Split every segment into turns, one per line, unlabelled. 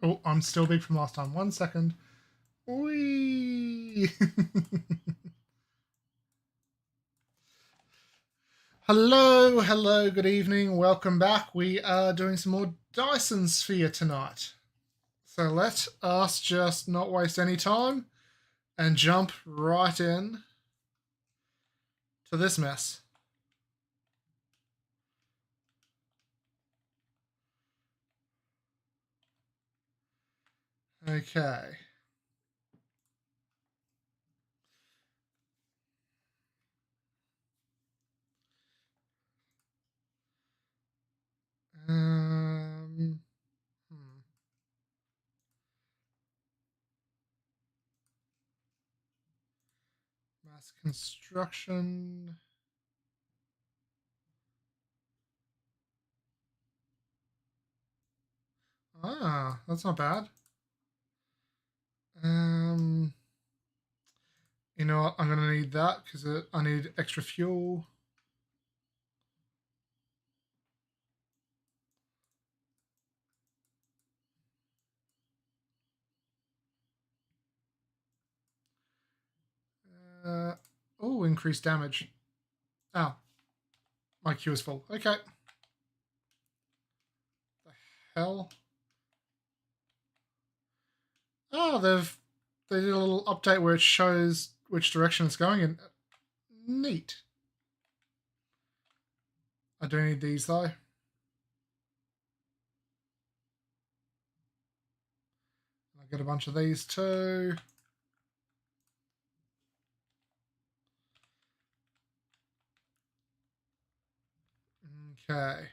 Oh, I'm still big from last time. 1 second. Whee! Hello, hello, good evening. Welcome back. We are doing some more Dyson Sphere tonight. So let us just not waste any time and jump right in to this mess. Okay. Um, hmm. Mass construction. Ah, that's not bad. Um, you know what? I'm gonna need that because I need extra fuel. Uh, oh, increased damage. Oh, my queue is full. Okay. The hell? Oh, they did a little update where it shows which direction it's going in. Neat. I do need these though. I get a bunch of these too. Okay.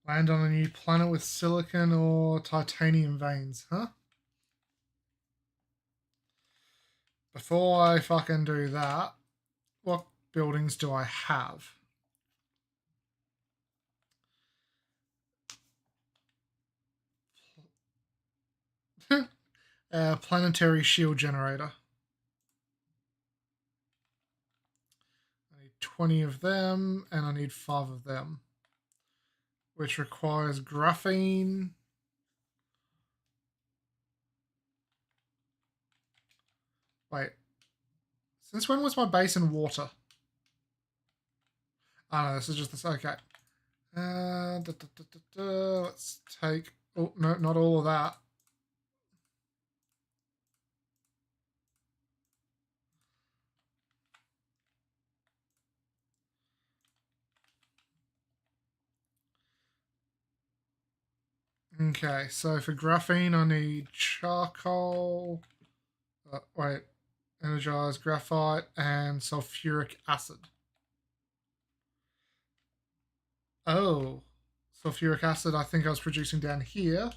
Land on a new planet with silicon or titanium veins, huh? Before I fucking do that, what buildings do I have? Planetary shield generator. I need 20 of them, and I need 5 of them, which requires graphene. Wait, since when was my base in water? Oh no, this is just this. Okay. Let's take. Oh no, not all of that. Okay, so for graphene, I need charcoal. Wait, energized graphite and sulfuric acid. Oh, sulfuric acid. I think I was producing down here.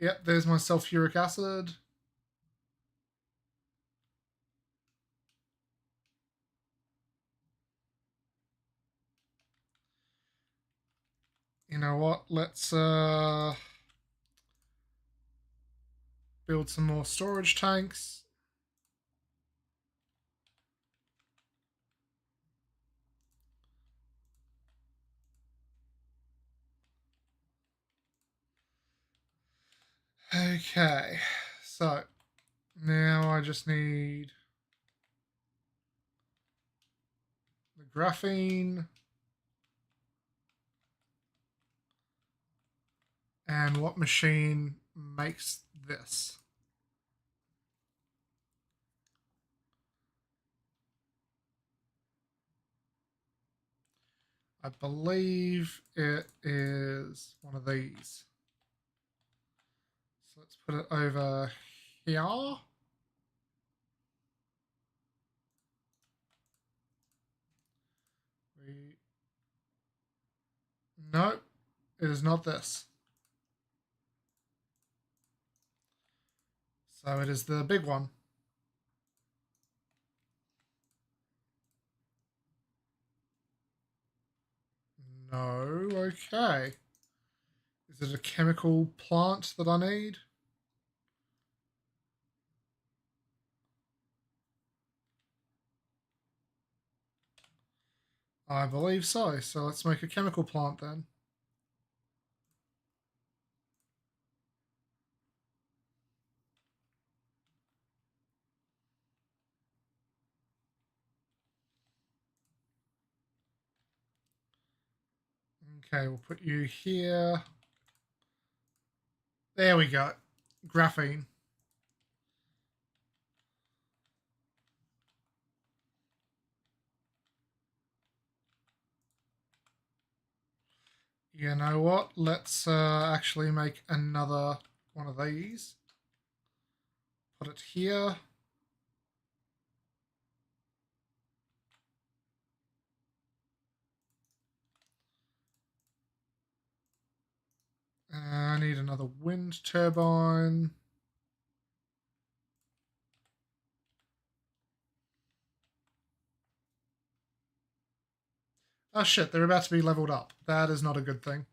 Yep, there's my sulfuric acid. You know what? Let's build some more storage tanks. Okay, so now I just need the graphene and what machine makes this. I believe it is one of these. So let's put it over here. We... No, it is not this. So it is the big one. No, okay. Is it a chemical plant that I need? I believe so. So let's make a chemical plant then. Okay, we'll put you here. There we go. Graphene. You know what? Let's actually make another one of these. Put it here. I need another wind turbine. Oh shit, they're about to be leveled up. That is not a good thing.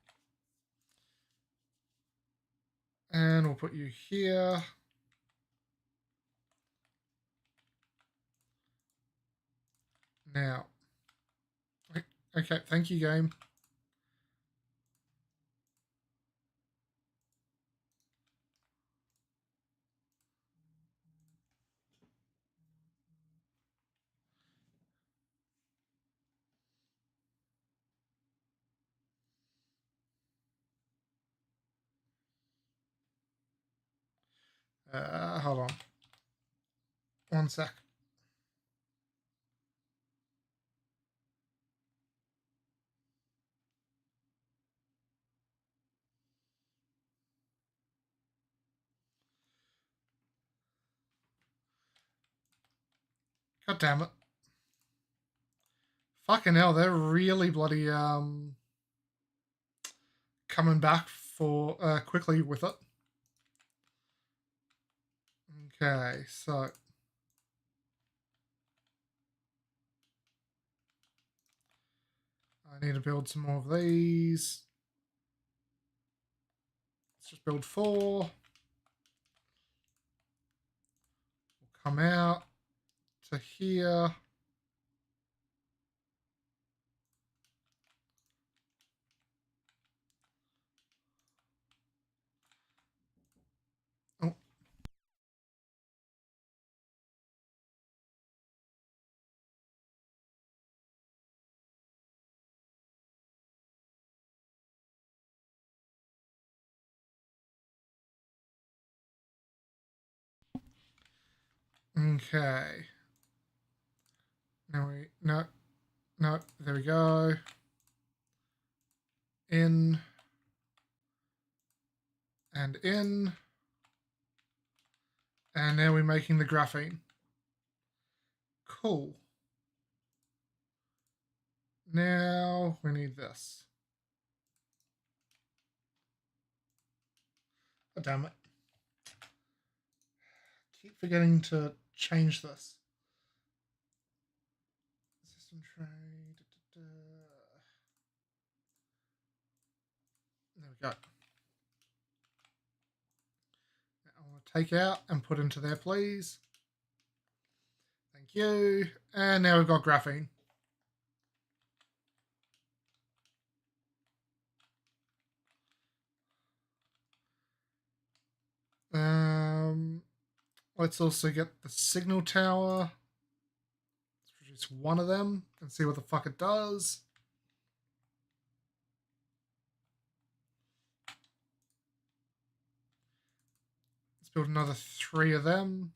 And we'll put you here. Now. Okay, thank you, game. Hold on. One sec. God damn it. Fucking hell, they're really bloody coming back for quickly with it. Okay, so I need to build some more of these. Let's just build 4. We'll come out to here. Oh. Okay. Now no, there we go. In and in. And now we're making the graphene. Cool. Now we need this. Oh, damn it. Keep forgetting to change this. System tray. There we go. I want to take out and put into there, please. Thank you. And now we've got graphene. Let's also get the signal tower. Let's produce one of them and see what the fuck it does. Let's build another 3 of them.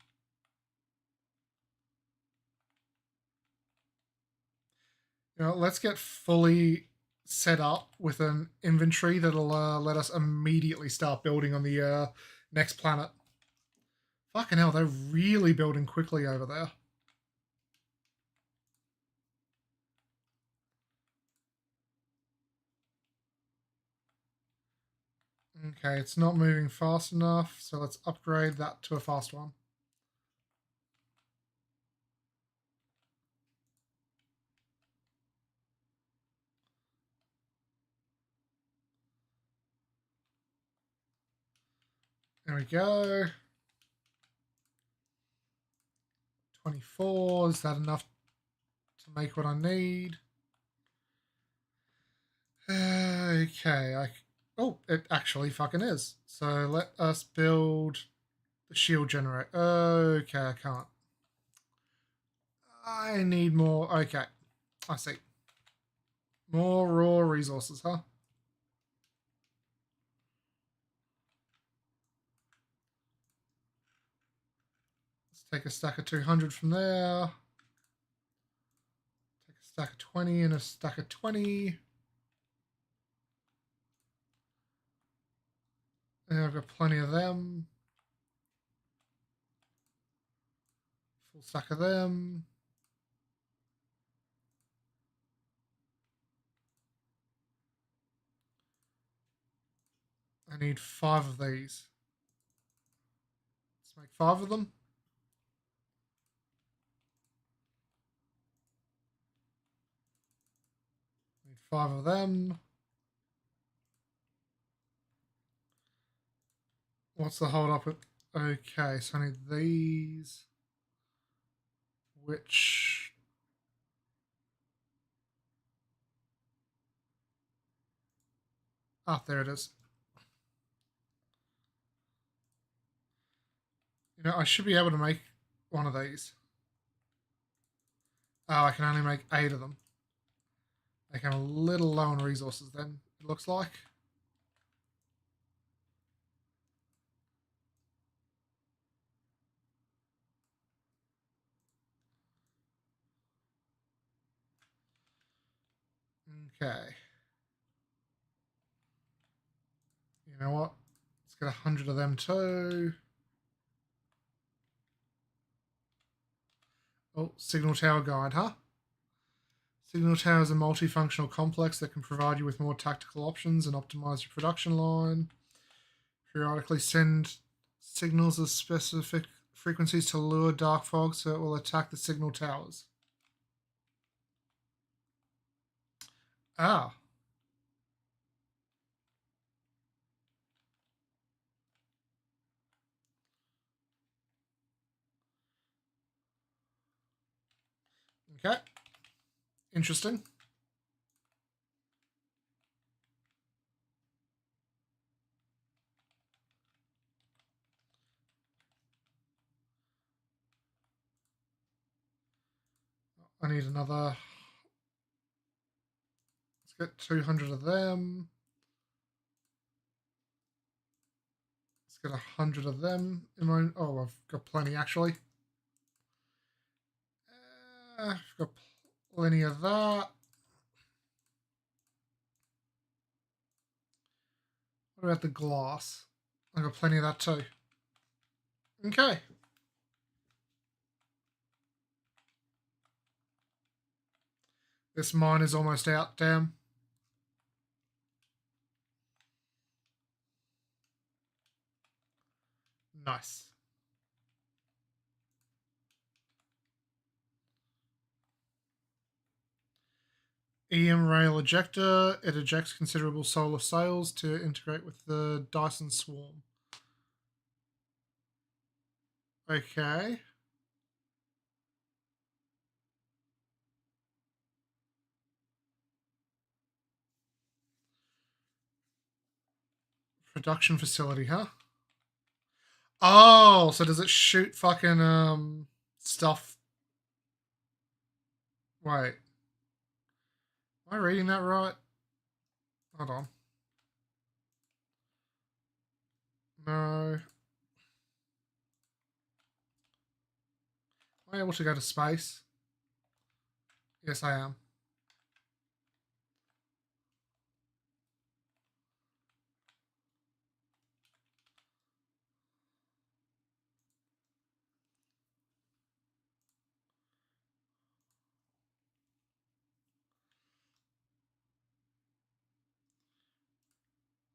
You know, let's get fully set up with an inventory that'll let us immediately start building on the next planet. Fucking hell, they're really building quickly over there. Okay, it's not moving fast enough, so let's upgrade that to a fast one. There we go. 24, is that enough to make what I need? Okay, oh, it actually fucking is. So let us build the shield generator. Okay, I can't. I need more. Okay, I see. More raw resources, huh? Let's take a stack of 200 from there. Take a stack of 20 and a stack of 20. And I've got plenty of them. Full stack of them. I need 5 of these. Let's make 5 of them. Need 5 of them. What's the hold up? Okay, so I need these. Which... Ah, there it is. You know, I should be able to make one of these. Oh, I can only make 8 of them. Okay, I'm a little low on resources then, it looks like. Okay. You know what? Let's get 100 of them too. Oh, signal tower guide, huh? Signal tower is a multifunctional complex that can provide you with more tactical options and optimize your production line. Periodically send signals of specific frequencies to lure dark fog so it will attack the signal towers. Ah. Okay. Interesting. I need another. Let's get 200 of them. Let's get 100 of them. In my, oh, I've got plenty actually. I've got plenty of that. What about the glass? I've got plenty of that too. Okay. This mine is almost out, damn. Nice. EM rail ejector. It ejects considerable solar sails to integrate with the Dyson swarm. Okay. Production facility, huh? Oh, so does it shoot fucking stuff? Wait. Am I reading that right? Hold on. No. Am I able to go to space? Yes, I am.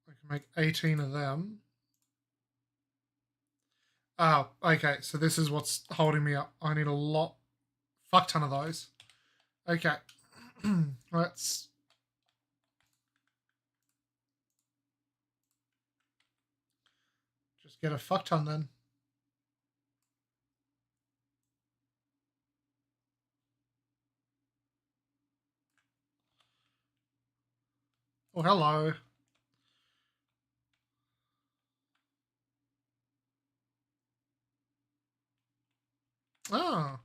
I can make 18 of them. Oh, okay. So this is what's holding me up. I need a lot, fuck ton of those. Okay. Let's just get a fuck ton then. Oh, hello. Oh,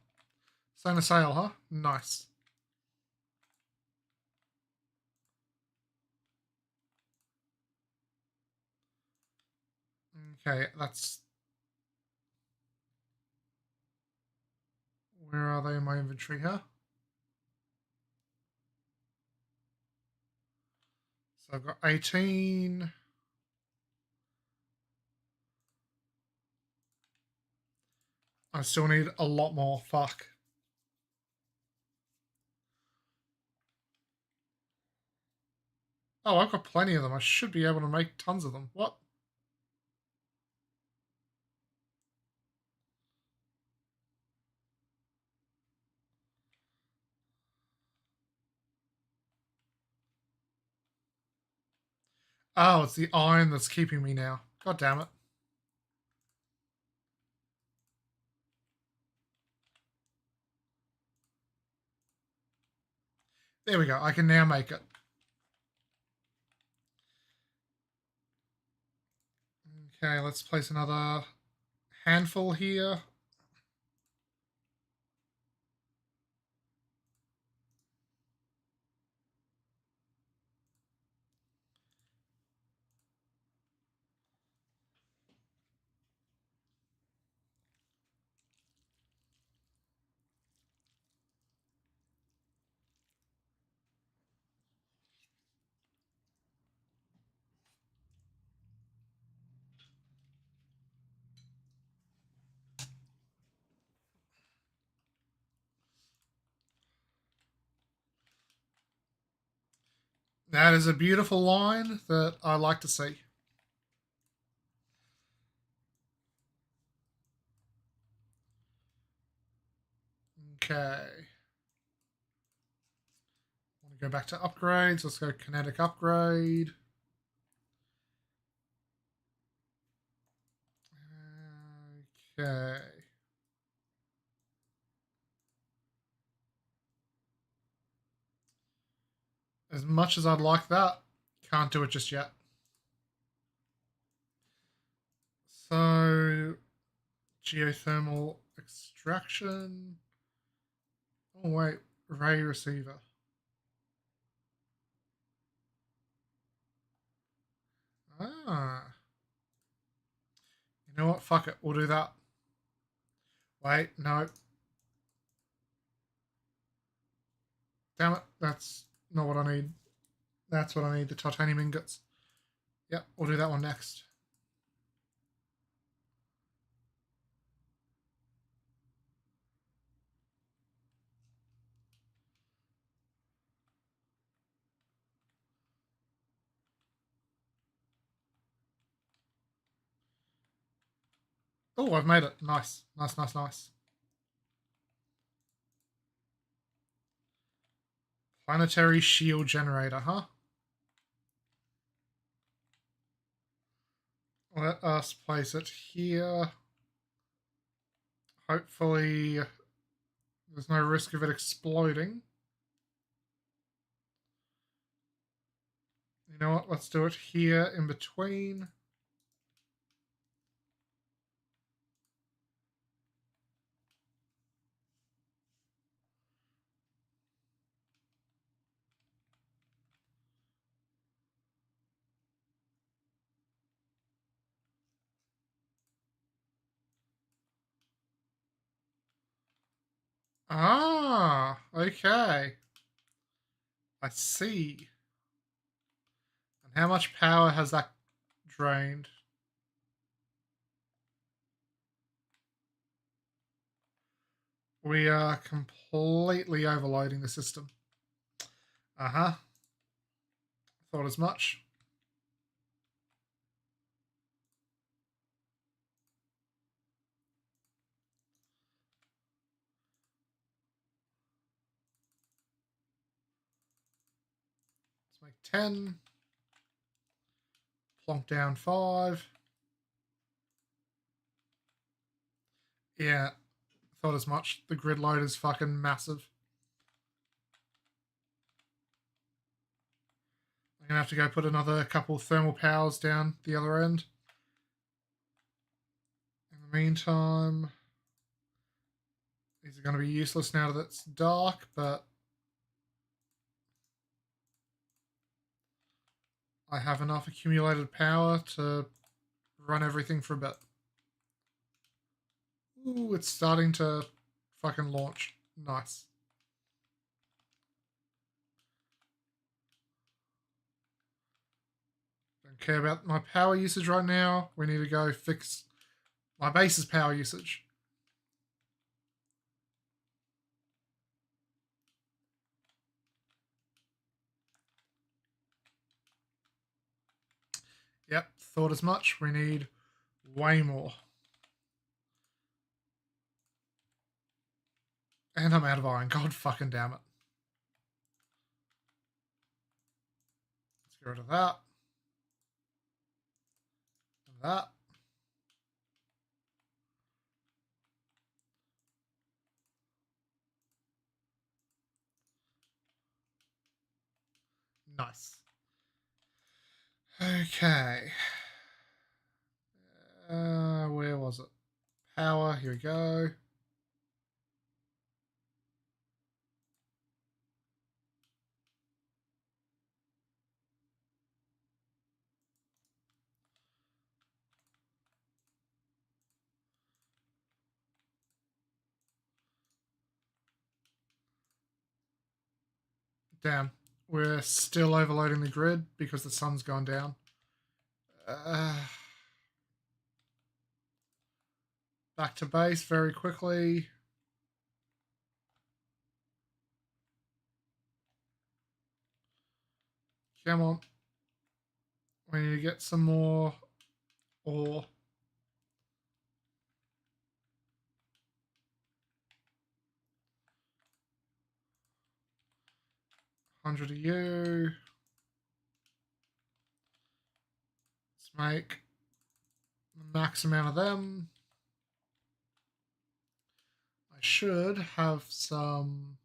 same as sale, huh? Nice. Okay, that's... Where are they in my inventory here? So I've got 18. I still need a lot more. Fuck. Oh, I've got plenty of them. I should be able to make tons of them. What? Oh, it's the iron that's keeping me now. God damn it. There we go. I can now make it. Okay, let's place another handful here. That is a beautiful line that I like to see. Okay. Want to go back to upgrades. Let's go kinetic upgrade. Okay. As much as I'd like that, can't do it just yet. So, geothermal extraction. Oh, wait. Ray receiver. Ah. You know what? Fuck it. We'll do that. Wait, no. Damn it. That's not what I need. That's what I need, the titanium ingots. Yep, we'll do that one next. Oh, I've made it. Nice. Nice, nice, nice. Planetary shield generator, huh? Let us place it here. Hopefully, there's no risk of it exploding. You know what? Let's do it here in between. Ah, okay. I see. And how much power has that drained? We are completely overloading the system. Uh-huh. Thought as much. Let's make 10. Plonk down 5. Yeah, thought as much. The grid load is fucking massive. I'm going to have to go put another couple thermal powers down the other end. In the meantime, these are going to be useless now that it's dark, but I have enough accumulated power to run everything for a bit. Ooh, it's starting to fucking launch. Nice. Don't care about my power usage right now. We need to go fix my base's power usage. Yep, thought as much. We need way more. And I'm out of iron. God fucking damn it. Let's get rid of that. And that. Nice. Okay. Where was it? Power. Here we go. Damn. We're still overloading the grid because the sun's gone down. Back to base very quickly. Come on. We need to get some more ore. 100 of you. Let's make the max amount of them. I should have some.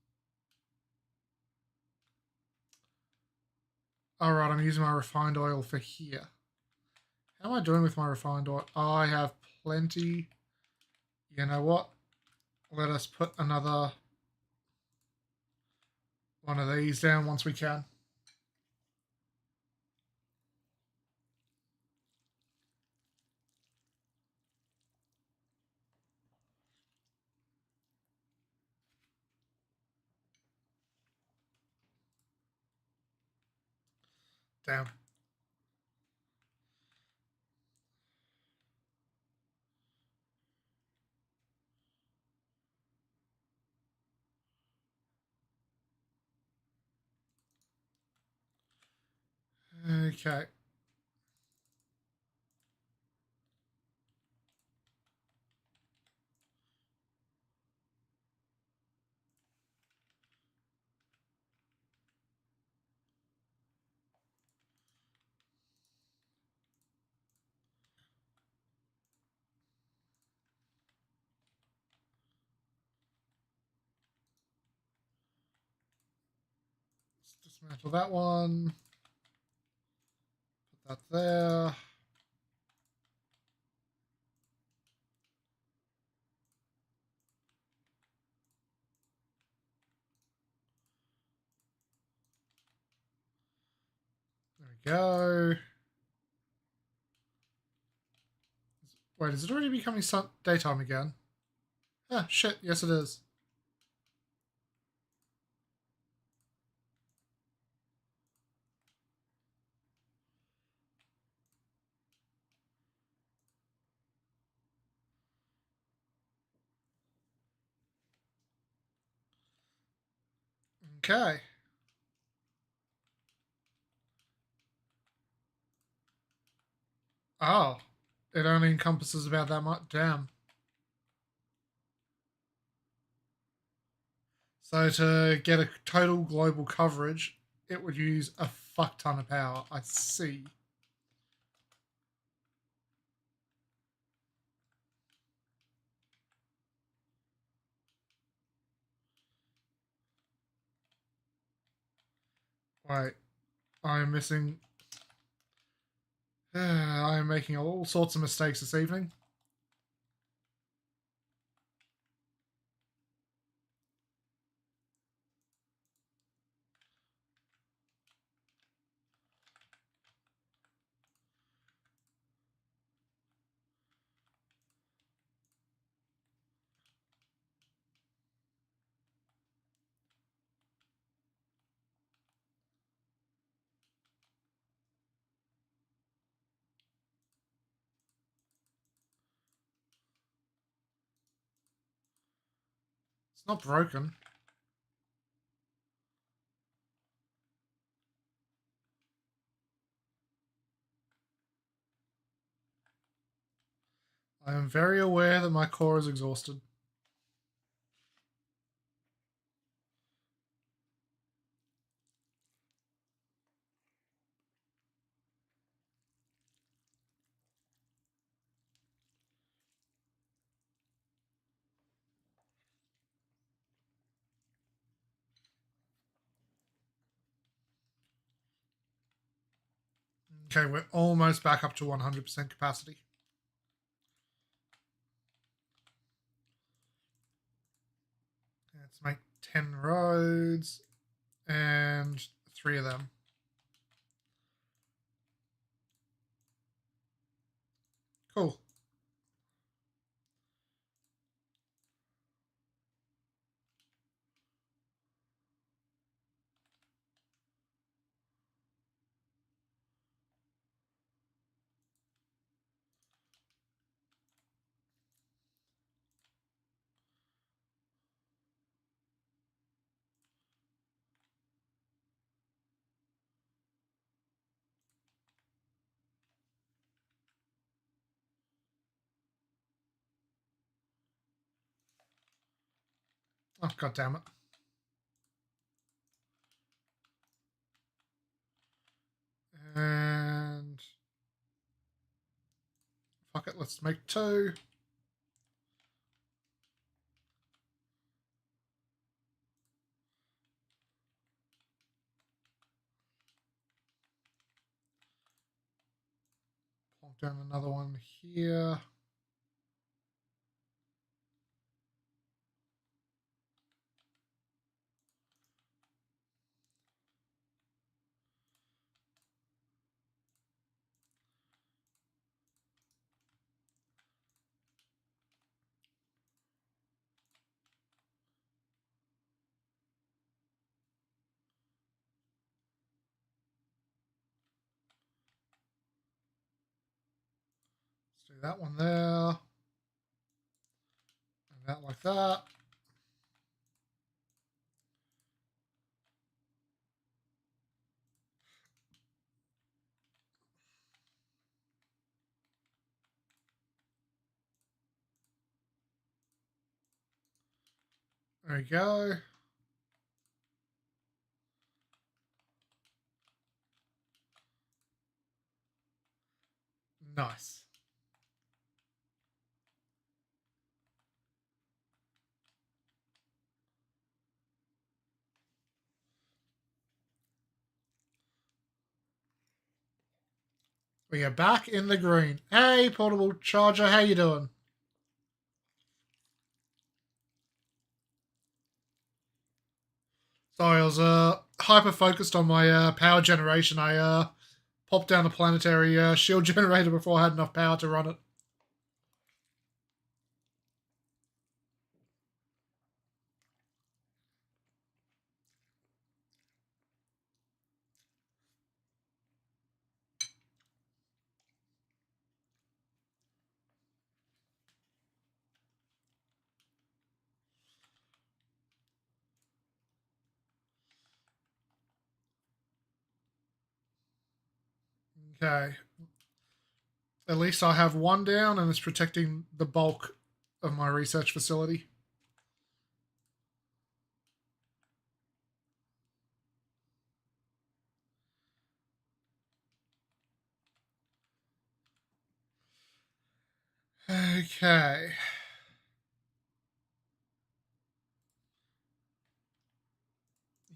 Alright, I'm using my refined oil for here. How am I doing with my refined oil? Oh, I have plenty. You know what? Let us put another one of these down once we can. Damn. Okay. Let's dismantle that one. Put that there. There we go. Wait, is it already becoming daytime again? Ah, shit. Yes, it is. Okay. Oh, it only encompasses about that much. Damn. So to get a total global coverage, it would use a fuck ton of power. I see. Wait. I'm missing. I'm making all sorts of mistakes this evening. It's not broken. I am very aware that my core is exhausted. Okay, we're almost back up to 100% capacity. Let's make 10 roads and 3 of them. Cool. Oh, god damn it. And fuck it, let's make 2. Plonk down another one here. Let's do that one there. And that like that. There we go. Nice. We are back in the green. Hey, portable charger, how you doing? Sorry, I was hyper focused on my power generation. I popped down a planetary shield generator before I had enough power to run it. Okay. At least I have one down and it's protecting the bulk of my research facility. Okay.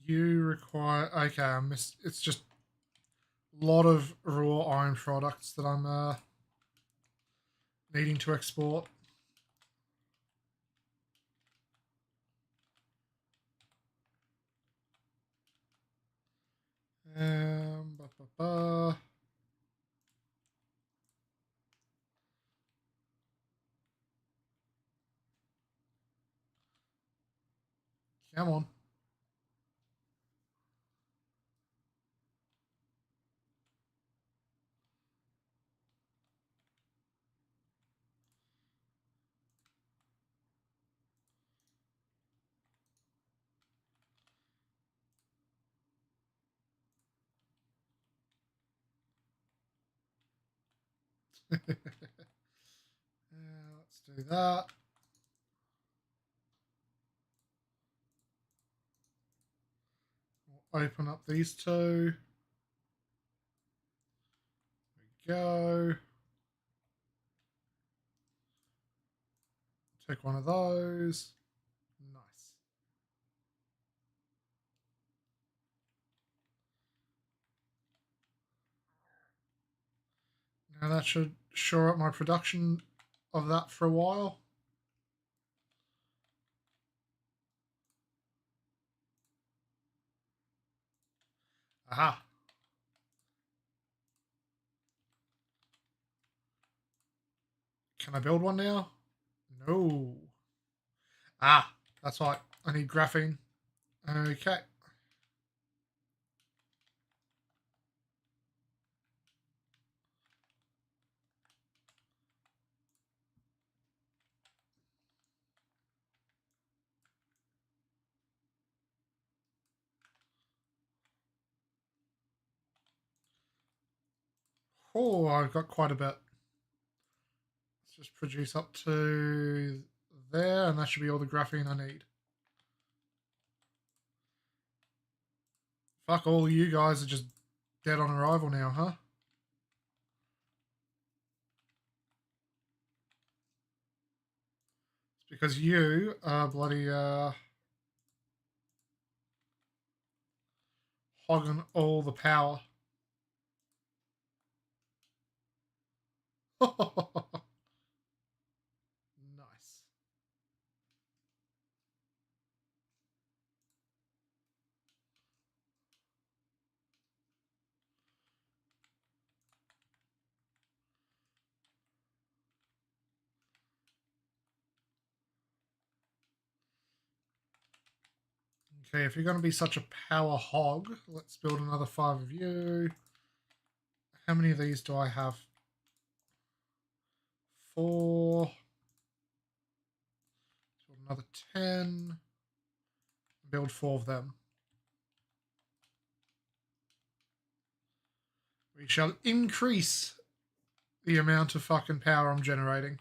You require. Okay, I missed. It's just lot of raw iron products that I'm needing to export. Ba, ba, ba. Come on. Let's do that. We'll open up these two. There we go. Take one of those. Nice. Now that should shore up my production of that for a while. Aha. Can I build one now? No. Ah, that's right. I need graphene. Okay. Oh, I've got quite a bit. Let's just produce up to there, and that should be all the graphene I need. Fuck, all you guys are just dead on arrival now, huh? It's because you are bloody hogging all the power. Nice. Okay, if you're going to be such a power hog, let's build another 5 of you. How many of these do I have? 4. Build another 10. Build 4 of them. We shall increase the amount of fucking power I'm generating.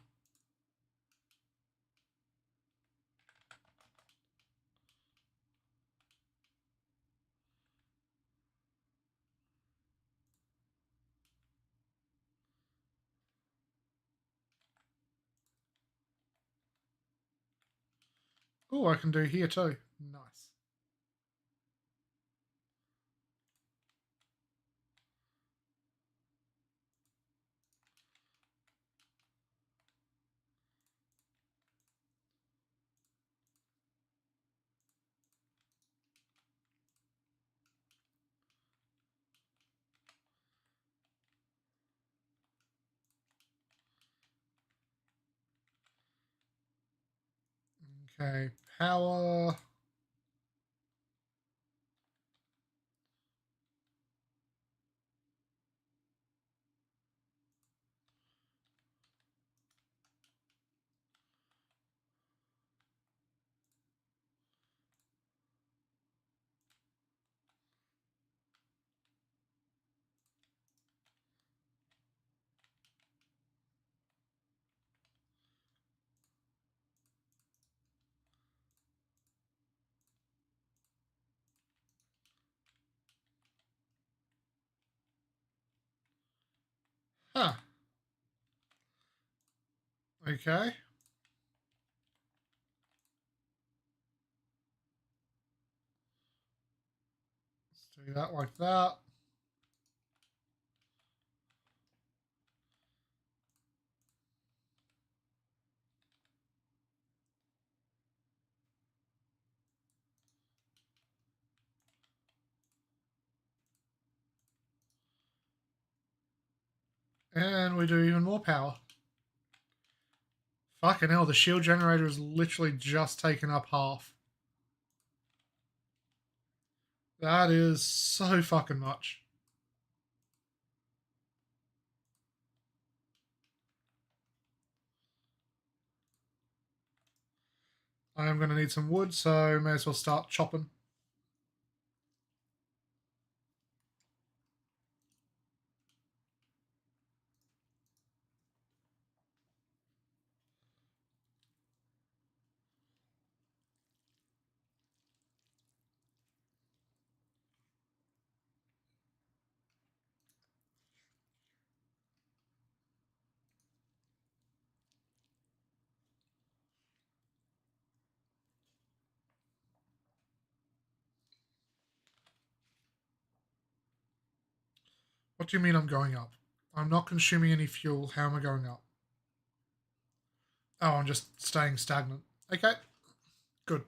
Oh, I can do here too. Nice. Okay, power. Huh. Okay. Let's do that like that. And we do even more power. Fucking hell, the shield generator is literally just taken up half. That is so fucking much. I am going to need some wood, so may as well start chopping. What do you mean I'm going up? I'm not consuming any fuel. How am I going up? Oh, I'm just staying stagnant. Okay, good.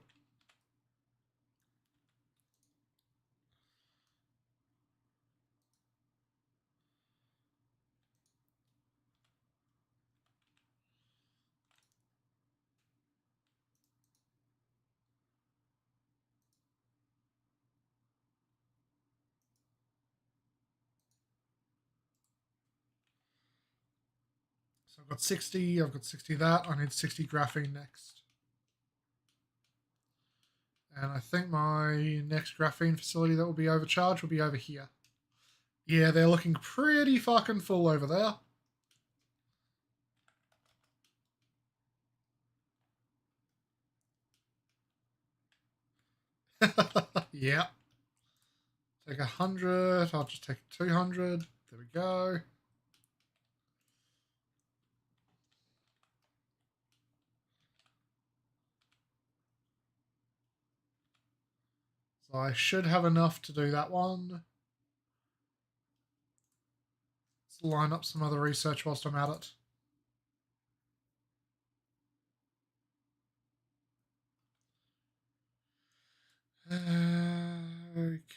So I've got 60, I've got 60 that. I need 60 graphene next. And I think my next graphene facility that will be overcharged will be over here. Yeah, they're looking pretty fucking full over there. Yeah. Take 100. I'll just take 200. There we go. So I should have enough to do that one. Let's line up some other research whilst I'm at it.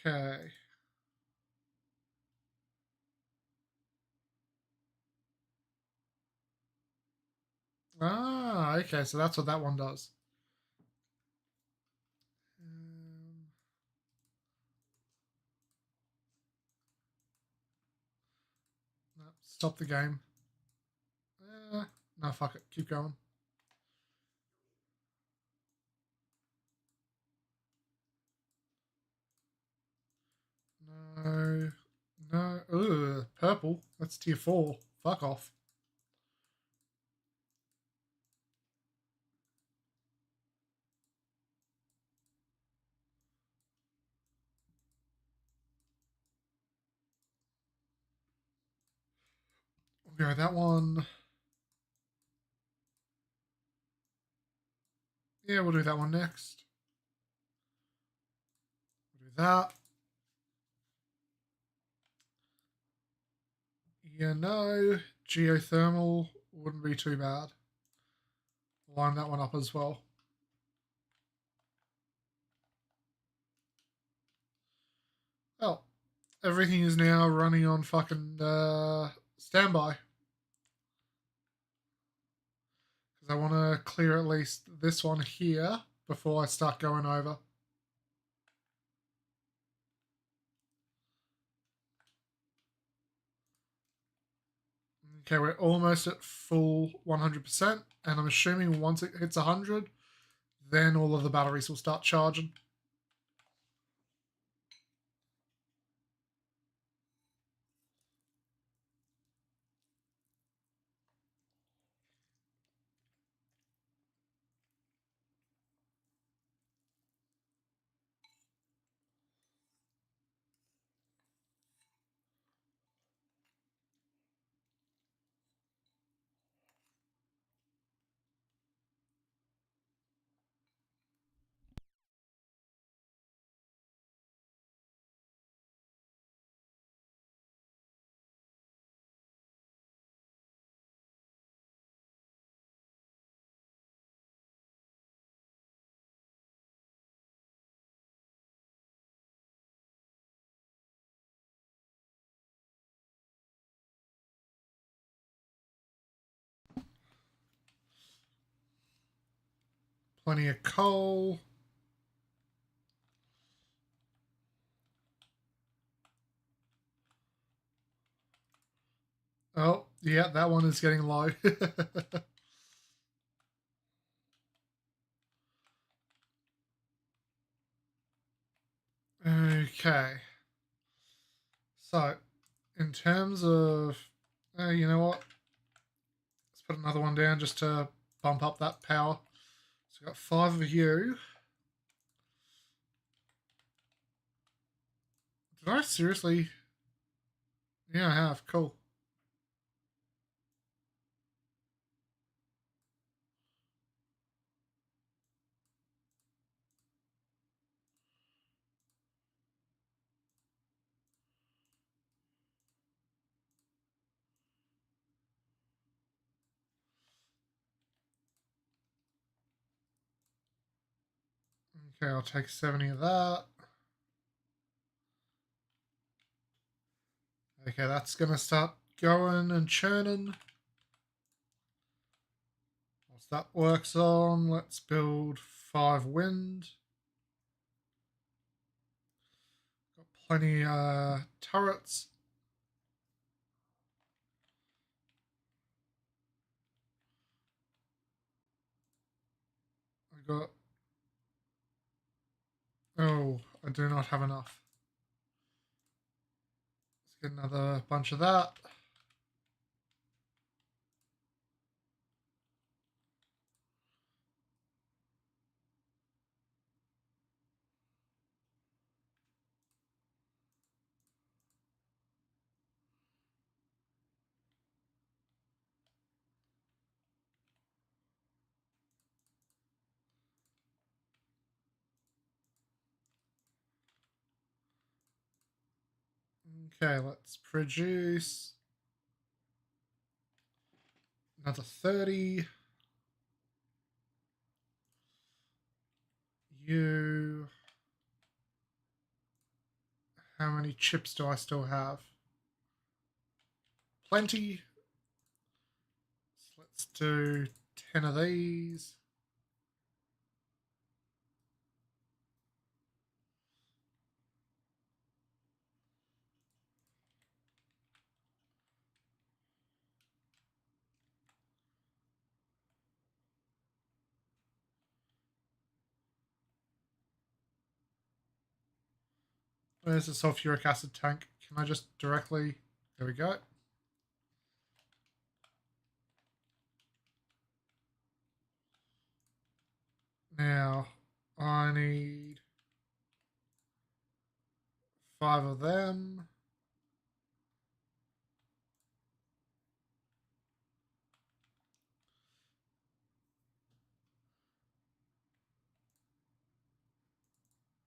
Okay. Ah, okay, so that's what that one does. Um, no, stop the game. No, fuck it. Keep going. No. No. Ugh, purple. That's tier 4. Fuck off. We'll go that one. Yeah, we'll do that one next. We'll do that. Yeah, no. Geothermal wouldn't be too bad. Line that one up as well. Oh, everything is now running on fucking standby. Because I want to clear at least this one here before I start going over. Okay, we're almost at full 100%, and I'm assuming once it hits 100, then all of the batteries will start charging. Plenty of coal. Oh, yeah, that one is getting low. Okay. So, in terms of, you know what? Let's put another one down just to bump up that power. So, we've got 5 of you. Did I seriously? Yeah, I have. Cool. Okay, I'll take 70 of that. Okay, that's going to start going and churning. Once that works on, let's build 5 wind. Got plenty turrets. I got. Oh, I do not have enough. Let's get another bunch of that. Okay, let's produce another 30. You. How many chips do I still have? Plenty. So let's do 10 of these. Where's the sulfuric acid tank? Can I just directly... There we go. Now, I need 5 of them.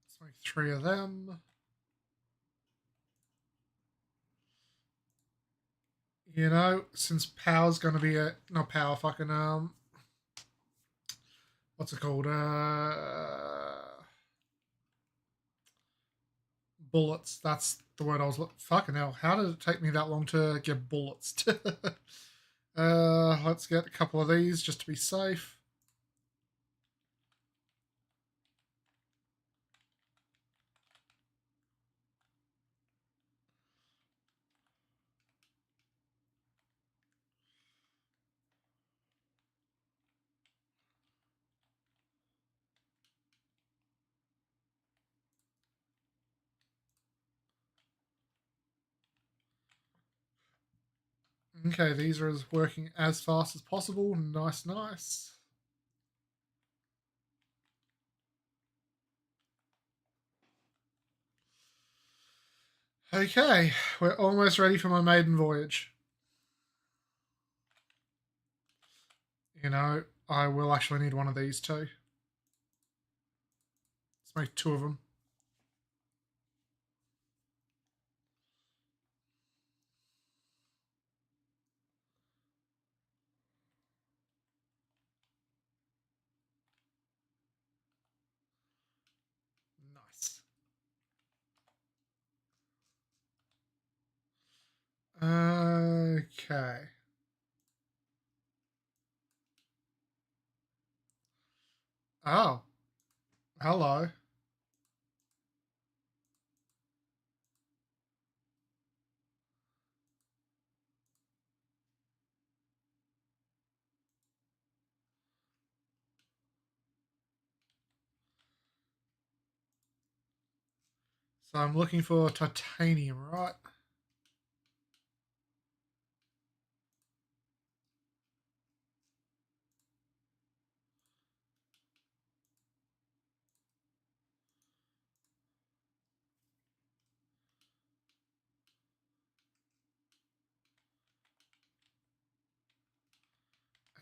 Let's make 3 of them. You know, since power's going to be a... Not power, fucking... What's it called? Bullets. That's the word I was looking... Fucking hell. How did it take me that long to get bullets? Let's get a couple of these just to be safe. Okay, these are working as fast as possible. Nice, nice. Okay, we're almost ready for my maiden voyage. You know, I will actually need one of these too. Let's make 2 of them. Nice. Okay. Oh, hello. So I'm looking for titanium, right?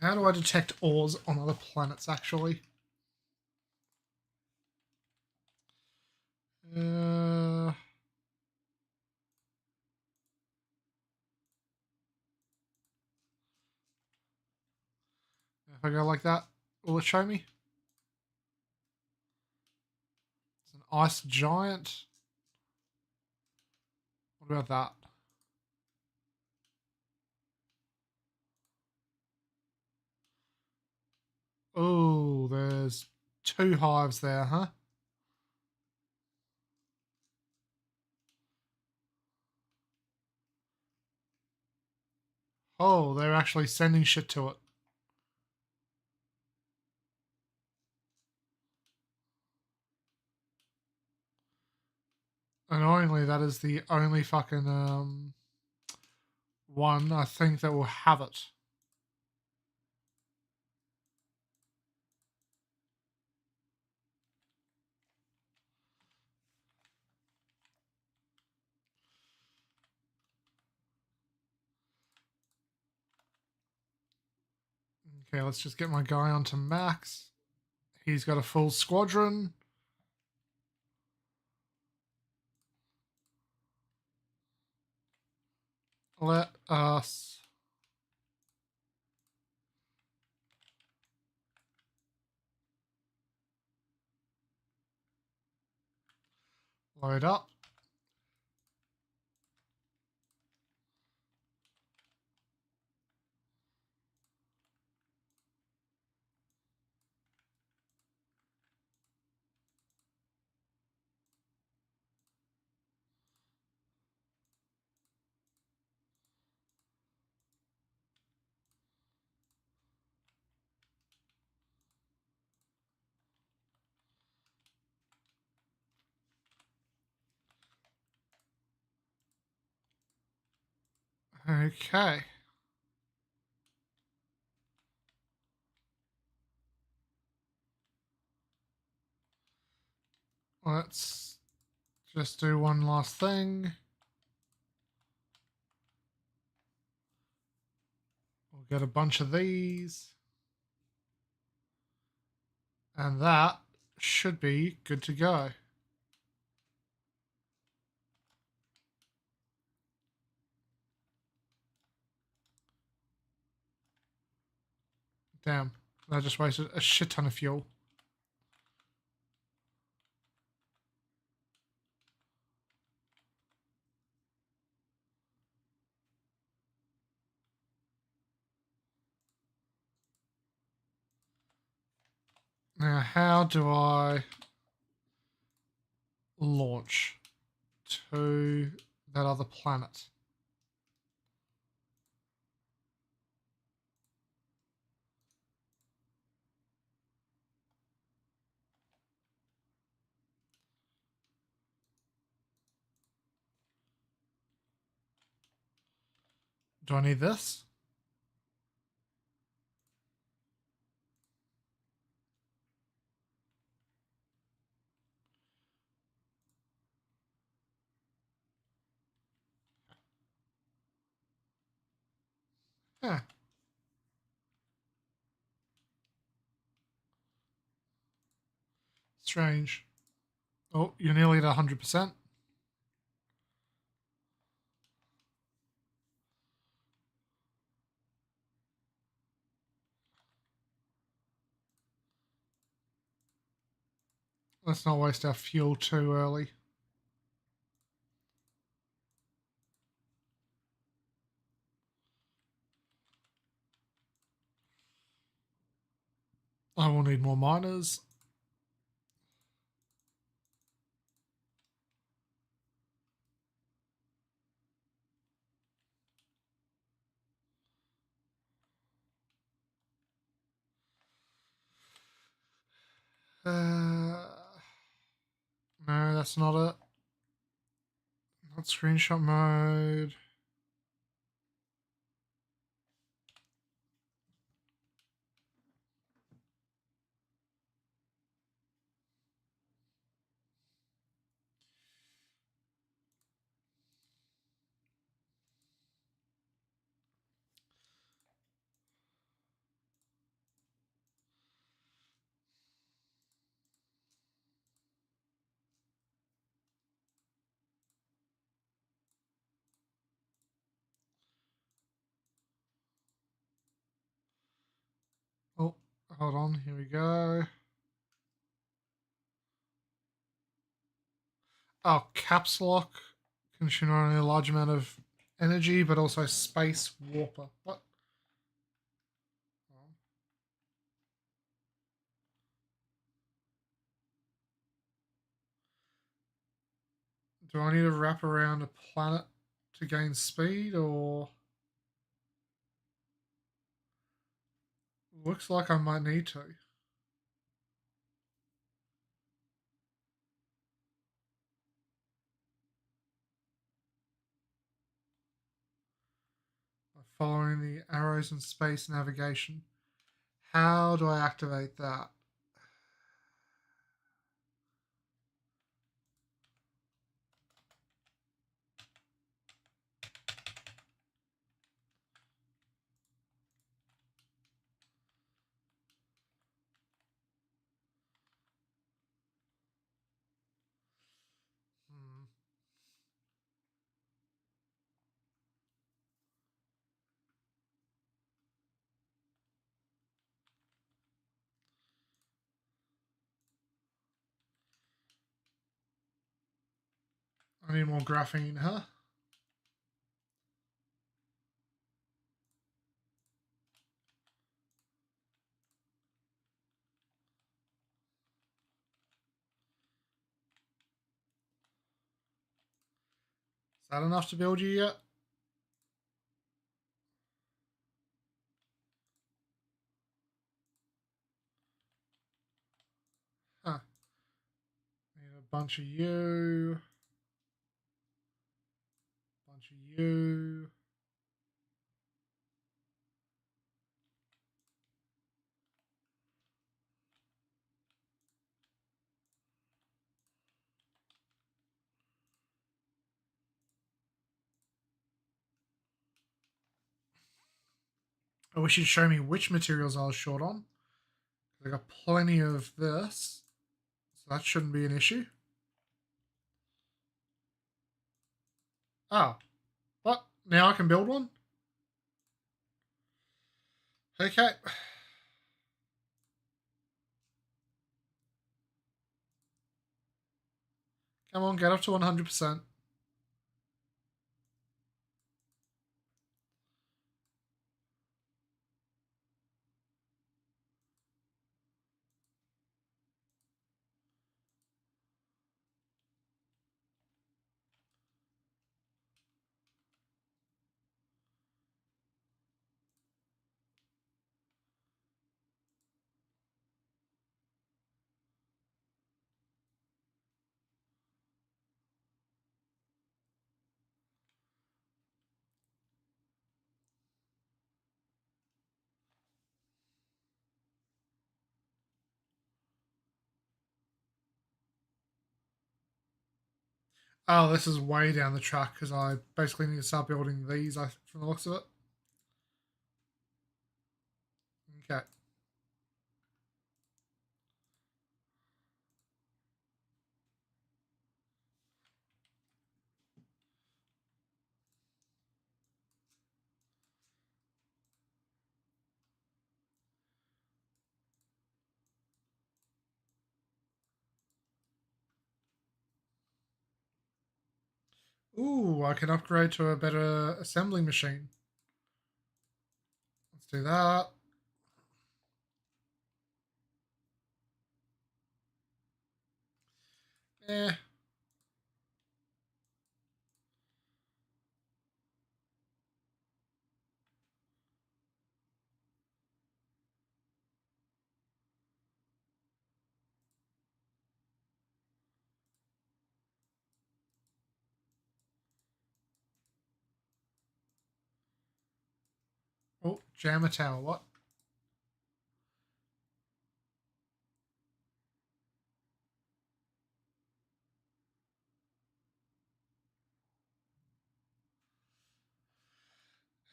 How do I detect ores on other planets, actually? Uh, if I go like that, will it show me? It's an ice giant. What about that? Oh, there's two hives there, huh? Oh, they're actually sending shit to it. Annoyingly, that is the only fucking one I think that will have it. Okay, let's just get my guy onto max. He's got a full squadron. Let us load up. Okay. Let's just do one last thing. We'll get a bunch of these. And that should be good to go. Damn, I just wasted a shit ton of fuel. Now, how do I launch to that other planet? Do I need this? Yeah, strange. Oh, you're nearly at 100%. Let's not waste our fuel too early. I will need more miners. No, that's not it. Not screenshot mode. Oh, hold on. Here we go. Oh, caps lock. Consume not only a large amount of energy, but also space warper. What? Do I need to wrap around a planet to gain speed, or looks like I might need to? By following the arrows in space navigation. How do I activate that? Hmm. I need more graphene, huh? Is that enough to build you yet? Huh. Need a bunch of you. Bunch of you. I wish you'd show me which materials I was short on. I got plenty of this, so that shouldn't be an issue. Oh, what? Now I can build one? Okay. Come on, get up to 100%. Oh, this is way down the track because I basically need to start building these from the looks of it. Okay. Ooh, I can upgrade to a better assembly machine. Let's do that. Eh. Oh, jam a tower. What?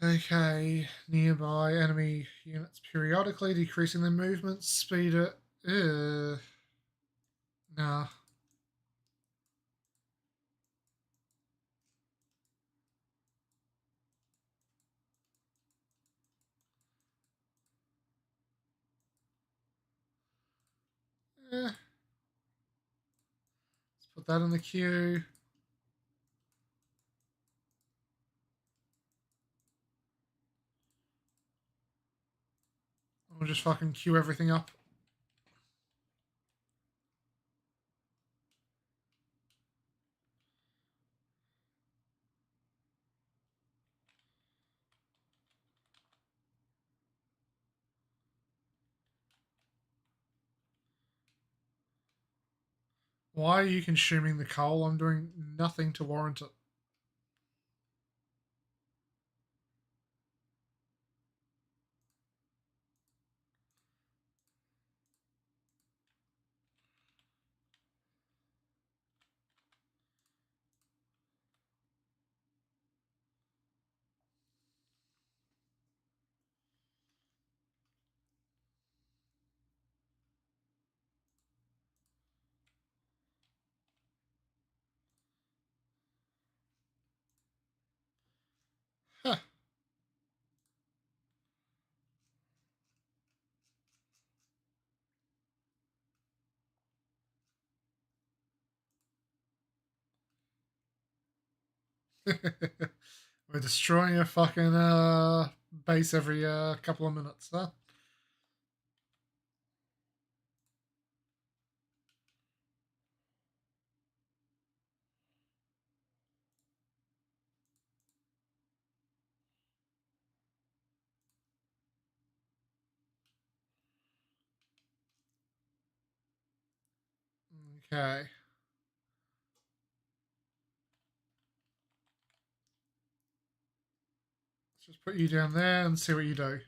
Okay, nearby enemy units periodically decreasing their movement speed. Nah. Let's put that in the queue. We'll just fucking queue everything up. Why are you consuming the coal? I'm doing nothing to warrant it. Huh. We're destroying a fucking base every couple of minutes, huh? Okay. Let's just put you down there and see what you do.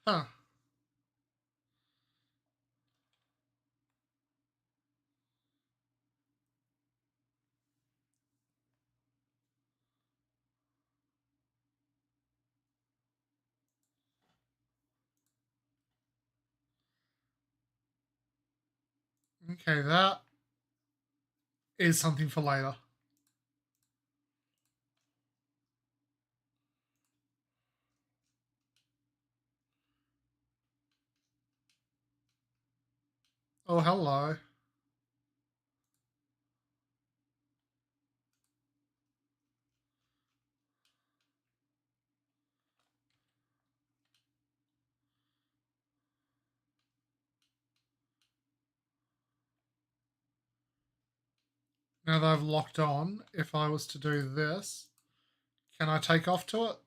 Huh. Okay, that is something for later. Oh, hello. Now that I've locked on, if I was to do this, can I take off to it?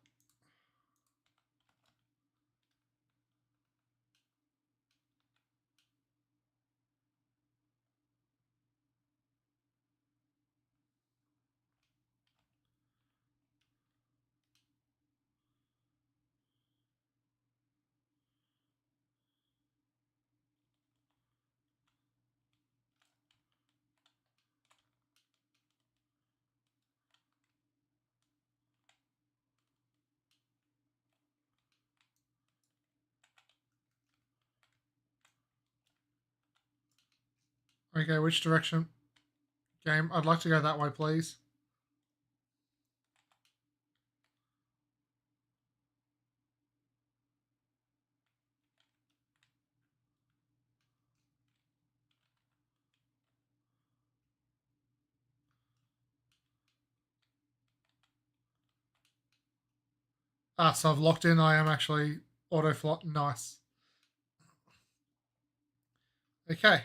Okay, which direction? Game, I'd like to go that way, please. Ah, so I've locked in. I am actually auto flight. Nice. Okay.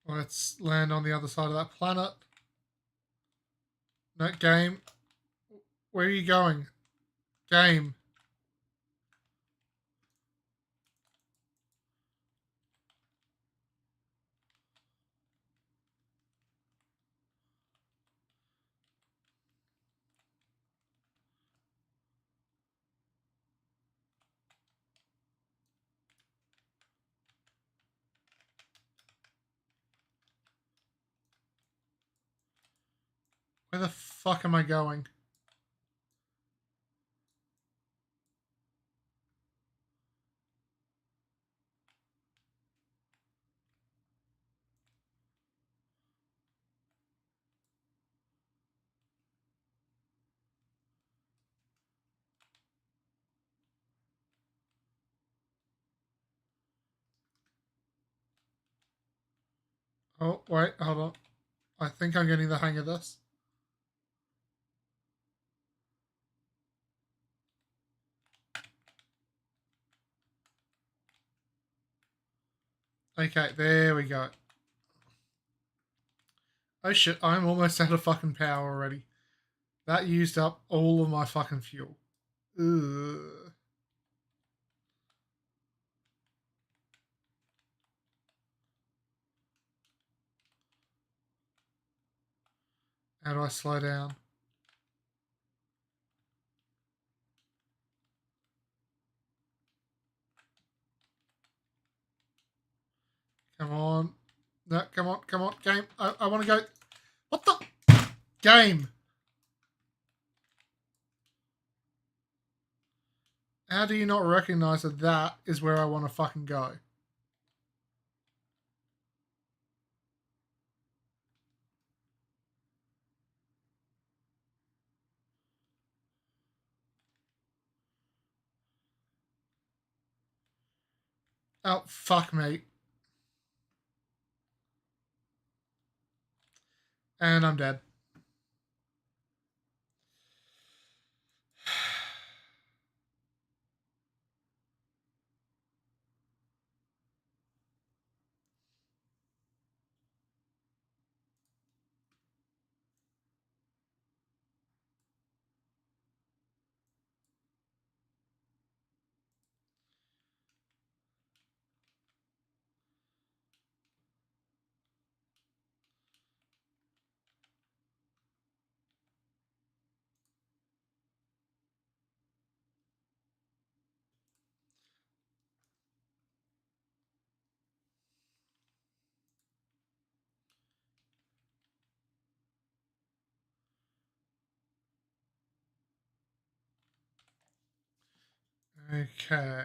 Let's land on the other side of that planet. No, game. Where are you going? Game. Where the fuck am I going? Oh, wait, hold on. I think I'm getting the hang of this. Okay, there we go. Oh shit, I'm almost out of fucking power already. That used up all of my fucking fuel. Ugh. How do I slow down? Come on. No, come on, game. I want to go. What the? Game. How do you not recognize that that is where I want to fucking go? Oh, fuck me. And I'm dead. Okay.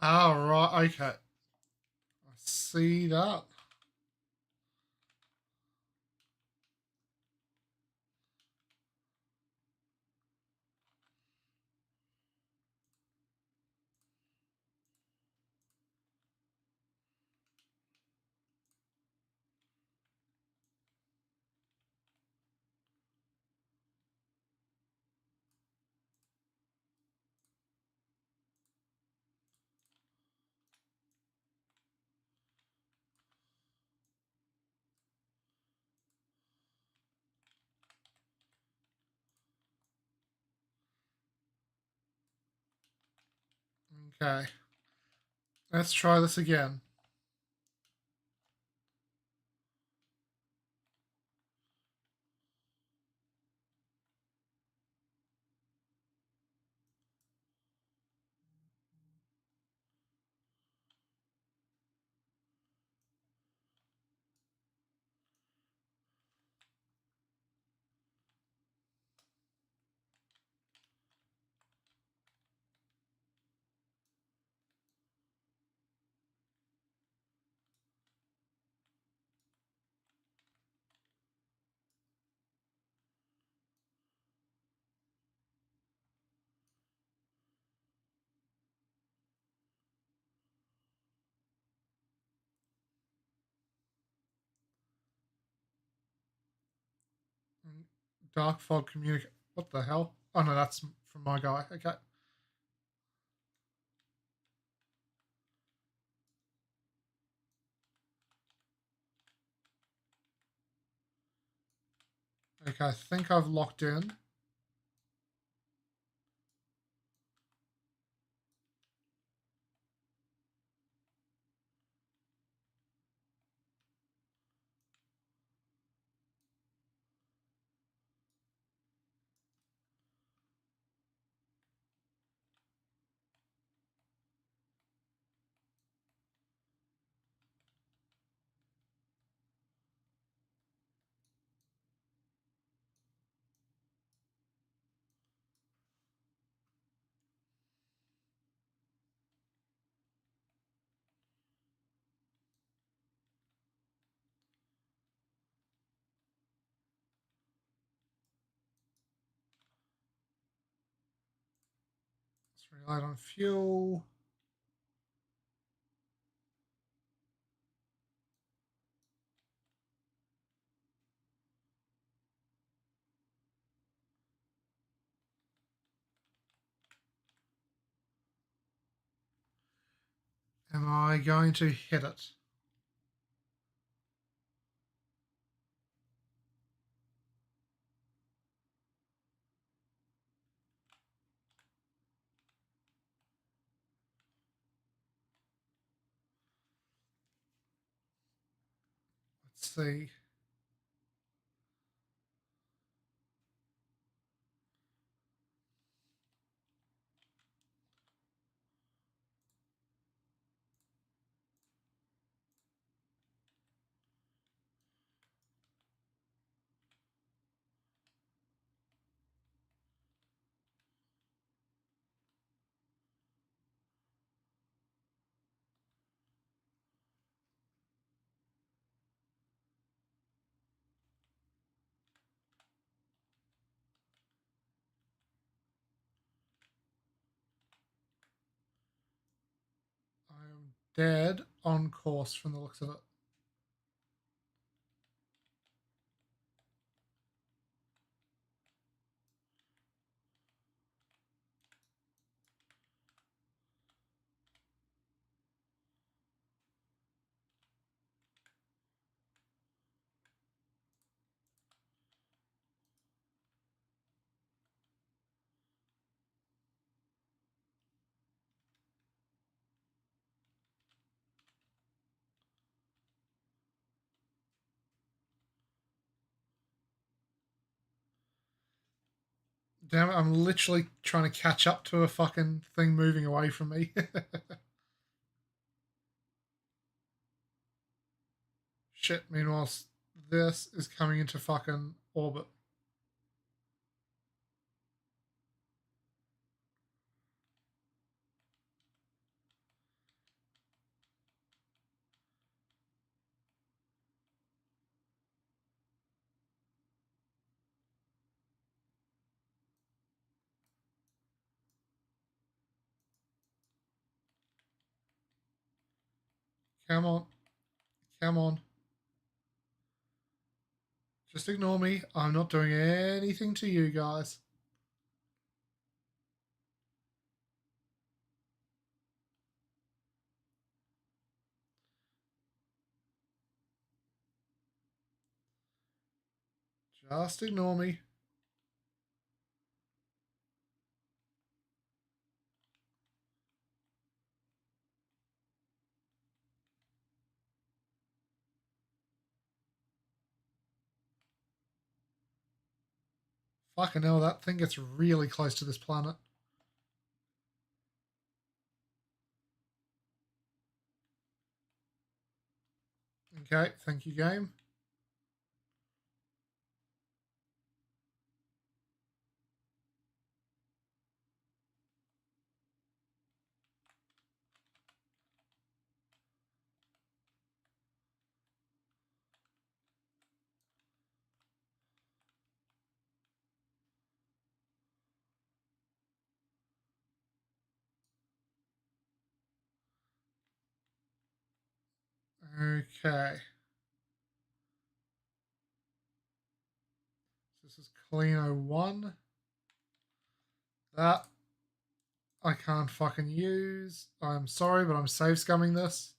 All right. Okay. I see that. Okay. Let's try this again. Dark fog communicate. What the hell? Oh no, that's from my guy. Okay. Okay, I think I've locked in. Let's rely on fuel. Am I going to hit it? Let's see. I am dead on course from the looks of it. Damn it, I'm literally trying to catch up to a fucking thing moving away from me. Shit, meanwhile, this is coming into fucking orbit. Come on. Come on. Just ignore me. I'm not doing anything to you guys. Just ignore me. Fucking hell, that thing gets really close to this planet. Okay, thank you, game. Okay. This is Kalino 1. That I can't fucking use. I'm sorry, but I'm save scumming this.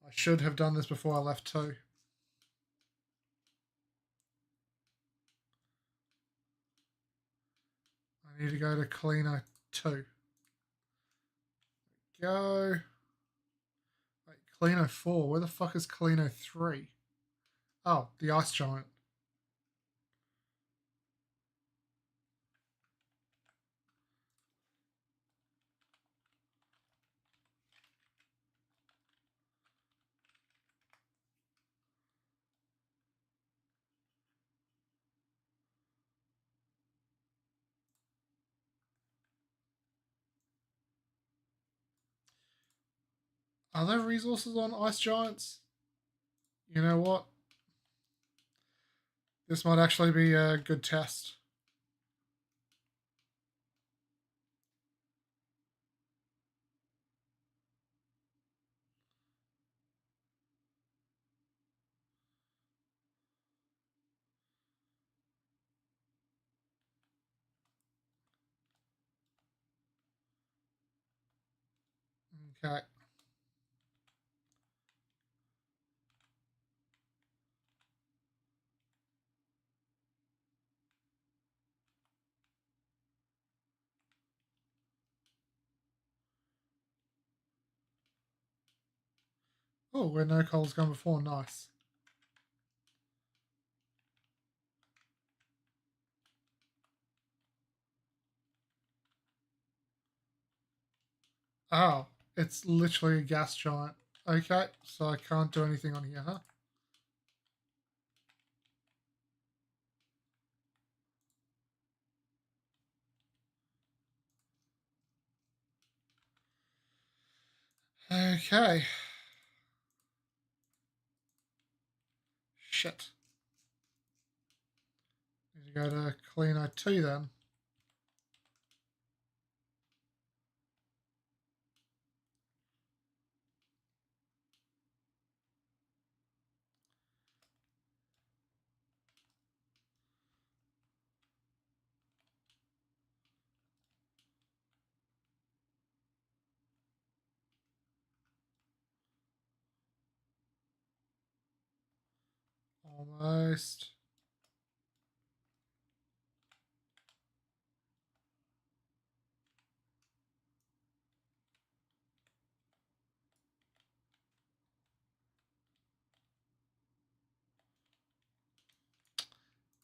I should have done this before I left too. I need to go to Kalino 2. Go. Wait, Kalino 4. Where the fuck is Kalino 3? Oh, the ice giant. Are there resources on ice giants? You know what? This might actually be a good test. Okay. Oh, where no coal's gone before. Nice. Oh, it's literally a gas giant. Okay, so I can't do anything on here, huh? Okay. Shit. Need to go to Cleano 2 then. Almost.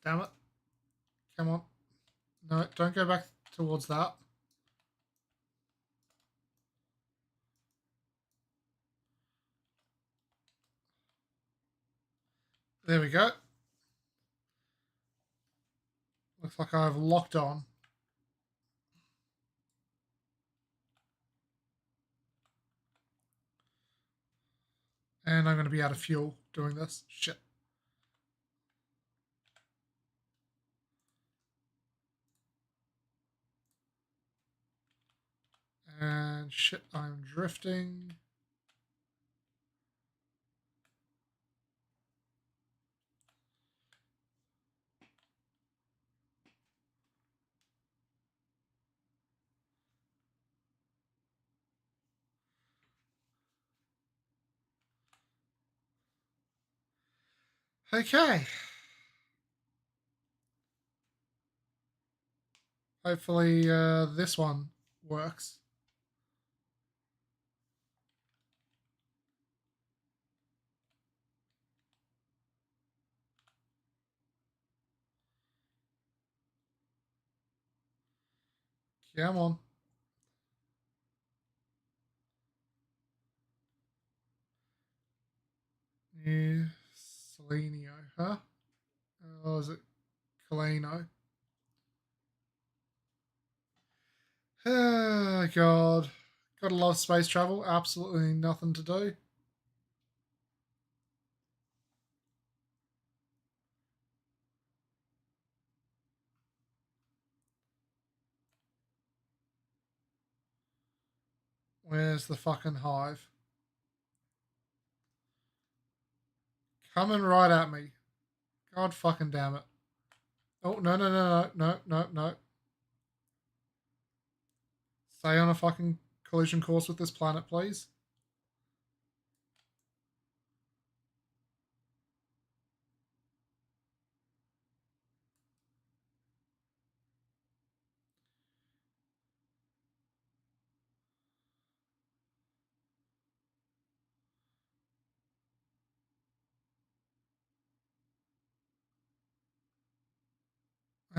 Damn it. Come on. No, don't go back towards that. There we go. Looks like I've locked on. And I'm going to be out of fuel doing this. Shit. And shit, I'm drifting. Okay. Hopefully this one works. Come on. New Selenio, huh? Or is it Kalino? Oh, God. Gotta love space travel. Absolutely nothing to do. Where's the fucking hive? Coming right at me. God fucking damn it. Oh, no, no, no, no, no, no, no. Stay on a fucking collision course with this planet, please.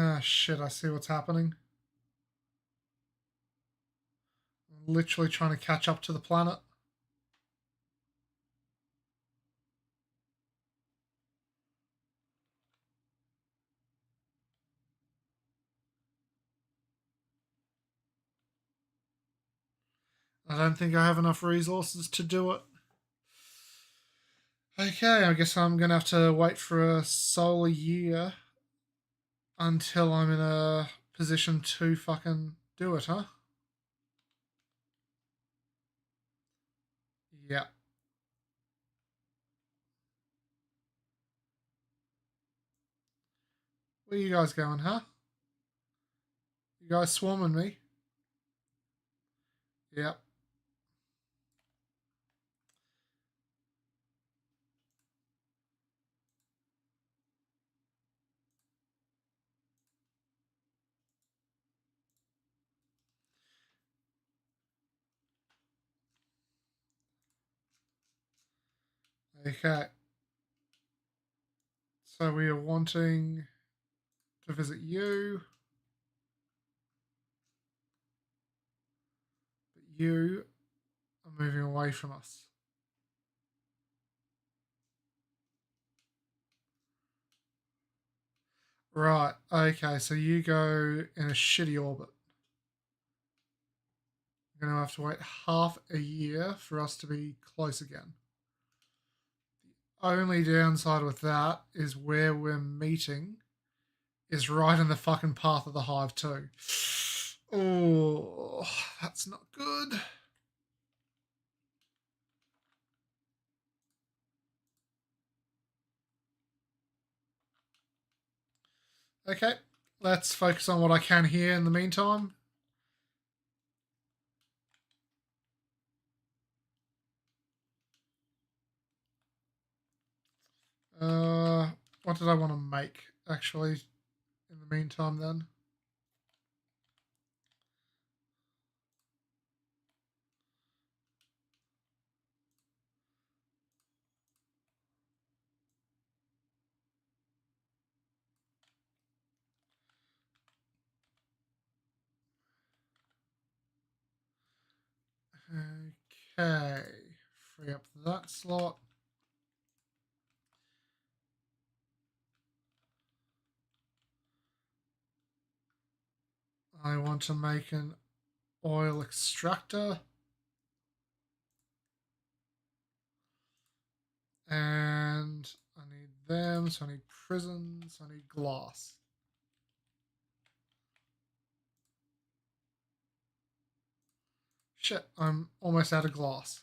Ah, shit, I see what's happening. I'm literally trying to catch up to the planet. I don't think I have enough resources to do it. Okay, I guess I'm going to have to wait for a solar year until I'm in a position to fucking do it, huh? Yeah. Where you guys going, huh? You guys swarming me? Yep. Okay. So we are wanting to visit you, but you are moving away from us. Right. Okay. So you go in a shitty orbit. We're going to have to wait half a year for us to be close again. The only downside with that is where we're meeting is right in the fucking path of the hive too. Oh, that's not good. Okay, let's focus on what I can here in the meantime. What did I want to make actually in the meantime then? Okay, free up that slot. I want to make an oil extractor. And I need them, so I need prisons, I need glass. Shit, I'm almost out of glass.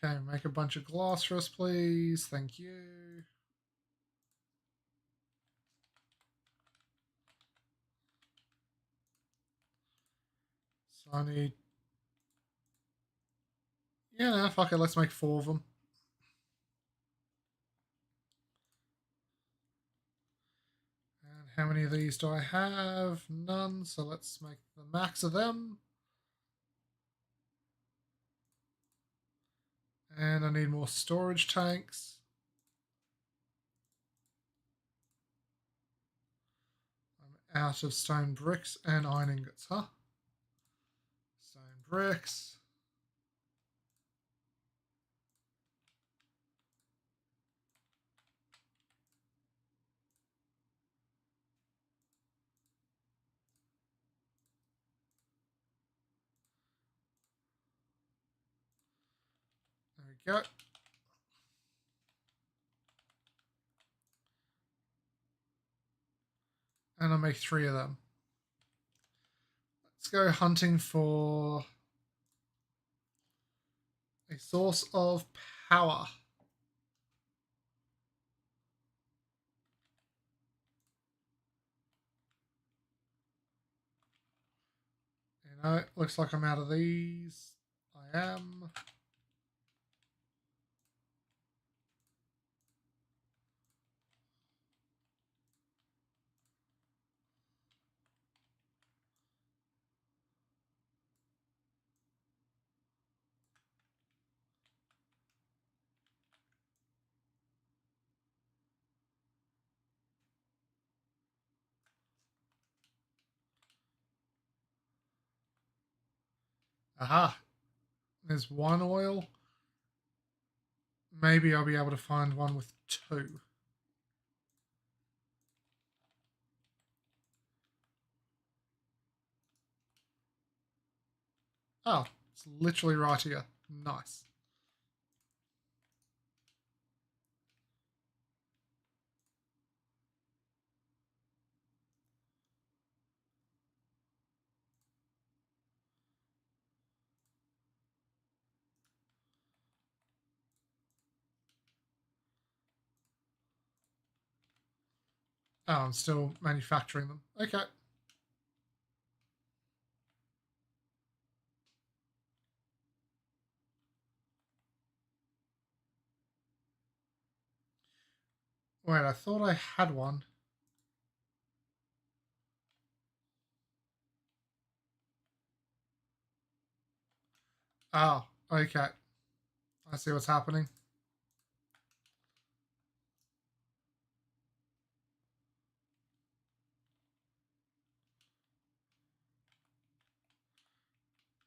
Okay, make a bunch of glass for us, please. Thank you. So I need. Yeah, no, fuck it. Let's make 4 of them. And how many of these do I have? None. So let's make the max of them. And I need more storage tanks. I'm out of stone bricks and iron ingots, huh? Stone bricks. we go. And I'll make 3 of them. Let's go hunting for a source of power. You know, it looks like I'm out of these. I am. Aha. There's 1 oil. Maybe I'll be able to find one with 2. Oh, it's literally right here. Nice. Oh, I'm still manufacturing them. Okay. Wait, I thought I had one. Oh, okay. I see what's happening.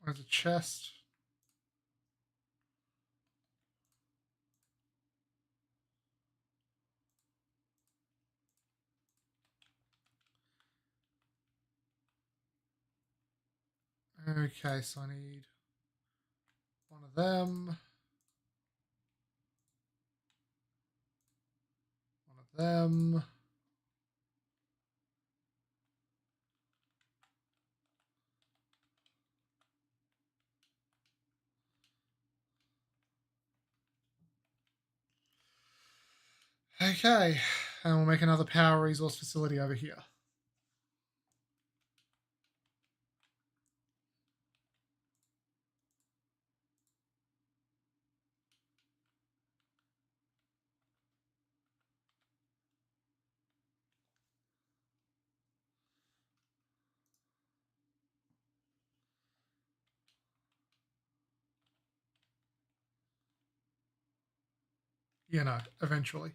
Where's a chest? Okay, so I need one of them. One of them. Okay, and we'll make another power resource facility over here. You know, eventually.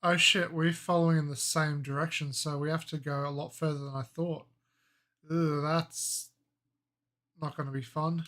Oh shit, we're following in the same direction, so we have to go a lot further than I thought. Ugh, that's not going to be fun.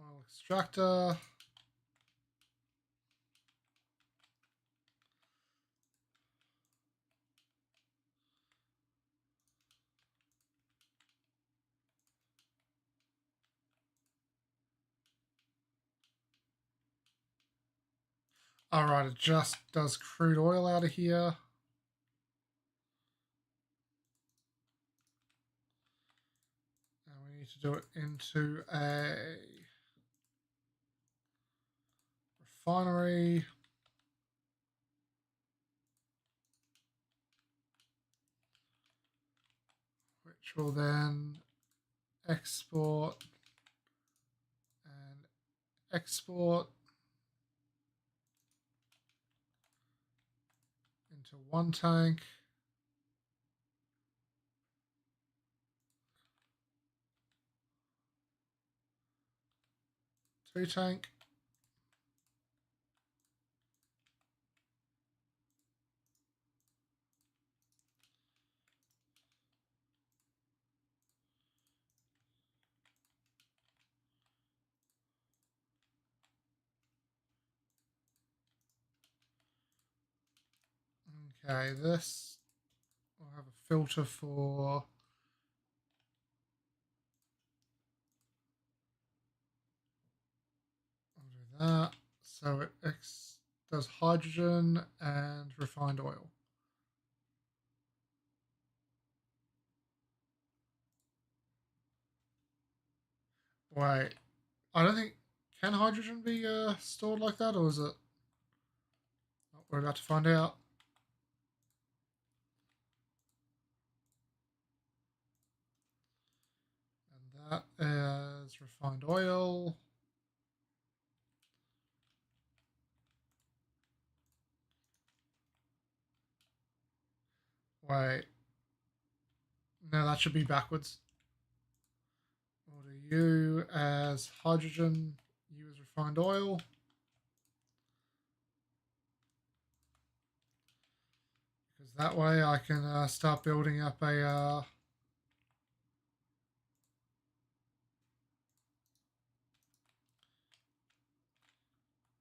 Oil extractor. Alright, it just does crude oil out of here. And we need to do it into a refinery. Which will then export and export into one tank. Two tank. Okay, this will have a filter for that. So it does hydrogen and refined oil. Wait, I don't think, can hydrogen be stored like that, or is it? Oh, we're about to find out. And that is refined oil. Wait, no, that should be backwards. We'll do U as hydrogen, U as refined oil. Because that way I can start building up a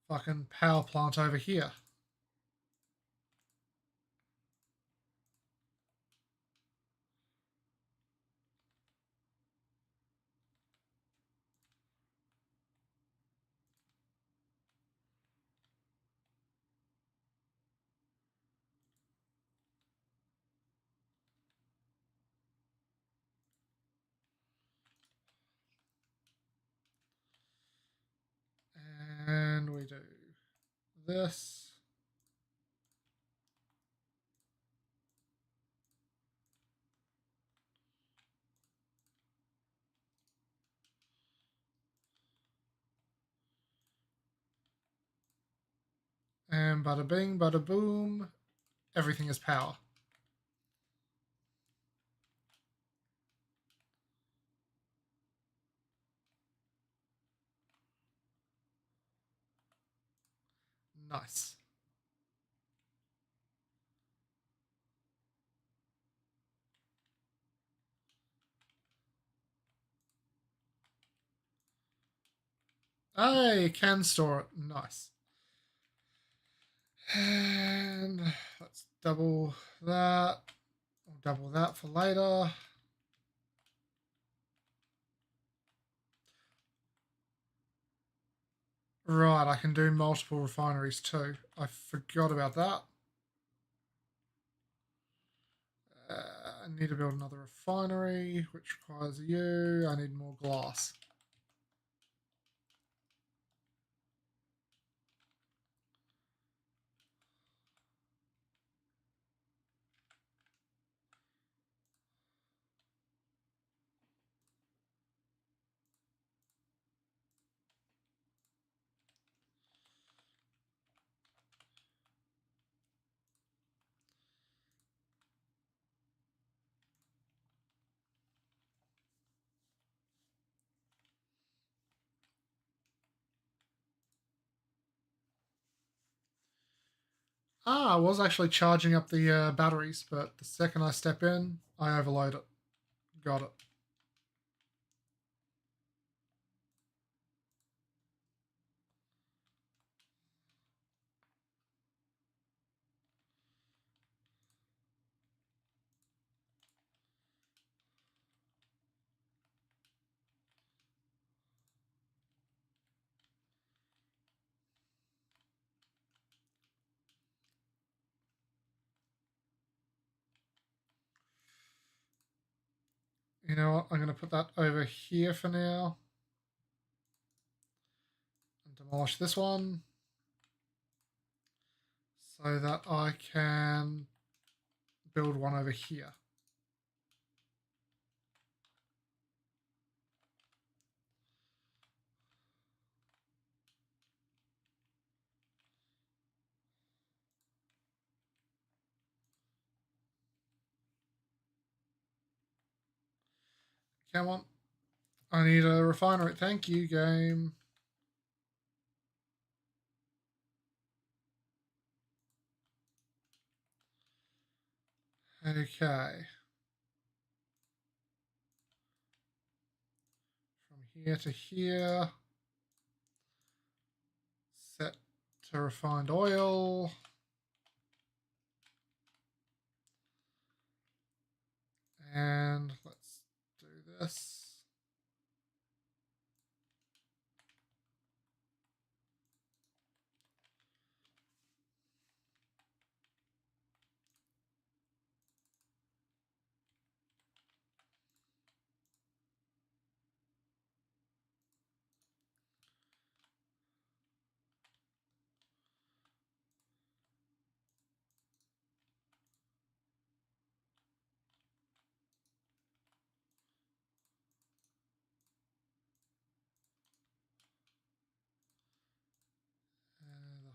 fucking power plant over here. And we do this. And bada bing, bada boom, everything is power. Nice. Hey, can store it. Nice. And let's double that. Or double that for later. Right, I can do multiple refineries too. I forgot about that. I need to build another refinery, which requires you. I need more glass. I was actually charging up the batteries, but the second I step in, I overload it. Got it. You know what? I'm going to put that over here for now. And demolish this one. So that I can build one over here. Come on. I need a refinery. Thank you, game. Okay. From here to here. Set to refined oil. And let's do this.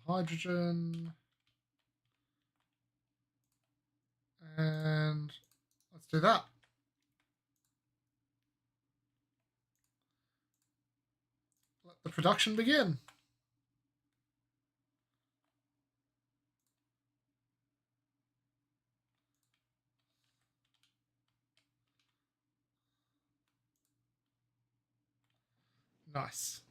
The hydrogen. And let's do that. Let the production begin. Nice.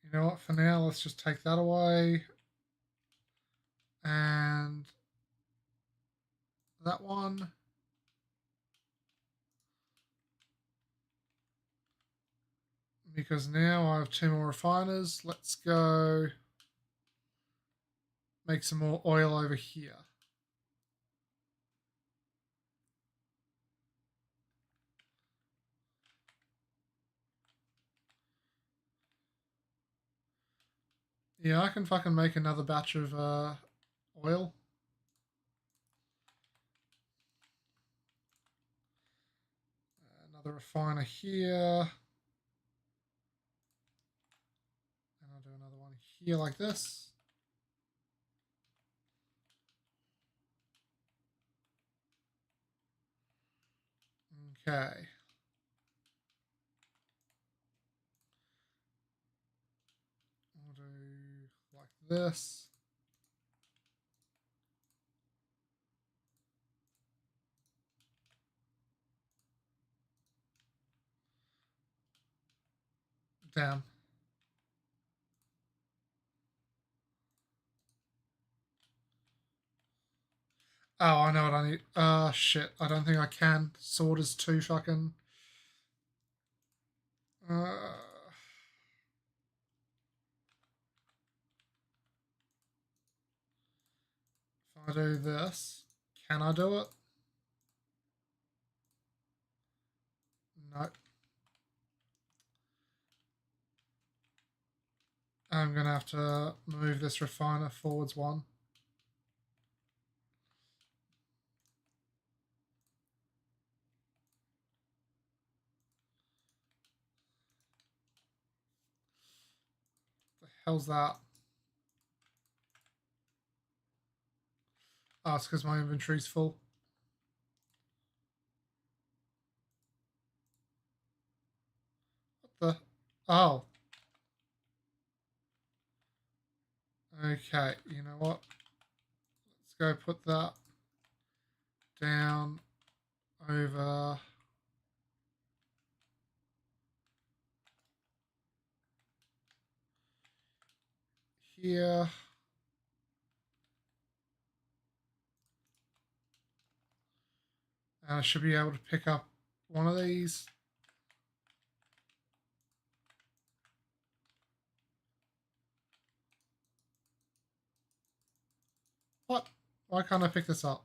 You know what? For now, let's just take that away. And that one. Because now I have 2 more refiners. Let's go make some more oil over here. Yeah, I can fucking make another batch of oil. Another refiner here. And I'll do another one here like this. Okay. I'll do like this. Damn. Oh, I know what I need. Shit. I don't think I can. Sword is too fucking... Uh, if I do this, can I do it? No. I'm going to have to move this refiner forwards one. The hell's that? Oh, it's because my inventory's full. What the? Oh. Okay, you know what? Let's go put that down over here. And I should be able to pick up one of these. What? Why can't I pick this up?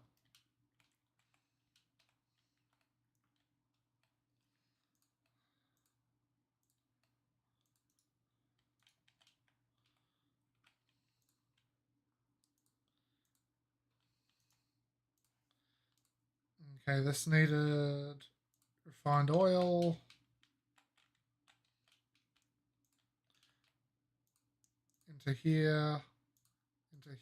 Okay, this needed refined oil. Into here. Into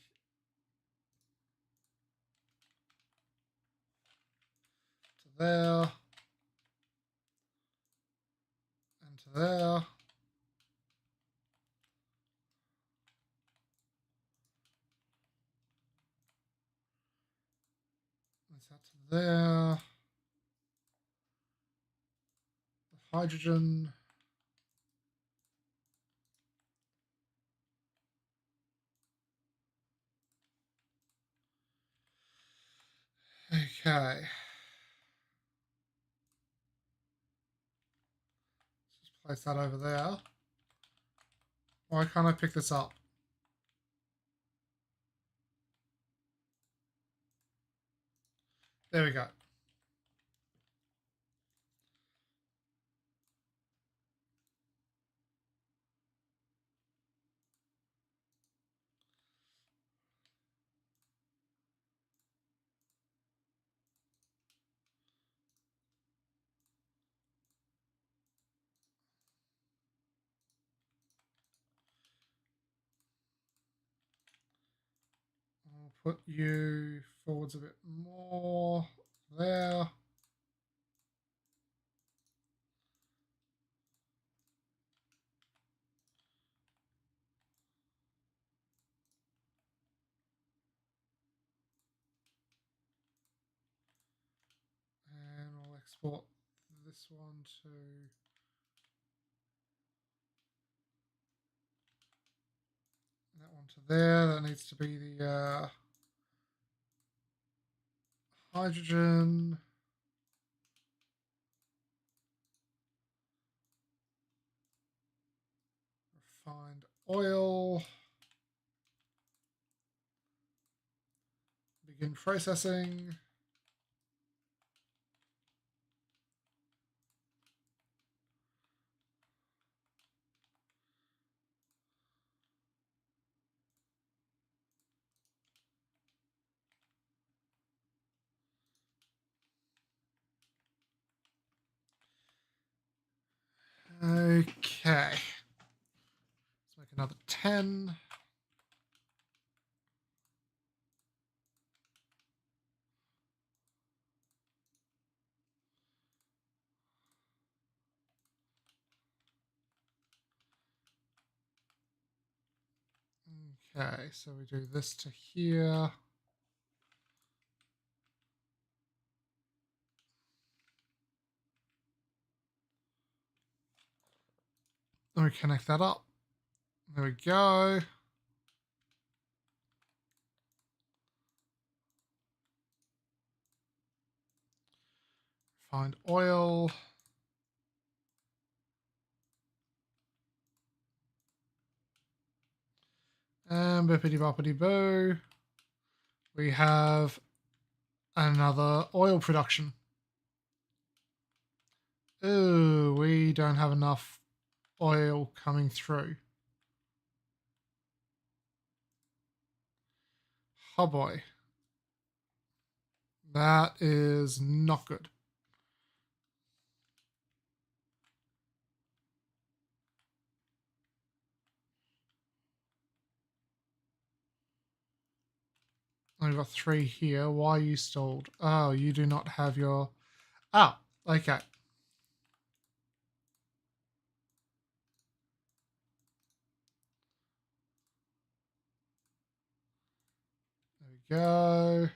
to there. Into there. That's that to there. Hydrogen. Okay. Let's just place that over there. Why can't I pick this up? There we go. I'll put you forwards a bit more there. And I'll export this one to that one to there. That needs to be the hydrogen. Refined oil. Begin processing. Okay. Let's make another 10. Okay, so we do this to here. Then we connect that up. There we go. Find oil. And bippity boppity boo. We have another oil production. Ooh, we don't have enough oil coming through. Oh boy. That is not good. I've got 3 here. Why are you stalled? Oh, you do not have your... Oh, okay. There we go.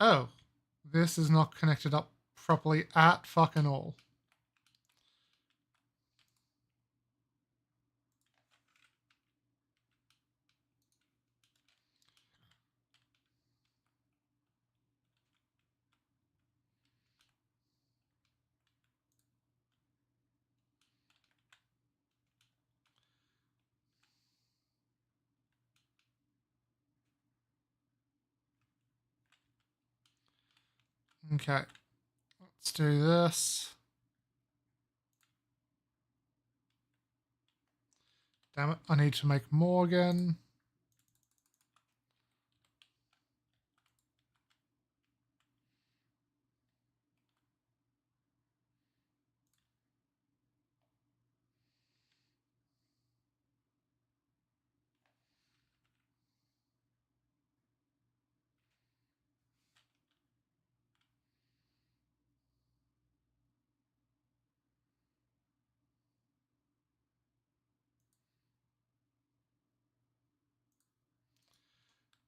Oh, this is not connected up properly at fucking all. Okay. Let's do this. Damn it, I need to make more again.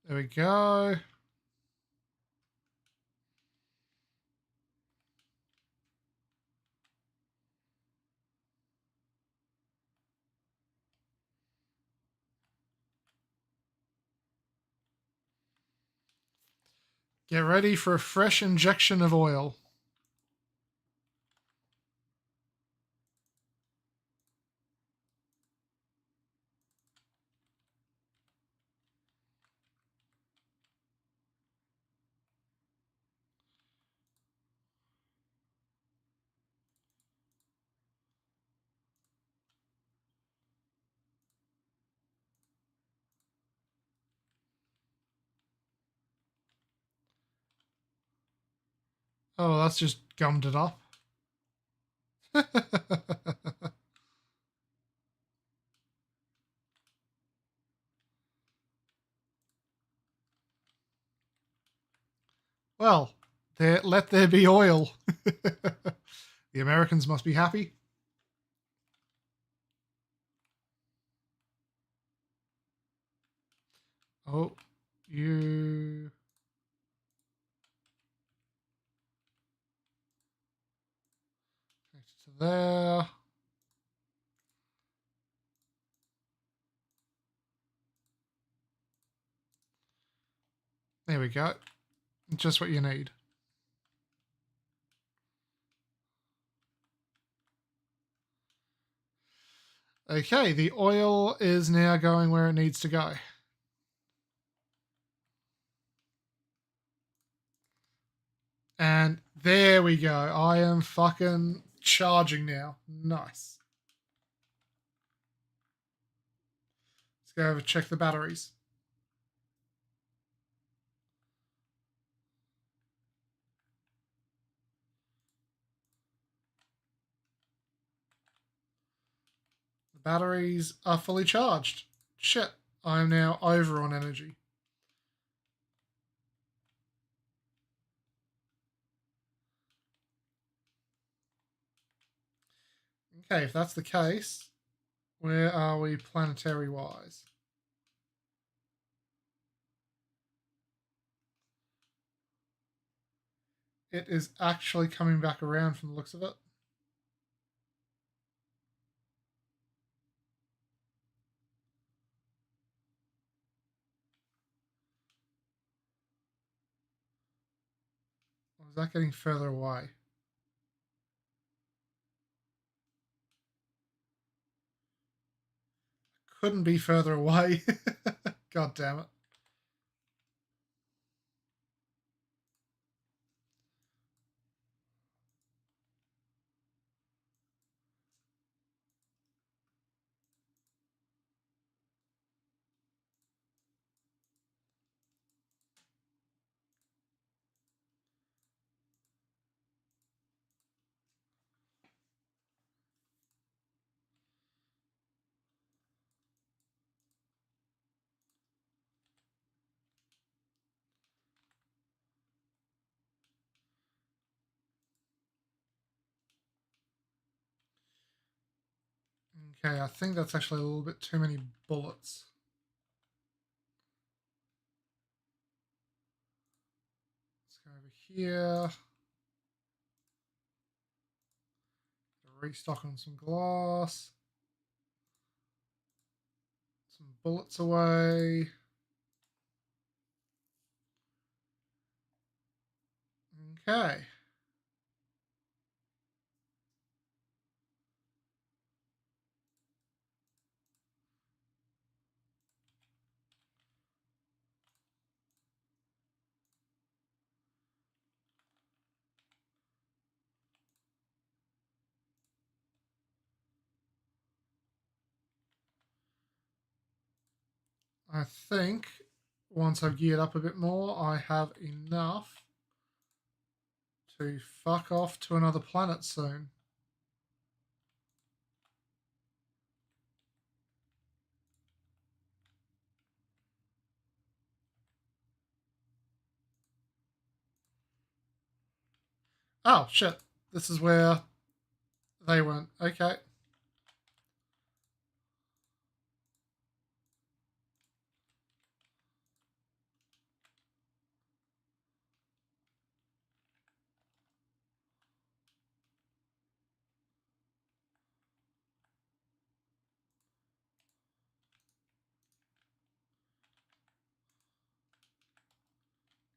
There we go. Get ready for a fresh injection of oil. Oh, that's just gummed it up. Well, let there be oil. The Americans must be happy. Oh, you... to there. There we go. Just what you need. Okay, the oil is now going where it needs to go. And there we go. I am fucking charging now. Nice. Let's go over and check the batteries. The batteries are fully charged. Shit, I am now over on energy. Okay, if that's the case, where are we planetary-wise? It is actually coming back around from the looks of it. Or is that getting further away? Couldn't be further away. God damn it. Okay, I think that's actually a little bit too many bullets. Let's go over here. Restock on some glass. Some bullets away. Okay. I think once I've geared up a bit more, I have enough to fuck off to another planet soon. Oh, shit. This is where they went. Okay.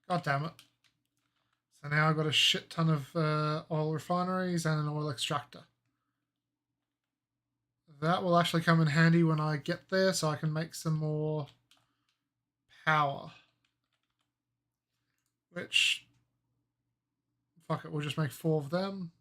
God damn it. So now I've got a shit ton of oil refineries and an oil extractor. That will actually come in handy when I get there so I can make some more power. Which, fuck it, we'll just make 4 of them.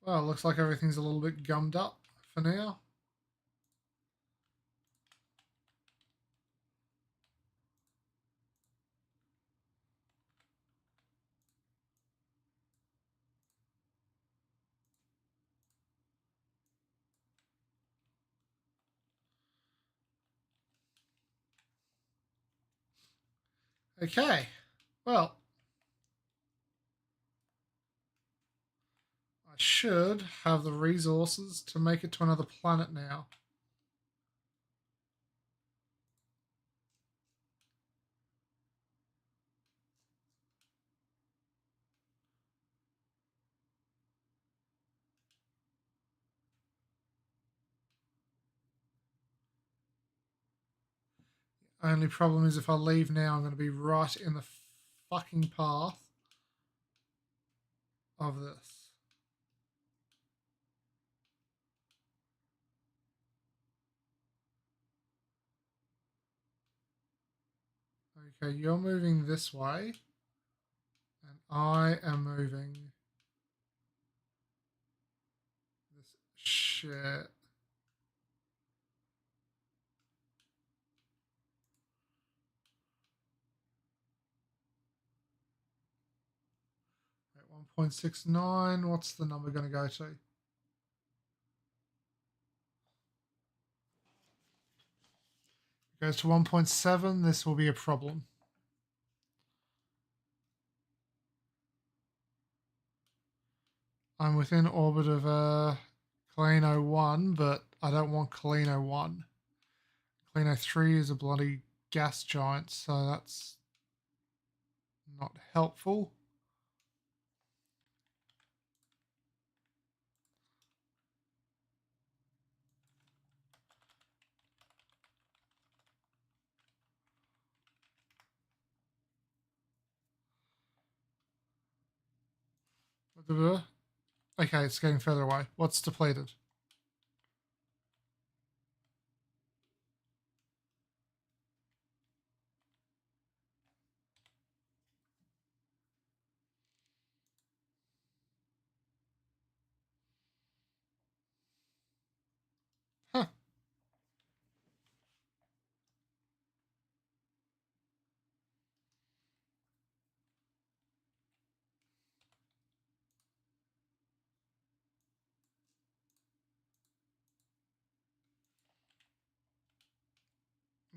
Well, looks like everything's a little bit gummed up for now. Okay, well, I should have the resources to make it to another planet now. Only problem is if I leave now, I'm going to be right in the fucking path of this. Okay, you're moving this way, and I am moving this shit. At 1.69, what's the number going to go to? It goes to 1.7, this will be a problem. I'm within orbit of Kalino 1, but I don't want Kalino 1. Kalino 3 is a bloody gas giant, so that's not helpful. Okay, it's getting further away. What's depleted? Huh.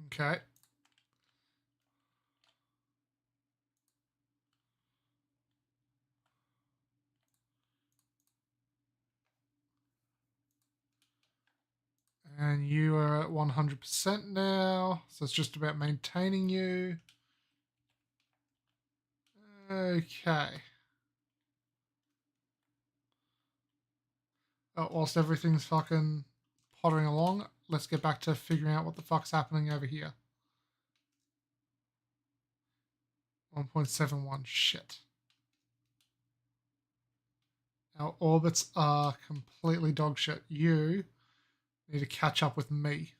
Okay. And you are at 100% now, so it's just about maintaining you. Okay. Whilst everything's fucking pottering along, let's get back to figuring out what the fuck's happening over here. 1.71. Shit. Our orbits are completely dog shit. You need to catch up with me.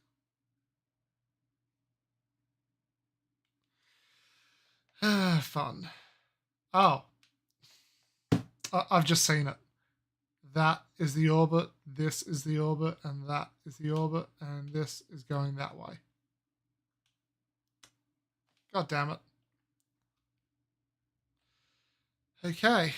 Fun. Oh. I've just seen it. That is the orbit, this is the orbit, and that is the orbit, and this is going that way. God damn it. Okay.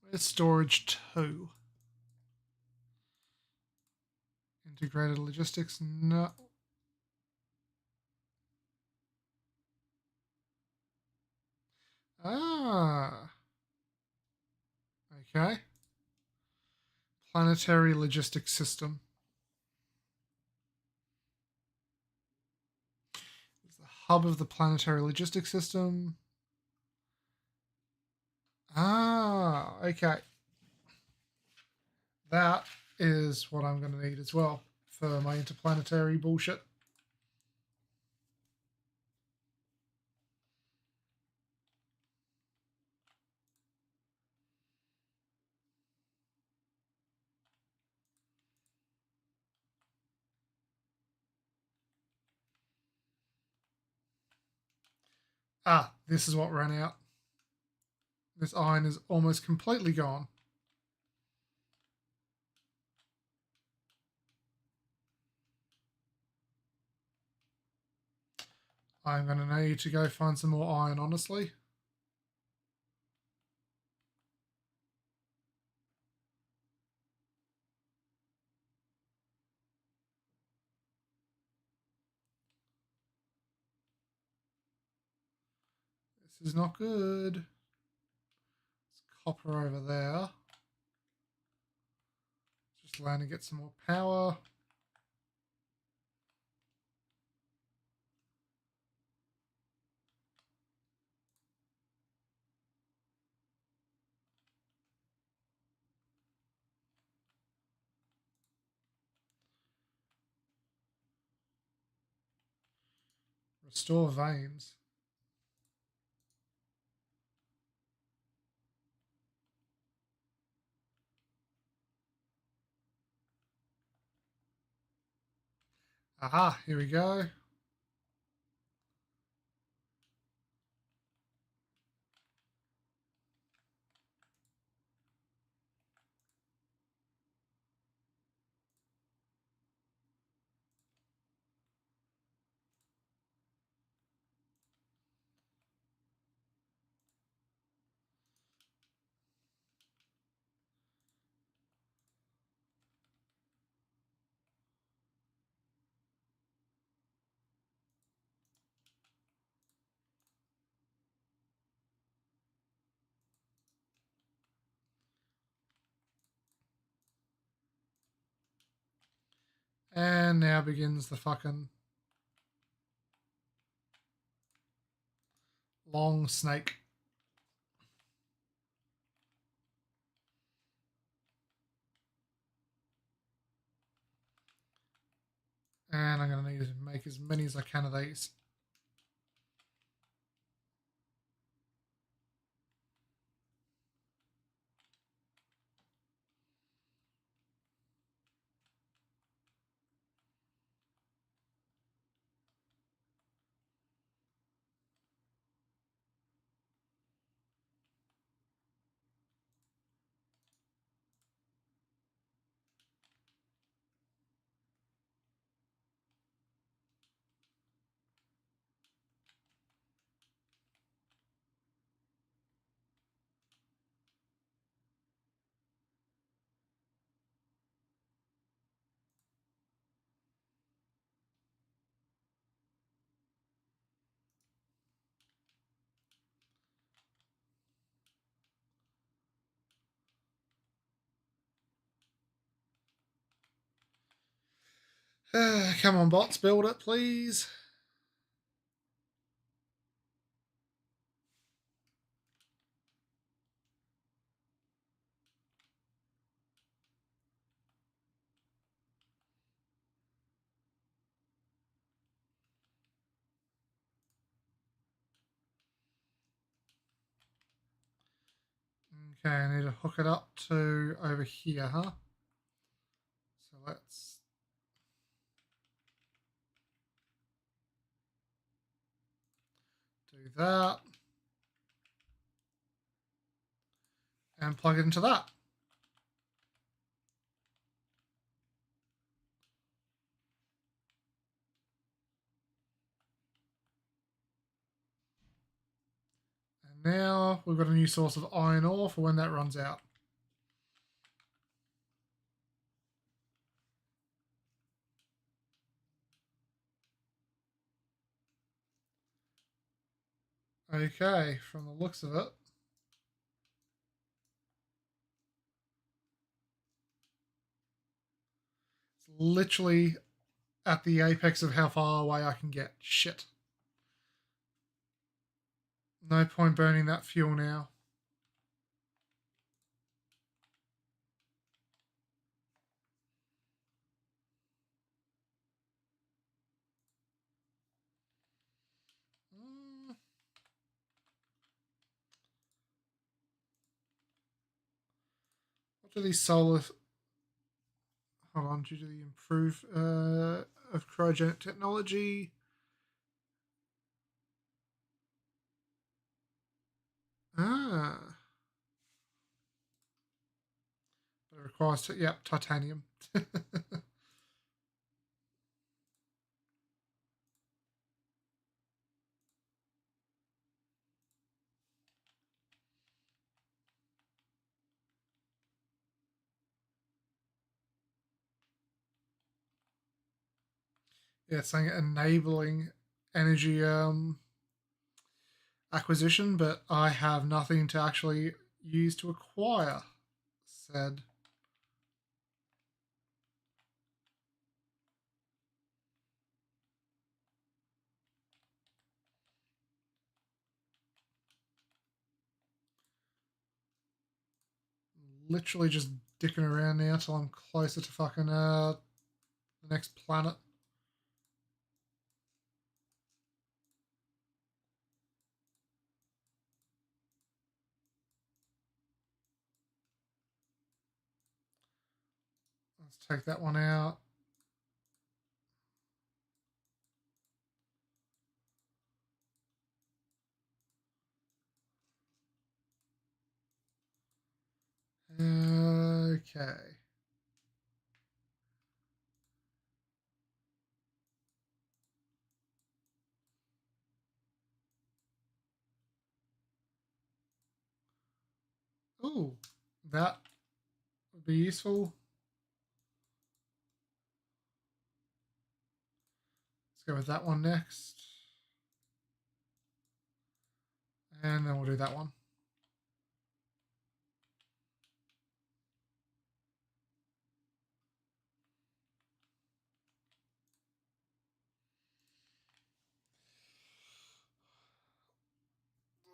Where's storage 2? Integrated logistics? No. Ah. Okay. Planetary logistics system. It's the hub of the planetary logistics system. Ah, okay. That is what I'm going to need as well for my interplanetary bullshit. Ah, this is what ran out. This iron is almost completely gone. I'm going to need to go find some more iron, honestly. This is not good. There's copper over there. Just land and get some more power. Restore veins. Aha, here we go. And now begins the fucking long snake. And I'm going to need to make as many as I can of these. Come on, bots, build it, please. Okay, I need to hook it up to over here, huh? So let's do that. And plug it into that. And now we've got a new source of iron ore for when that runs out. Okay, from the looks of it, it's literally at the apex of how far away I can get. Shit. No point burning that fuel now. What do these solar... Hold on, due to the improve of cryogenic technology... Ah. But it requires... Yep, titanium. Yeah, it's saying enabling energy acquisition, but I have nothing to actually use to acquire said. Literally just dicking around now till I'm closer to fucking the next planet. Let's take that one out. Okay. Ooh, that would be useful. Let's go with that one next. And then we'll do that one.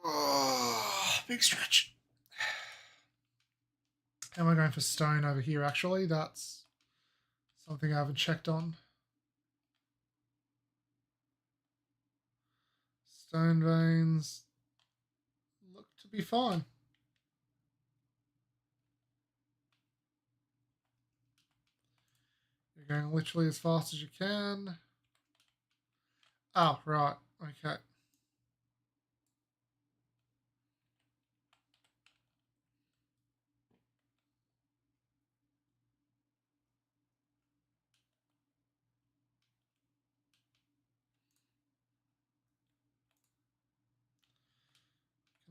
Oh, big stretch. And we're going for stone over here, actually. That's something I haven't checked on. Stone veins look to be fine. You're going literally as fast as you can. Oh, right. Okay.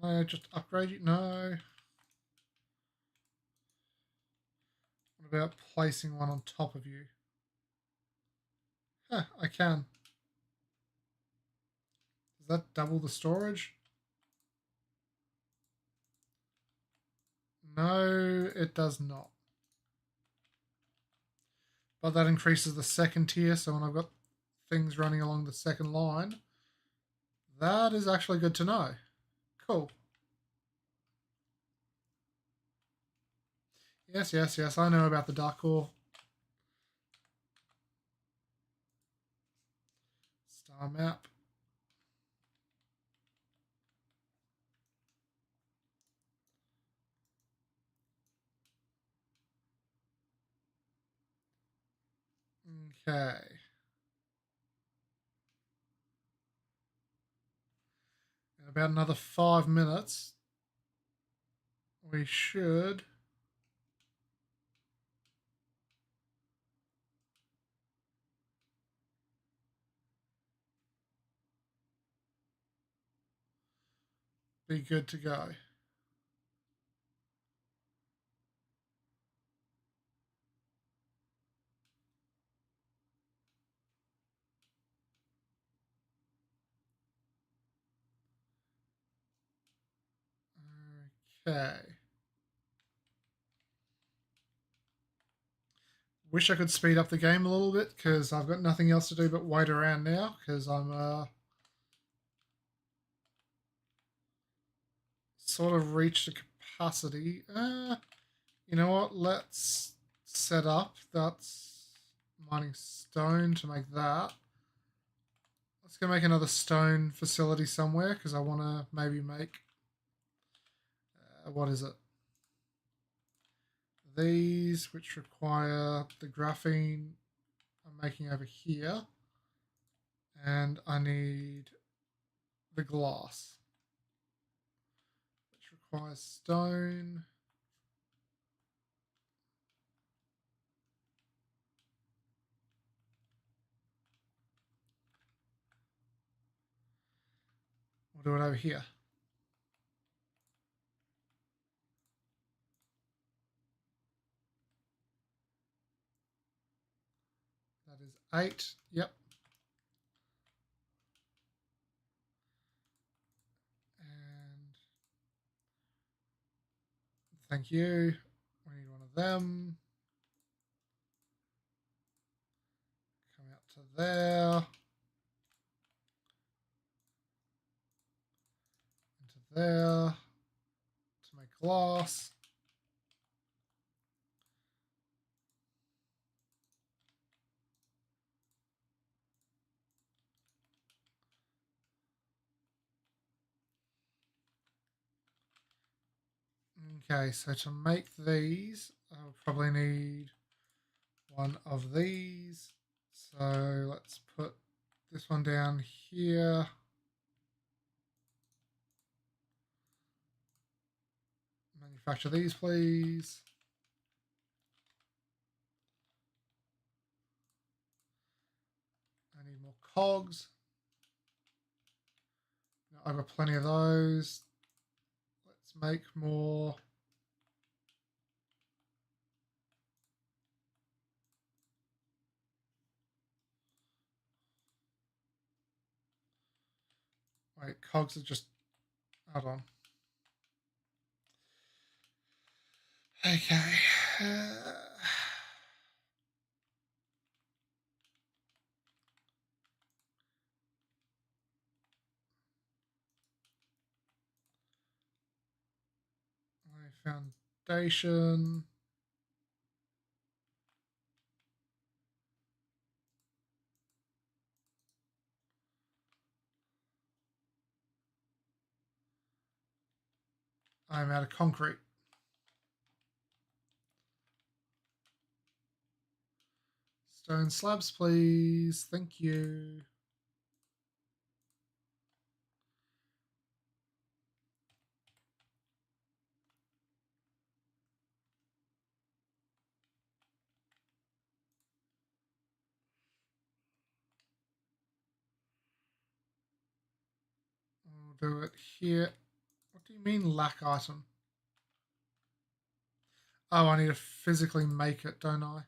Can I just upgrade you? No. What about placing one on top of you? Huh, I can. Does that double the storage? No, it does not. but that increases the second tier. So when I've got things running along the second line, that is actually good to know. Cool. Yes, yes, yes. I know about the Dark Core. Star map. Okay. In about another 5 minutes, we should be good to go. Okay. Wish I could speed up the game a little bit because I've got nothing else to do but wait around now because I'm sort of reached a capacity. You know what? Let's set up. That's mining stone to make that. Let's go make another stone facility somewhere because I want to maybe make what is it? These, which require the graphene I'm making over here, and I need the glass, which requires stone. We'll do it over here. That is 8. Yep. And thank you. We need one of them. Come out to there. Into there. To make glass. Okay, so to make these, I'll probably need one of these. So let's put this one down here. Manufacture these, please. I need more cogs. I've got plenty of those. Let's make more. Wait, cogs are just. Hold on. Okay. My foundation. I'm out of concrete. Stone slabs, please. Thank you. We'll do it here. What do you mean lack item? Oh, I need to physically make it, don't I?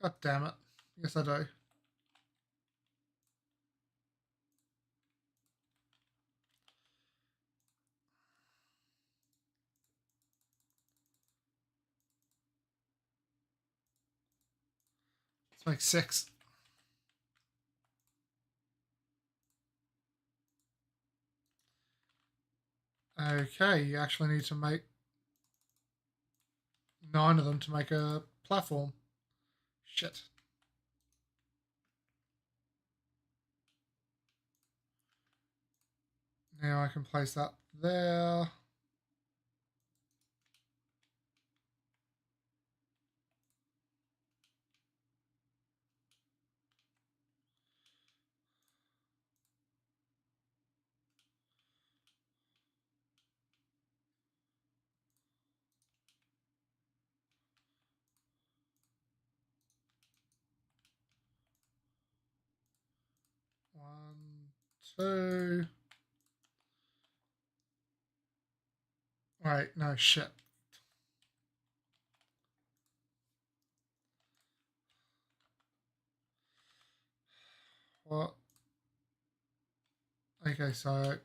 God damn it. Yes, I do. Let's make 6. Okay, you actually need to make 9 of them to make a platform. Shit. Now I can place that there. One, two. Wait, no, shit. What? Okay, so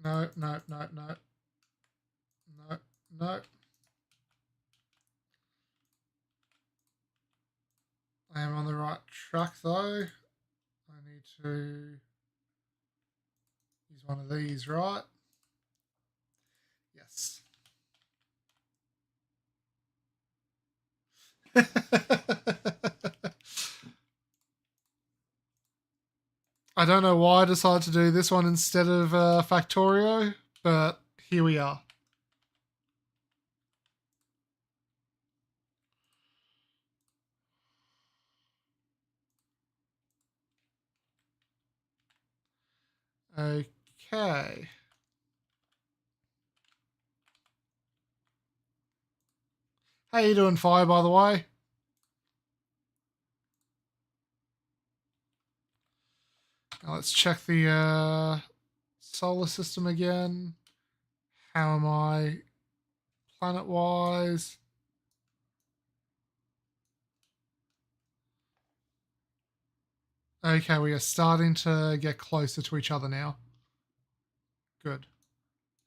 no, no, no, no, no, no. I am on the right track though. I need to use one of these, right? Yes. I don't know why I decided to do this one instead of Factorio, but here we are. Okay. How you doing, Fire, by the way? Now let's check the solar system again. How am I planet-wise? Okay, we are starting to get closer to each other now. Good.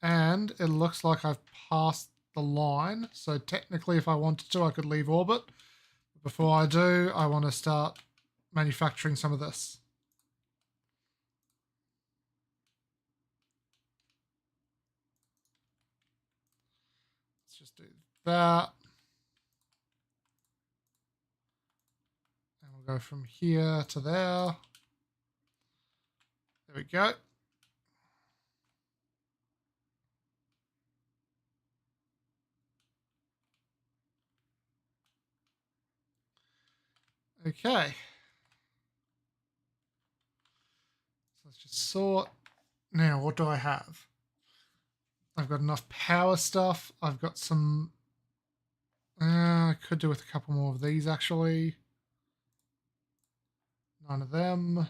And it looks like I've passed the line. So technically, if I wanted to, I could leave orbit. Before I do, I want to start manufacturing some of this. Let's just do that. And we'll go from here to there. There we go. Okay. So let's just sort. Now, what do I have? I've got enough power stuff. I've got some. I could do with a couple more of these actually. 9 of them.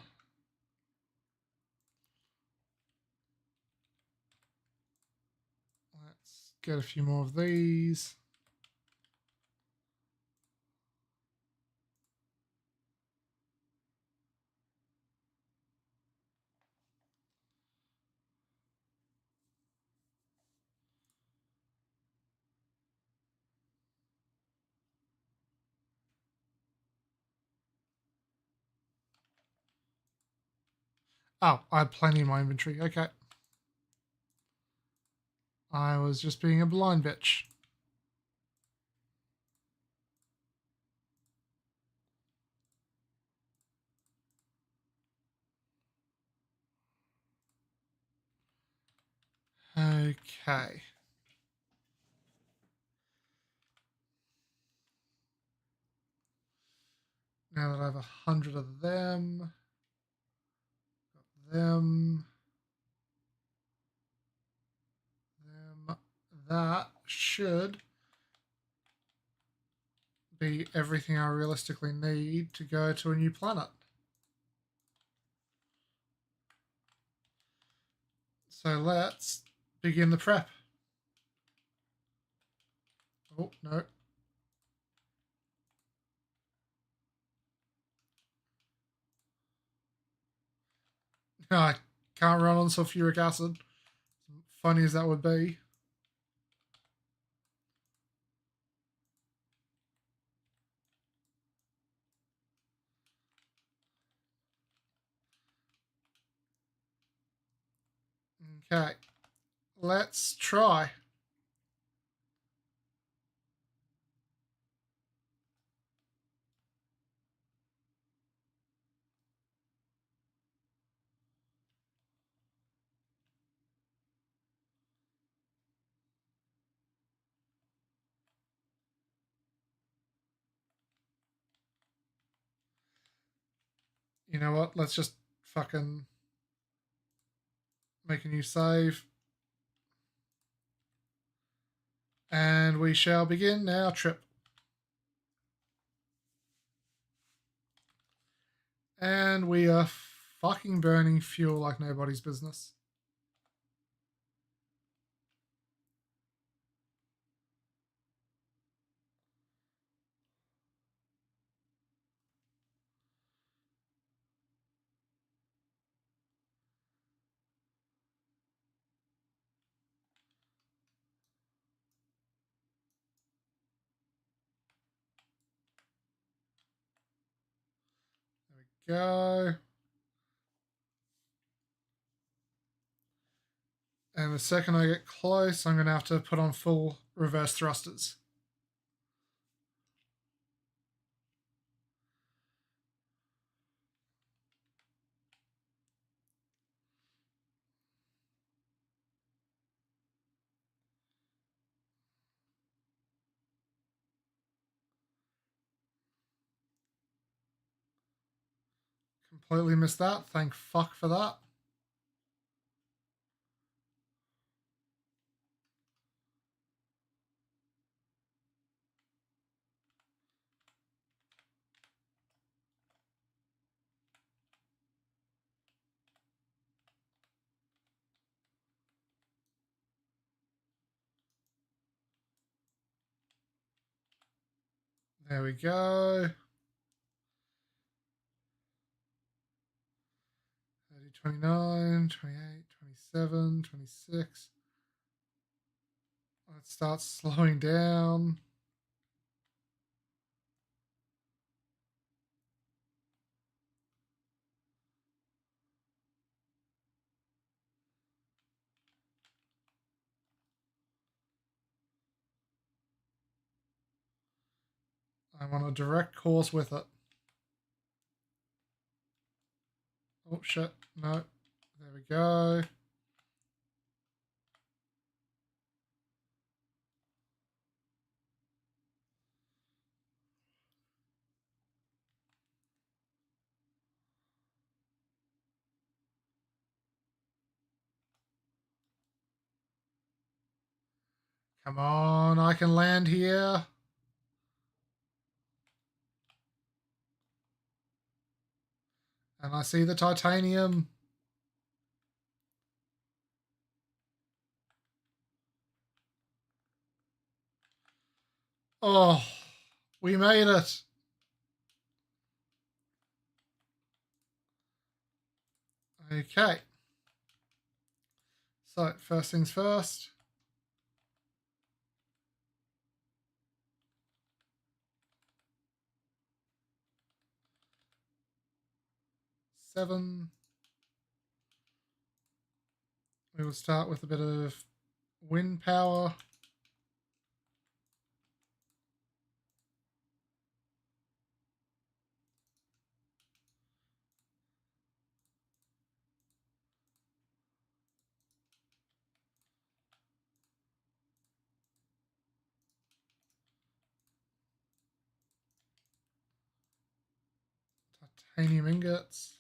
Let's get a few more of these. Oh, I had plenty in my inventory. Okay. I was just being a blind bitch. Okay. Now that I have 100 of them, them, that should be everything I realistically need to go to a new planet. So let's begin the prep. Oh, no. I can't run on sulfuric acid. Funny as that would be. Okay, let's try. You know what? Let's just fucking make a new save. And we shall begin our trip. And we are fucking burning fuel like nobody's business. There we go. And the second I get close, I'm going to have to put on full reverse thrusters. Completely missed that. Thank fuck for that. There we go. 30, 29, 28, 27, 26. Let's start slowing down. I'm on a direct course with it. Oh shit, no. There we go. Come on, I can land here. And I see the titanium. Oh, we made it. Okay. So, first things first. Seven. We will start with a bit of wind power. Titanium ingots.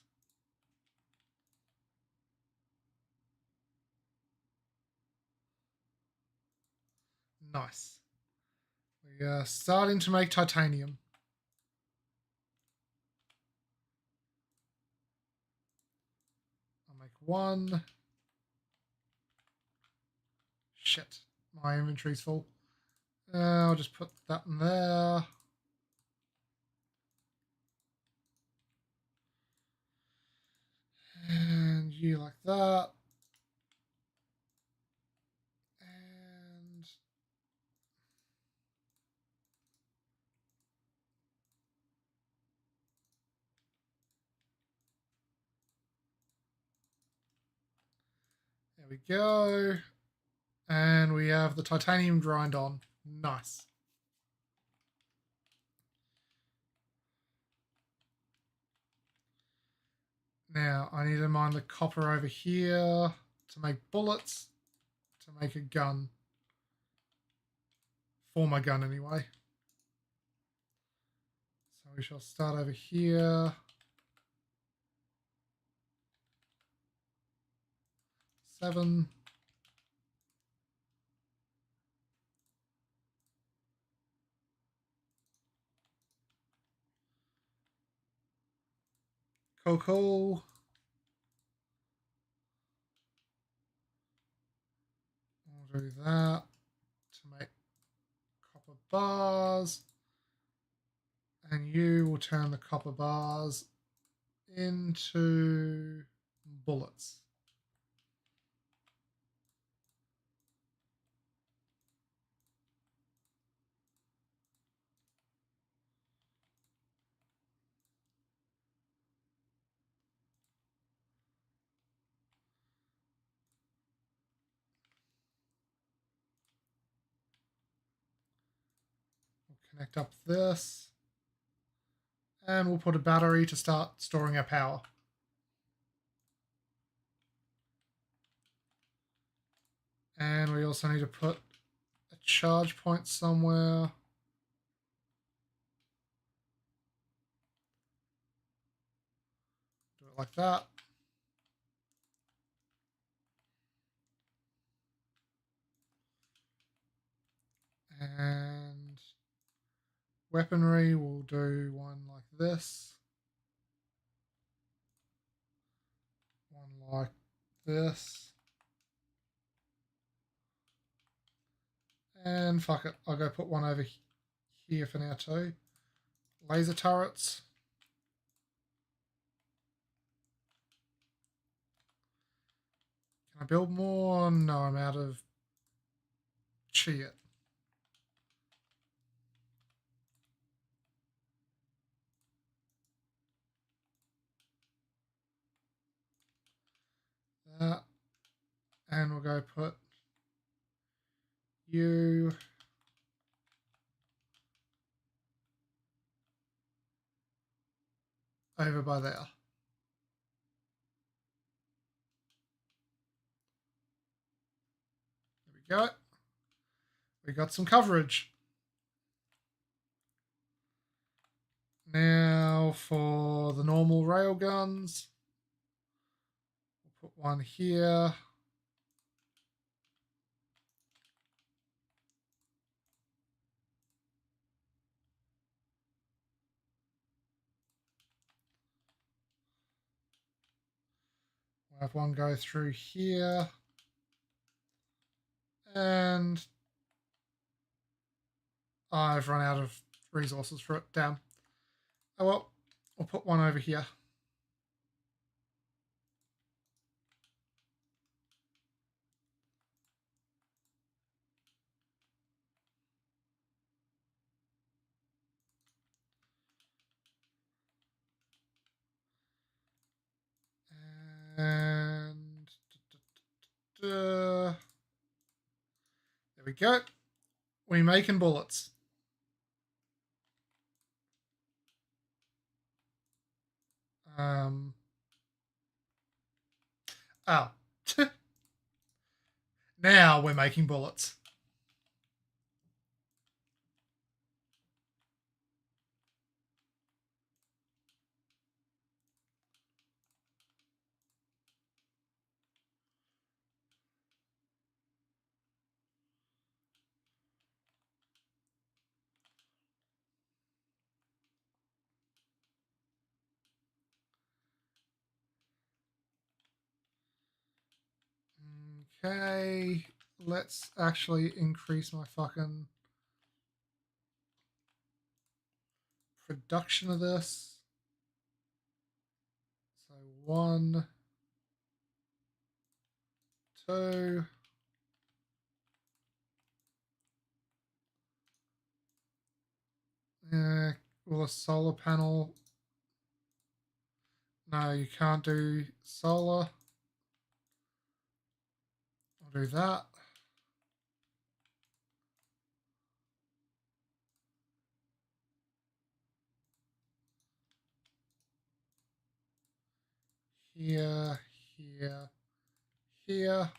Nice. We are starting to make titanium. I'll make one. Shit. My inventory's full. I'll just put that in there. And you like that. And There we go. And we have the titanium grind on. Nice. Now, I need to mine the copper over here to make bullets, to make a gun. For my gun, anyway. So we shall start over here. 7. Cool. We'll do that to make copper bars. And you will turn the copper bars into bullets. We'll connect up this. And we'll put a battery to start storing our power. And we also need to put a charge point somewhere. Do it like that. And weaponry, we'll do one like this. One like this. And fuck it, I'll go put one over here for now too. Laser turrets. Can I build more? No, I'm out of shit. That. And we'll go put you over by there. There we go. We got some coverage. Now for the normal railguns. We'll put one here. We'll have one go through here. And I've run out of resources for it. Damn. Oh well, we'll put one over here. And there we go. We're making bullets. Oh. Now we're making bullets. Okay, let's actually increase my fucking production of this. So 1, 2. Will a solar panel? No, you can't do solar. do that. Here, here, here.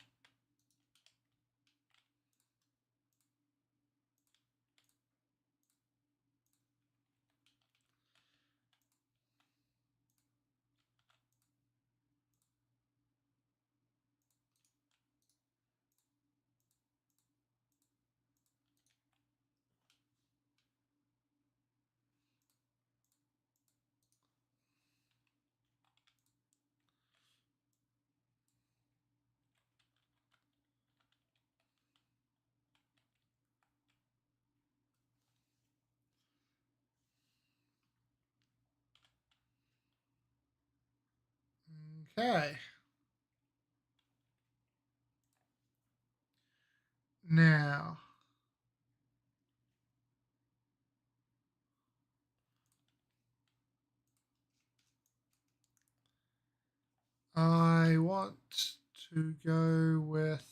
Okay. Now, I want to go with...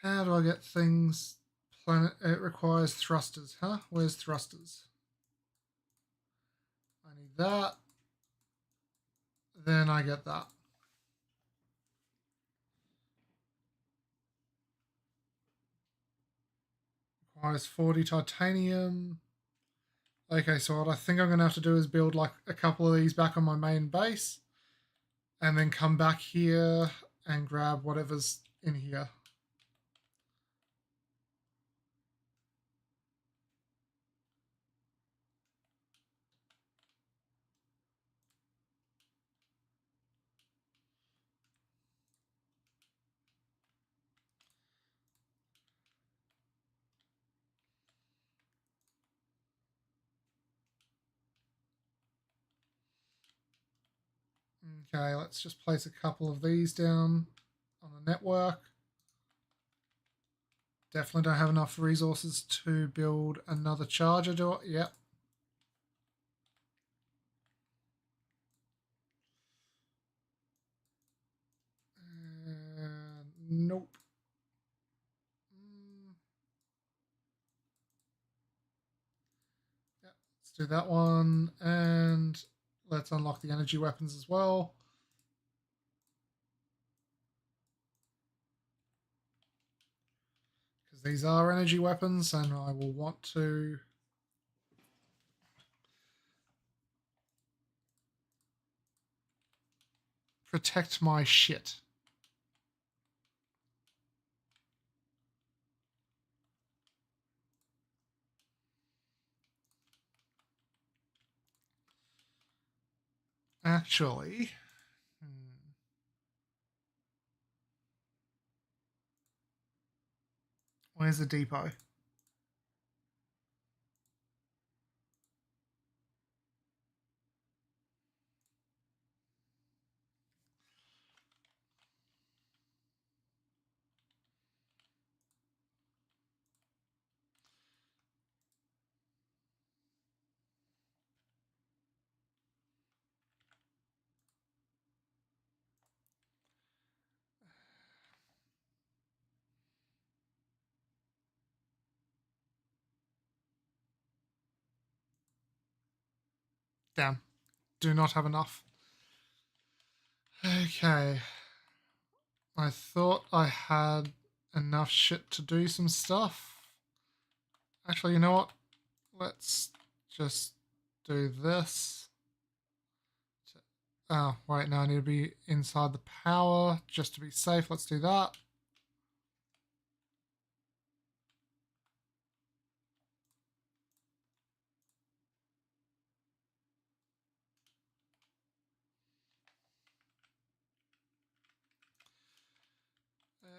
How do I get things? Planet. It requires thrusters, huh? Where's thrusters? I need that. Then I get that. Requires 40 titanium. Okay, so what I think I'm going to have to do is build like a couple of these back on my main base. And then come back here and grab whatever's in here. Okay, let's just place a couple of these down on the network. Definitely don't have enough resources to build another charger, do I? Yep. Nope. Yep. Let's do that one, and let's unlock the energy weapons as well. Because these are energy weapons, and I will want to protect my shit. Actually, where's the depot? Damn. Do not have enough. Okay. I thought I had enough shit to do some stuff. Actually, you know what? Let's just do this. Oh, wait, no, I need to be inside the power just to be safe. Let's do that.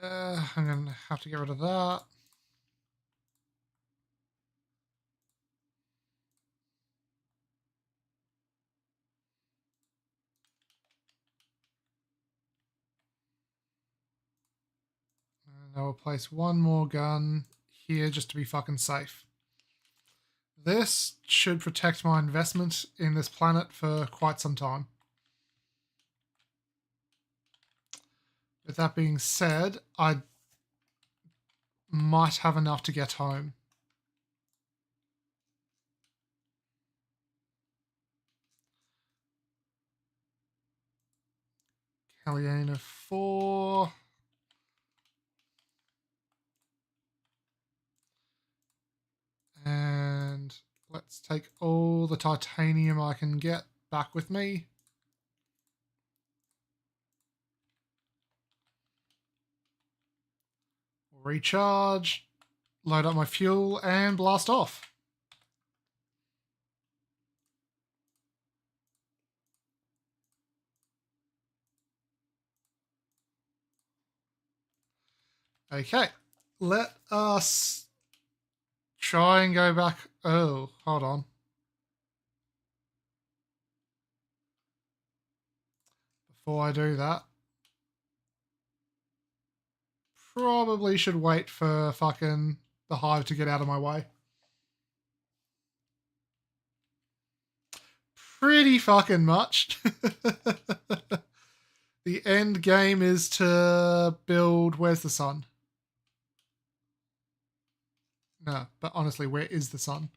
I'm going to have to get rid of that. And I will place one more gun here just to be fucking safe. This should protect my investment in this planet for quite some time. With that being said, I might have enough to get home. Caliena 4. And let's take all the titanium I can get back with me. Recharge, load up my fuel, and blast off. Okay, let us try and go back. Oh, hold on. Before I do that, probably should wait for fucking the hive to get out of my way. Pretty fucking much. The end game is to build. Where's the sun? No, but honestly, where is the sun?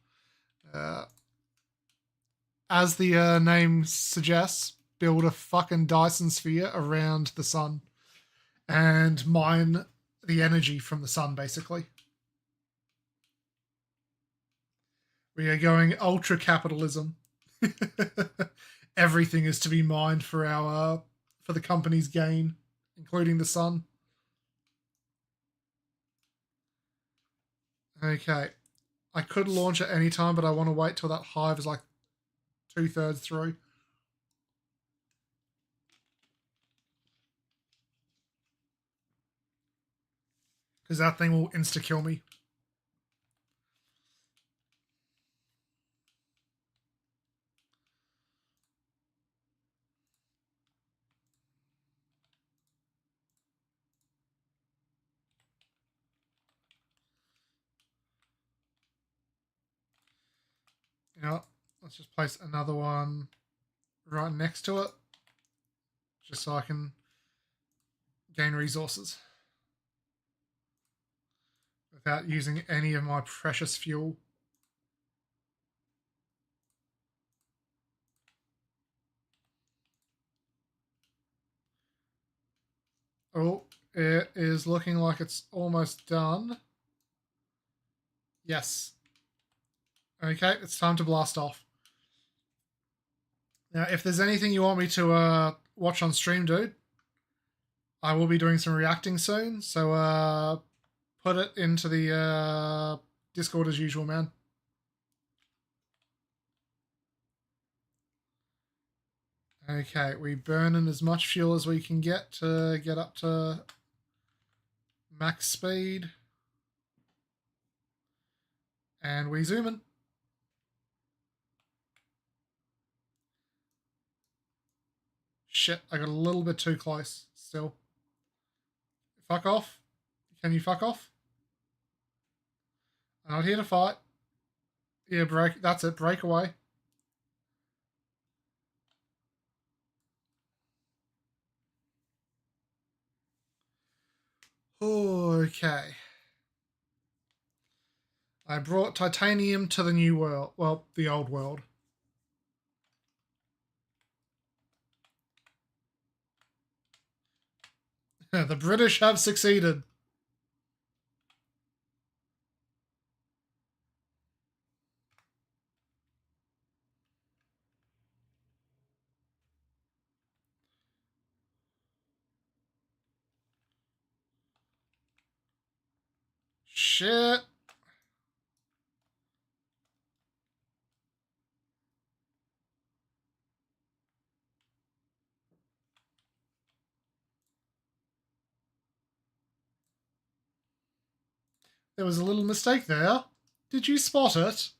As the name suggests, build a fucking Dyson sphere around the sun and mine the energy from the sun, basically. We are going ultra capitalism. Everything is to be mined for the company's gain, including the sun. Okay. I could launch at any time, but I want to wait till that hive is like 2/3 through. Because that thing will insta kill me. You know, let's just place another one right next to it, just so I can gain resources without using any of my precious fuel. Oh, it is looking like it's almost done. Yes. Okay, it's time to blast off. Now, if there's anything you want me to watch on stream, dude, I will be doing some reacting soon. So put it into the Discord as usual, man. Okay, we burn in as much fuel as we can get to get up to max speed. And we zoom in. Shit, I got a little bit too close still. Fuck off. Can you fuck off? I'm not here to fight. Yeah, break. That's it. Break away. Okay. I brought titanium to the new world. Well, the old world. The British have succeeded. Shit. There was a little mistake there. Did you spot it?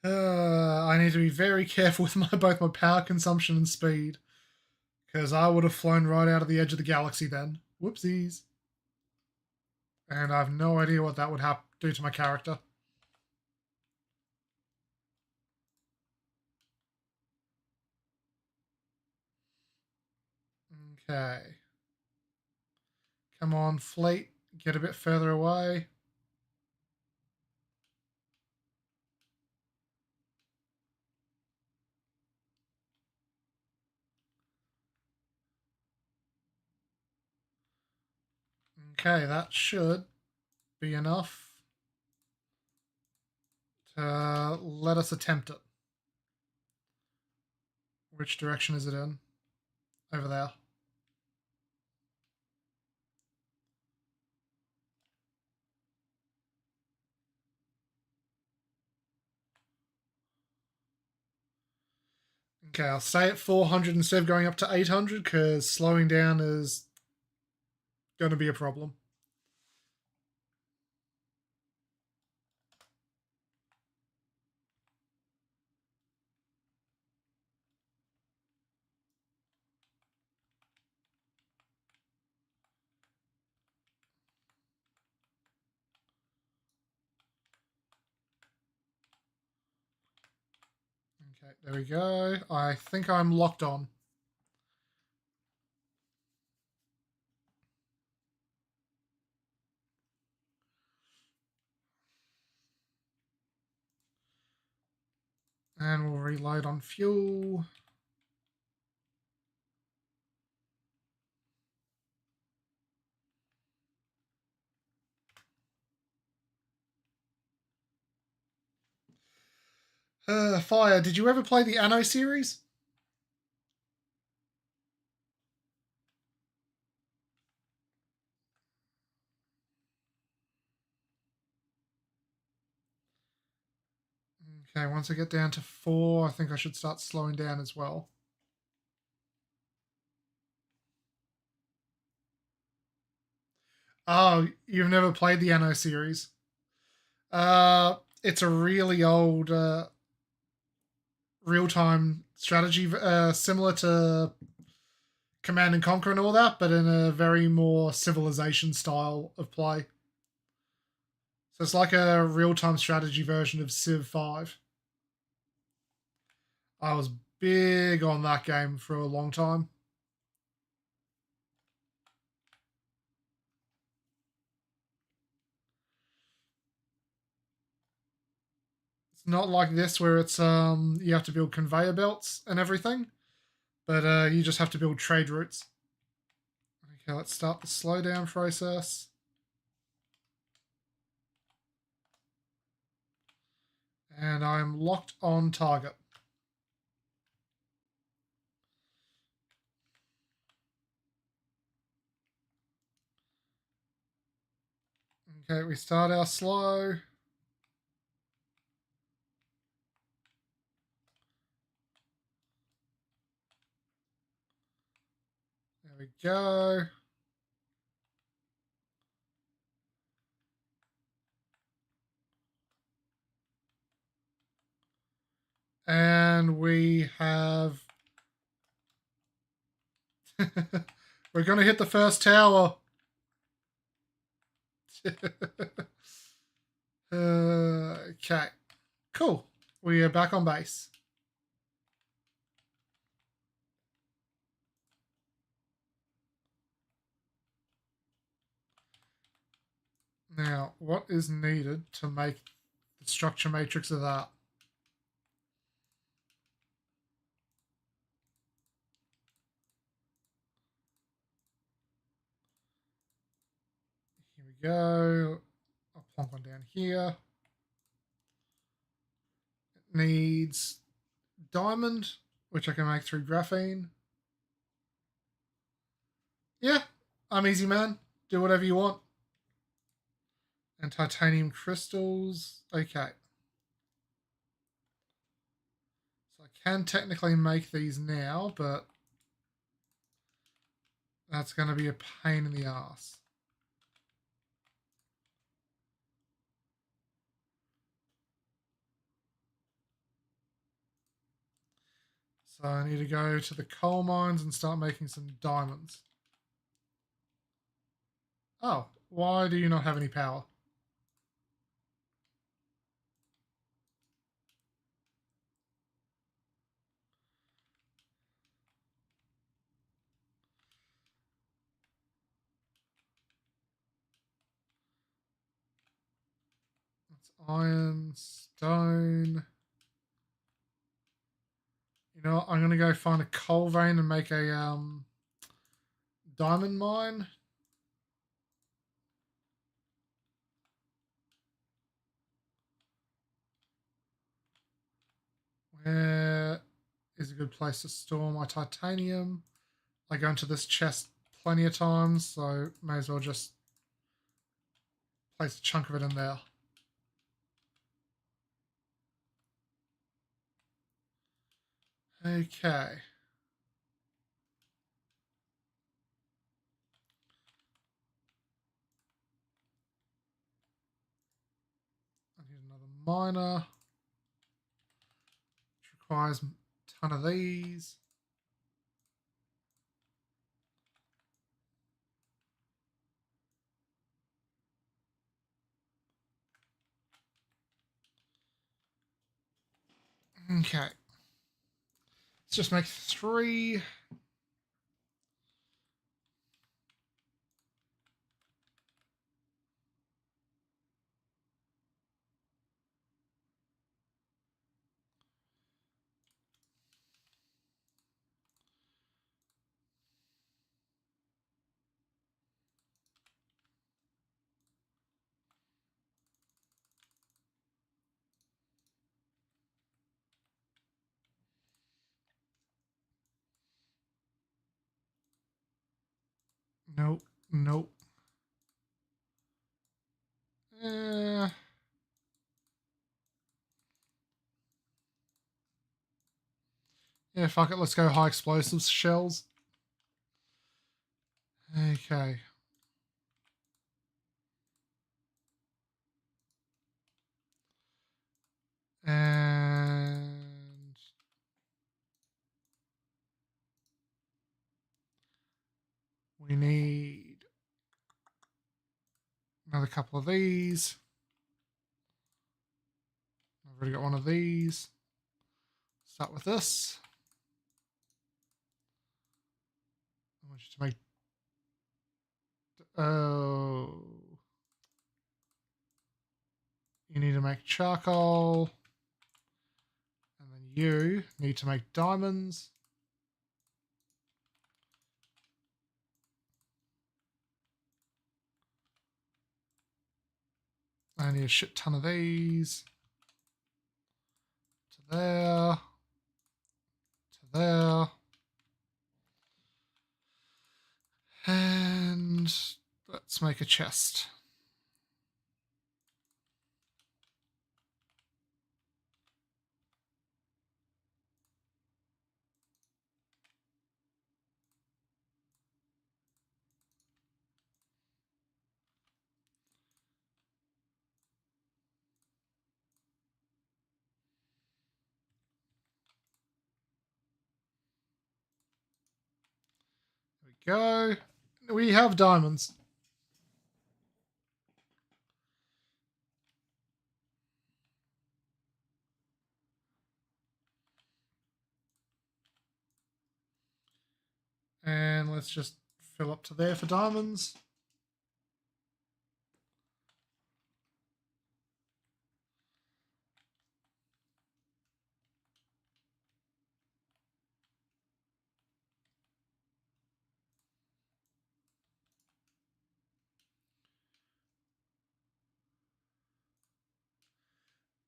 I need to be very careful with both my power consumption and speed, because I would have flown right out of the edge of the galaxy then. Whoopsies. And I have no idea what that would do to my character. Okay. Come on, fleet. Get a bit further away. Okay, that should be enough to let us attempt it. Which direction is it in? Over there. Okay, I'll stay at 400 instead of going up to 800 because slowing down is going to be a problem. Okay, there we go. I think I'm locked on. And we'll reload on fuel. Fire, did you ever play the Anno series? Okay, once I get down to 4, I think I should start slowing down as well. Oh, you've never played the Anno series? It's a really old real-time strategy, similar to Command and Conquer and all that, but in a very more civilization style of play. So it's like a real-time strategy version of Civ 5. I was big on that game for a long time. It's not like this where it's you have to build conveyor belts and everything, but you just have to build trade routes. Okay, let's start the slowdown process. And I'm locked on target. Okay, we start our slow. There we go. And we have... We're going to hit the first tower. Okay. Cool. We are back on base. Now, what is needed to make the structure matrix of that? Here we go. I'll plonk one down here. It needs diamond, which I can make through graphene. Yeah, I'm easy, man. Do whatever you want. And titanium crystals. Okay. So I can technically make these now, but that's going to be a pain in the ass. So I need to go to the coal mines and start making some diamonds. Oh, why do you not have any power? That's iron, stone. You know what? I'm gonna go find a coal vein and make a diamond mine. Where is a good place to store my titanium? I go into this chest plenty of times, so may as well just place a chunk of it in there. Okay. I need another miner, which requires a ton of these. Okay. Let's just make 3. Nope. Nope. Eh. Yeah, fuck it. Let's go high explosives shells. Okay. And we need another couple of these. I've already got one of these. Start with this. I want you to make. Oh. You need to make charcoal. And then you need to make diamonds. I need a shit ton of these. To there. To there. And let's make a chest. There we go. We have diamonds. And let's just fill up to there for diamonds.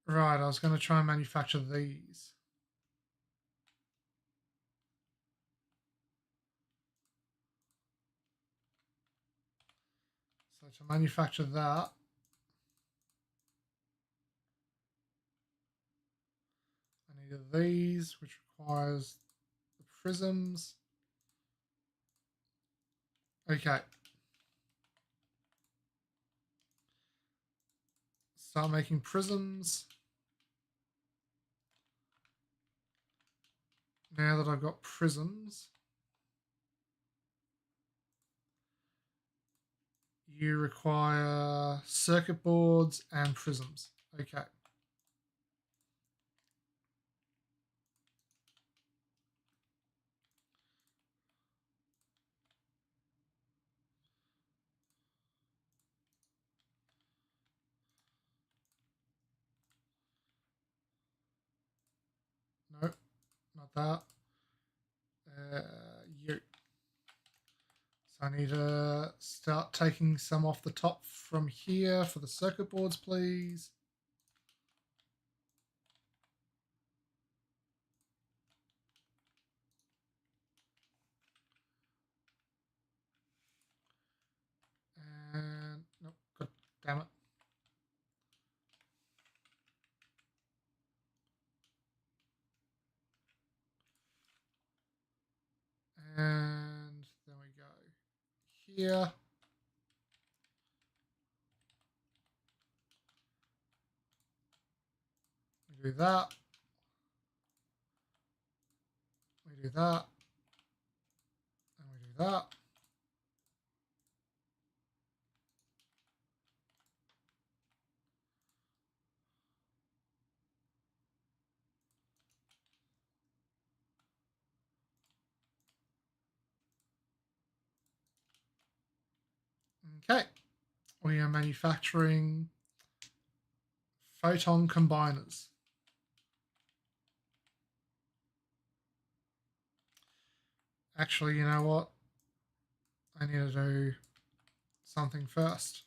Right, I was going to try and manufacture these. So to manufacture that, I need these, which requires the prisms. Okay. Start making prisms. Now that I've got prisms, you require circuit boards and prisms. Okay. Nope, not that. You. So I need to start taking some off the top from here for the circuit boards, please. And nope, god damn it. And then we go here. We do that. We do that. And we do that. Okay. We are manufacturing photon combiners. Actually, you know what? I need to do something first.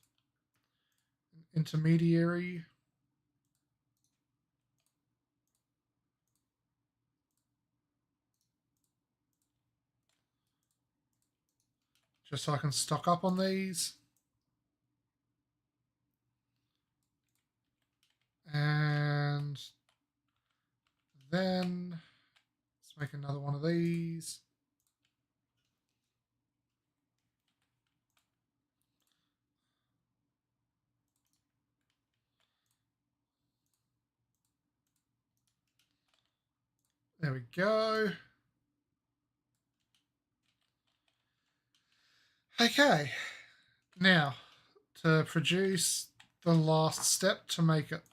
Intermediary. Just so I can stock up on these. And then let's make another one of these. There we go. Okay. Now, to produce the last step to make it.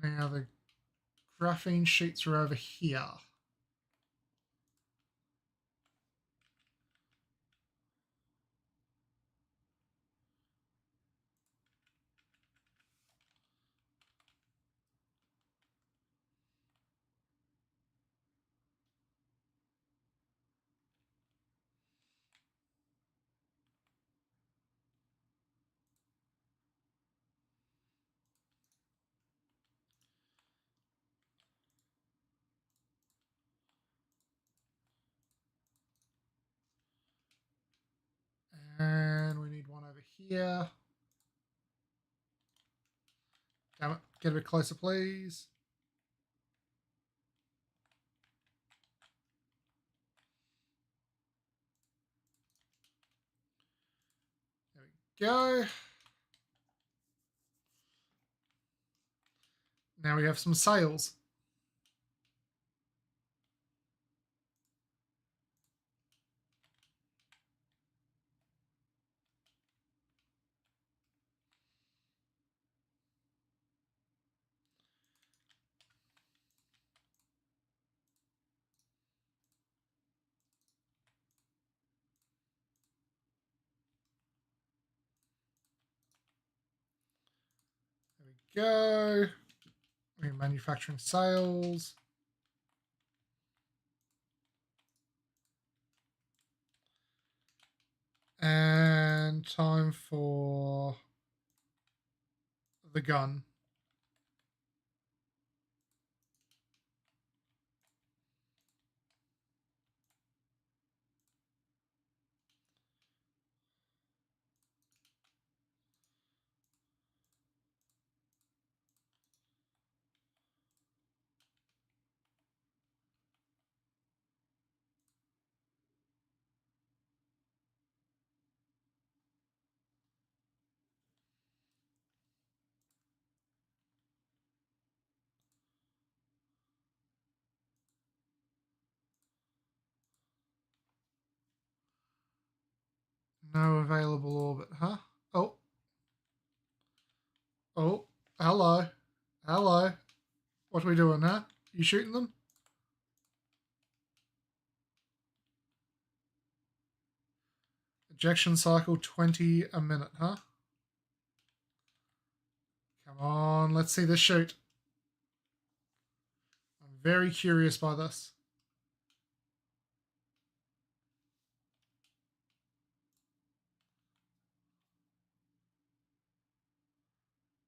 Now the graphene sheets are over here. And we need one over here. Damn it. Get a bit closer, please. There we go. Now we have some sails. There we go. We're manufacturing sails. And time for the gun. No available orbit, huh? Oh, oh, hello. Hello. What are we doing, huh? You shooting them? Ejection cycle 20 a minute, huh? Come on, let's see this shoot. I'm very curious by this.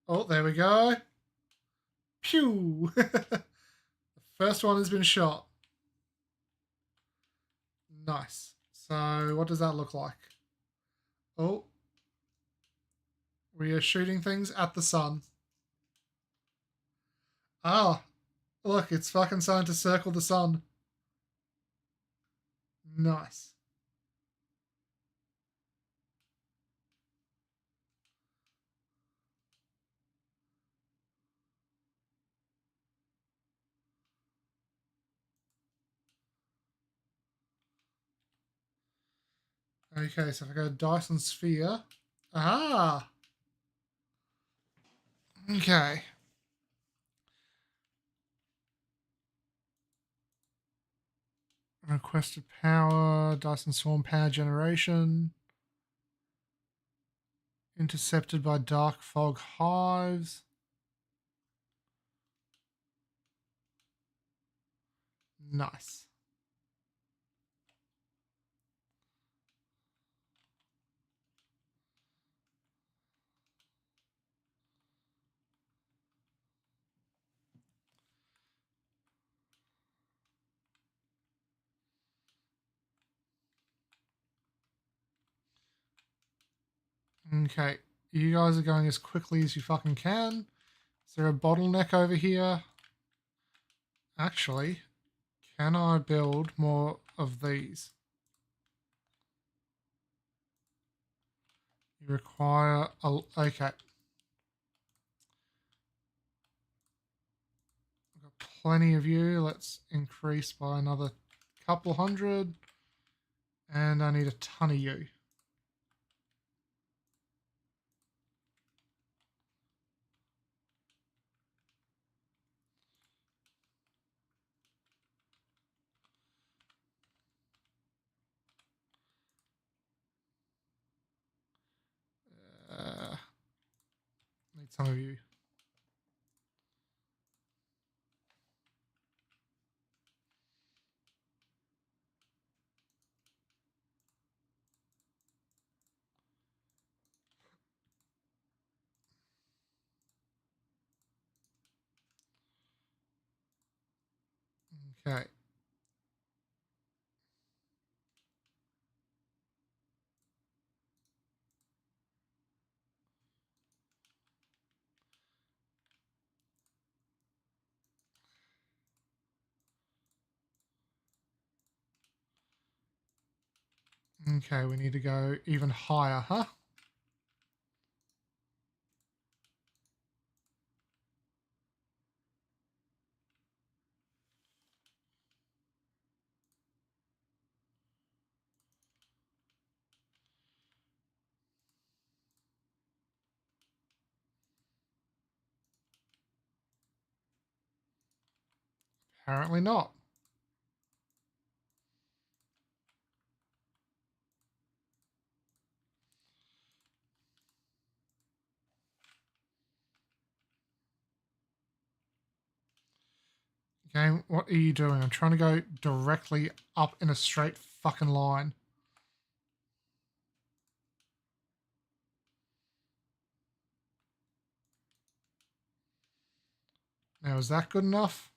Oh, there we go. Pew! The first one has been shot. Nice. So, what does that look like? Oh, we are shooting things at the sun. Ah, look, it's fucking starting to circle the sun. Nice. Okay, so if I go Dyson Sphere. Aha! Okay. Requested power, Dyson Swarm power generation. Intercepted by dark fog hives. Nice. Okay, you guys are going as quickly as you fucking can. Is there a bottleneck over here? Actually, can I build more of these? You require a... Okay. I've got plenty of you. Let's increase by another couple hundred. And I need a ton of you. Need some of you. Okay. Okay, we need to go even higher, huh? Apparently not. Game, what are you doing? I'm trying to go directly up in a straight fucking line. Now, is that good enough?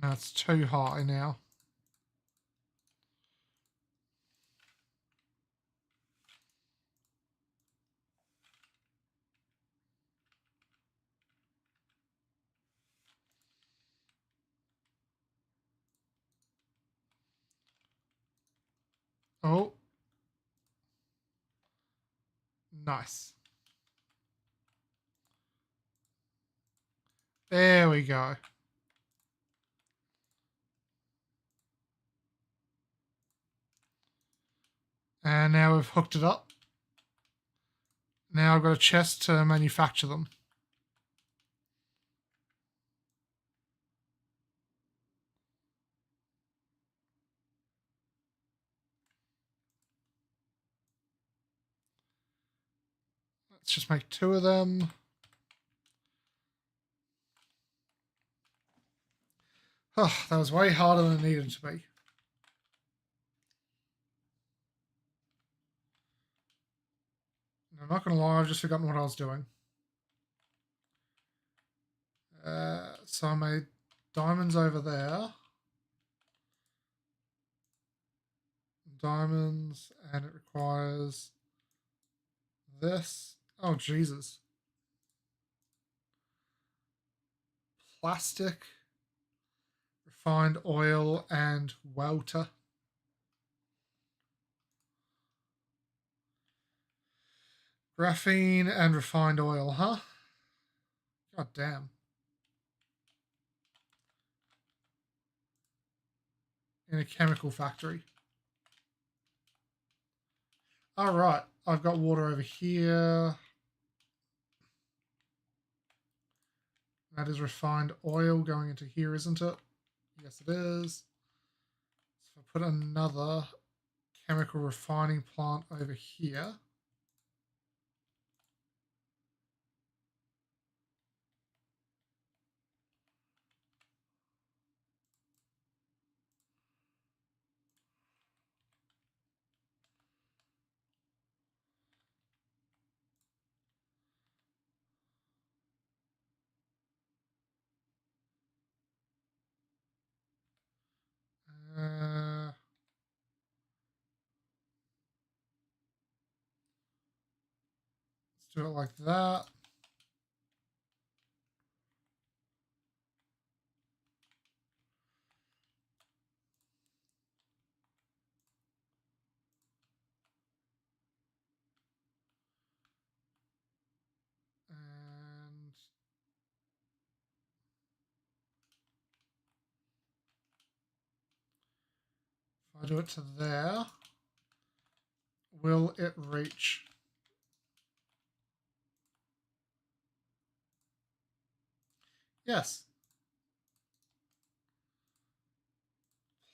No, it's too high now. Oh. Nice. There we go. And now we've hooked it up. Now I've got a chest to manufacture them. Let's just make 2 of them. Oh, that was way harder than it needed to be. I'm not going to lie, I've just forgotten what I was doing. So I made diamonds over there. Diamonds, and it requires this. Oh, Jesus. Plastic, refined oil, and welter. Graphene and refined oil, huh? God damn. In a chemical factory. Alright, I've got water over here. That is refined oil going into here, isn't it? Yes, it is. So if I put another chemical refining plant over here. Let's do it like that. And if I do it to there, will it reach? Yes.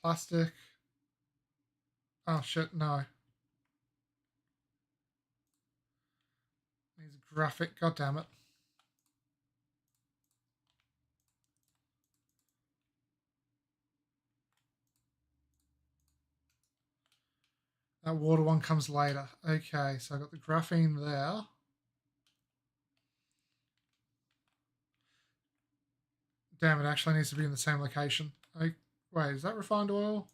Plastic. Oh shit, no. Needs a graphic, god damn it. That water one comes later. Okay, so I got the graphene there. Damn, it actually needs to be in the same location. Wait, is that refined oil?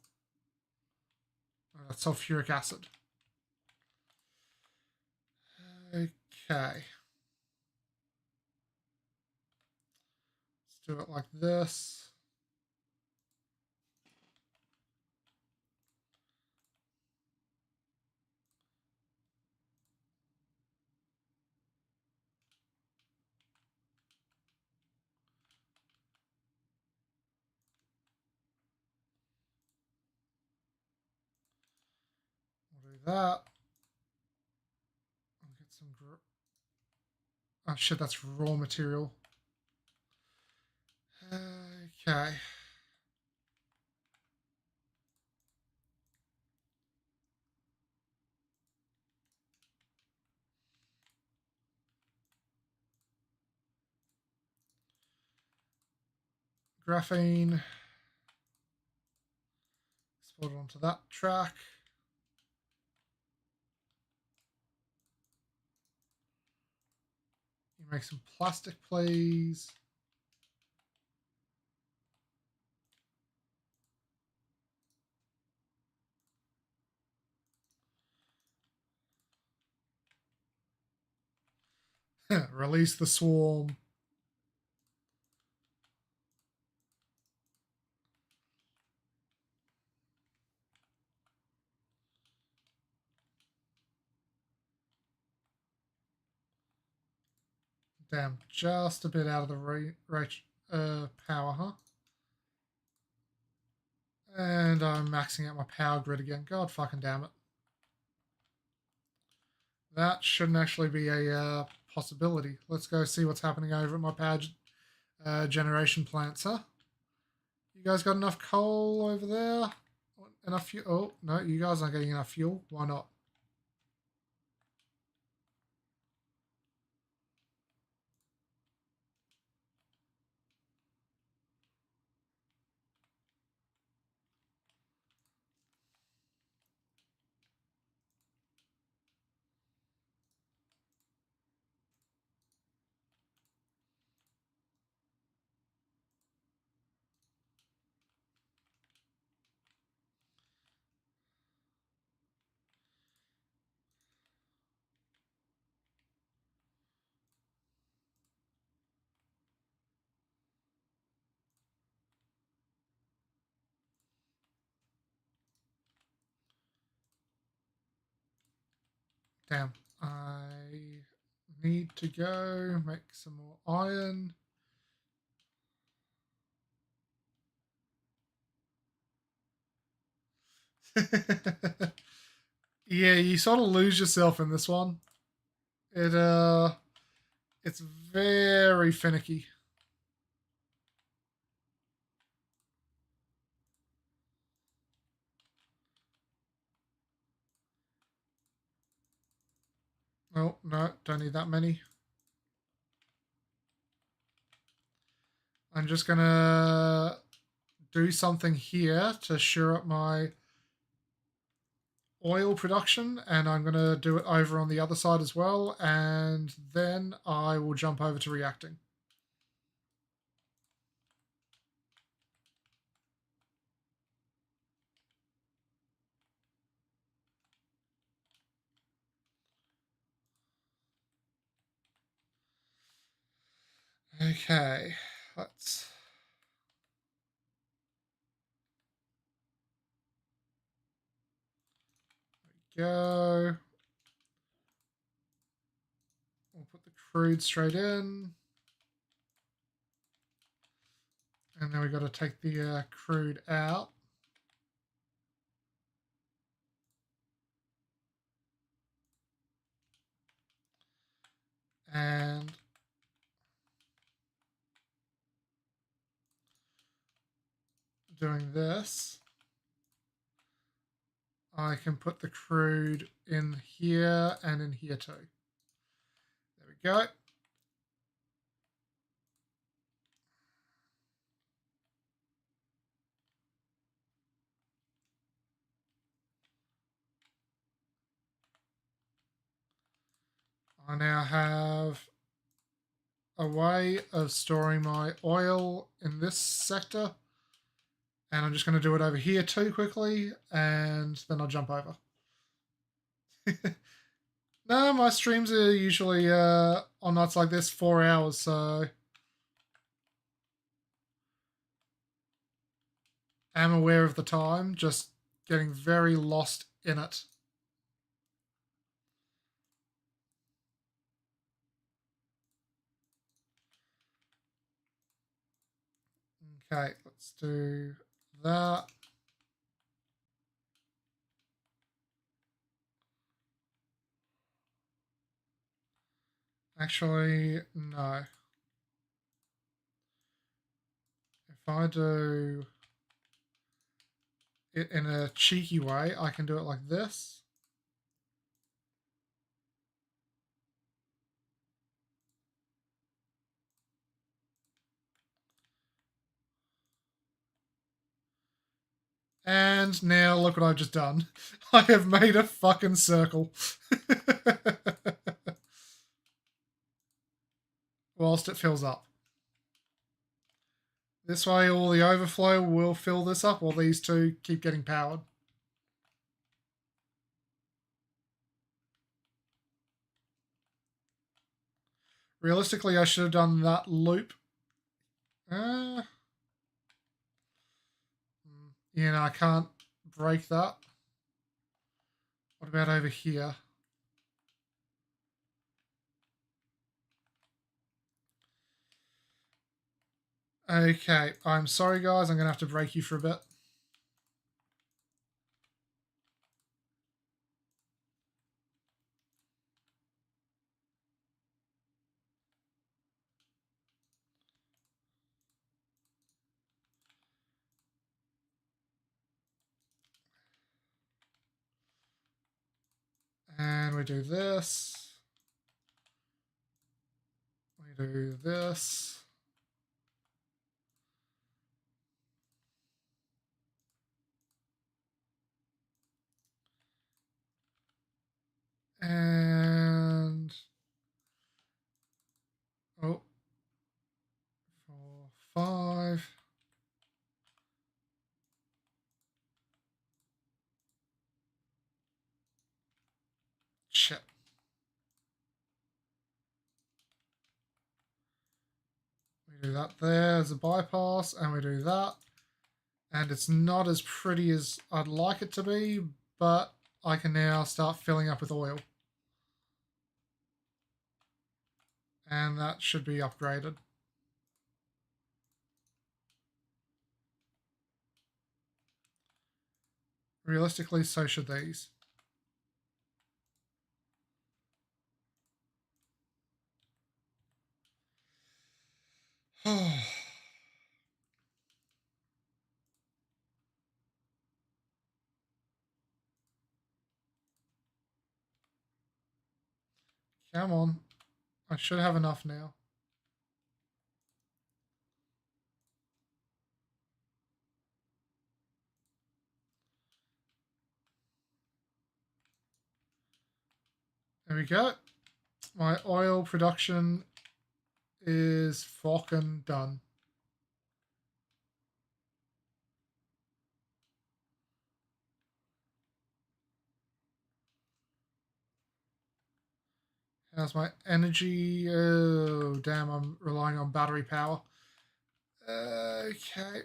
Oh, that's sulfuric acid. Okay. Let's do it like this. We'll do that. I'll get some. Oh shit, that's raw material. Okay. Graphene. Export it onto that track. You make some plastic, please. Release the swarm. Damn, just a bit out of the range. power, huh? And I'm maxing out my power grid again. God fucking damn it. That shouldn't actually be a possibility. Let's go see what's happening over at my power generation plants, huh? You guys got enough coal over there? Enough fuel? Oh, no, you guys aren't getting enough fuel. Why not? Damn. I need to go make some more iron. Yeah, you sort of lose yourself in this one. It's very finicky. Oh, no, don't need that many. I'm just gonna do something here to sure up my oil production, and I'm gonna do it over on the other side as well, and then I will jump over to reacting. Okay, let's go. We'll put the crude straight in. And then we got to take the crude out. And doing this, I can put the crude in here and in here too. There we go. I now have a way of storing my oil in this sector. And I'm just going to do it over here too quickly, and then I'll jump over. No, my streams are usually on nights like this 4 hours, so I'm aware of the time, just getting very lost in it. Okay, let's do that. Actually, no. If I do it in a cheeky way, I can do it like this. And now look what I've just done. I have made a fucking circle. Whilst it fills up. This way all the overflow will fill this up while these two keep getting powered. Realistically, I should have done that loop. I can't break that. What about over here? Okay, I'm sorry guys, I'm going to have to break you for a bit. And we do this. We do this. And oh, 4, 5. Shit. We do that there as a bypass, and we do that. And it's not as pretty as I'd like it to be, but I can now start filling up with oil. And that should be upgraded. Realistically, so should these. Come on. I should have enough now. There we go. My oil production is fucking done. How's my energy? Oh, damn, I'm relying on battery power. Okay.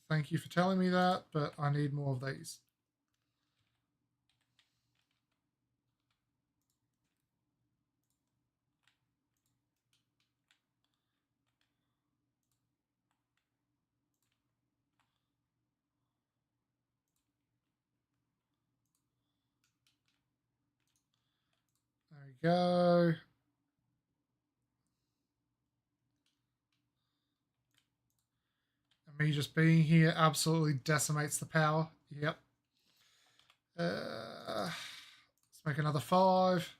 Thank you for telling me that, but I need more of these. There we go. And me just being here absolutely decimates the power. Yep. Let's make another 5.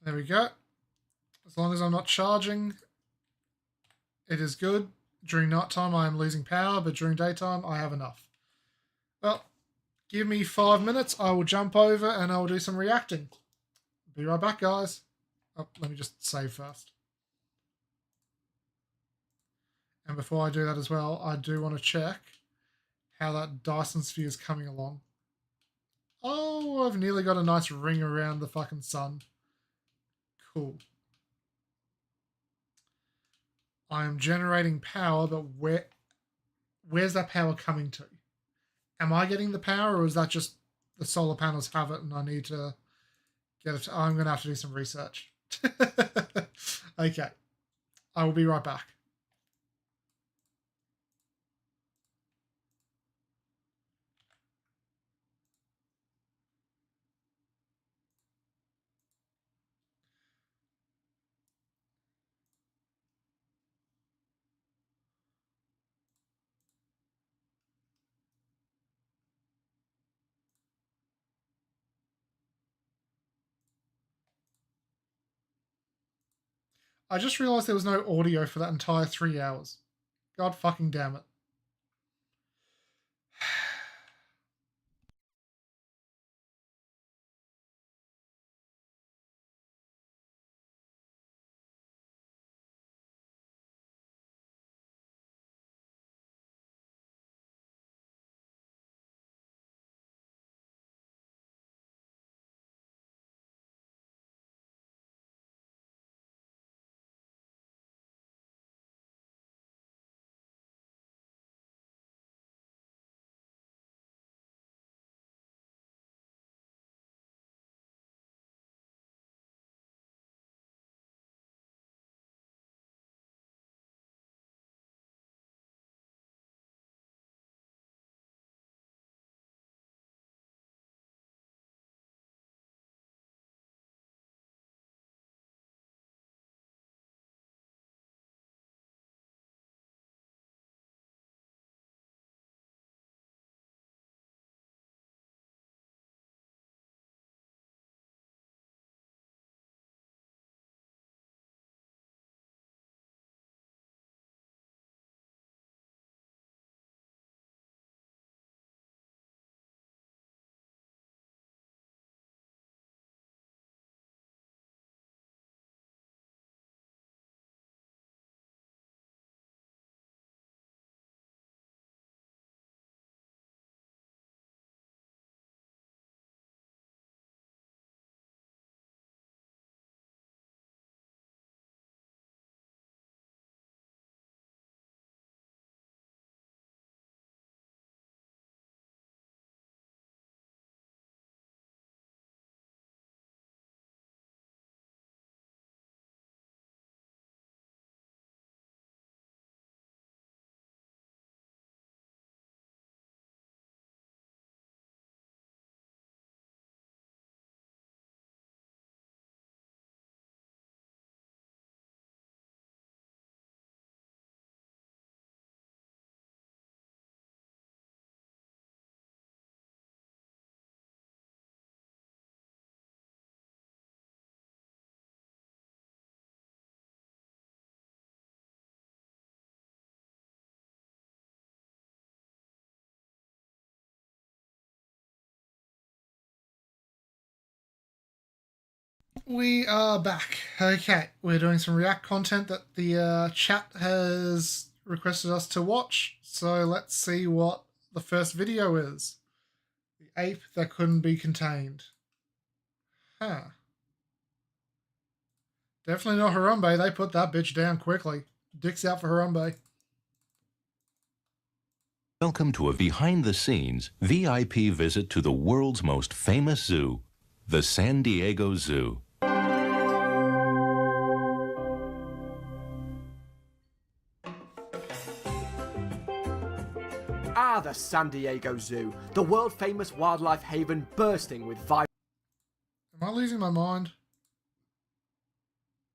There we go. As long as I'm not charging, it is good. During nighttime, I am losing power, but during daytime, I have enough. Well, give me 5 minutes. I will jump over and I will do some reacting. Be right back, guys. Oh, let me just save first. And before I do that as well, I do want to check how that Dyson sphere is coming along. Oh, I've nearly got a nice ring around the fucking sun. Cool. I am generating power, but where's that power coming to? Am I getting the power, or is that just the solar panels have it and I need to get it? I'm going to have to do some research. Okay. I will be right back. I just realized there was no audio for that entire 3 hours. God fucking damn it. We are back. Okay, we're doing some React content that the chat has requested us to watch. So let's see what the first video is. The ape that couldn't be contained. Huh. Definitely not Harambe. They put that bitch down quickly. Dicks out for Harambe.
Welcome to a behind-the-scenes VIP visit to the world's most famous zoo, the San Diego Zoo.
The San Diego Zoo, the world-famous wildlife haven bursting with
Am I losing my mind?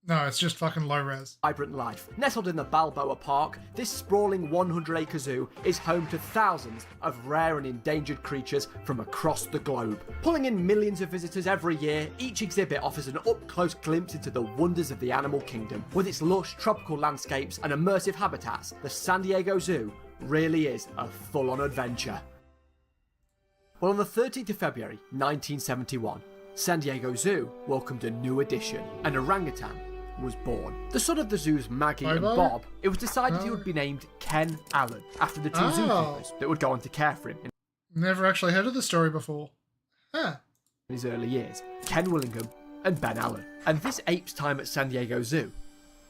No, it's just fucking low-res.
vibrant life. Nestled in the Balboa Park, this sprawling 100-acre zoo is home to thousands of rare and endangered creatures from across the globe. Pulling in millions of visitors every year, each exhibit offers an up-close glimpse into the wonders of the animal kingdom. With its lush tropical landscapes and immersive habitats, the San Diego Zoo really is a full-on adventure. Well, on the 13th of February 1971, San Diego Zoo welcomed a new addition. An orangutan was born. The son of the zoo's Maggie and Bob, it was decided he would be named Ken Allen, after the two zookeepers that would go on to care for him.
Never actually heard of the story before. Huh.
In his early years, Ken Willingham and Ben Allen. And this ape's time at San Diego Zoo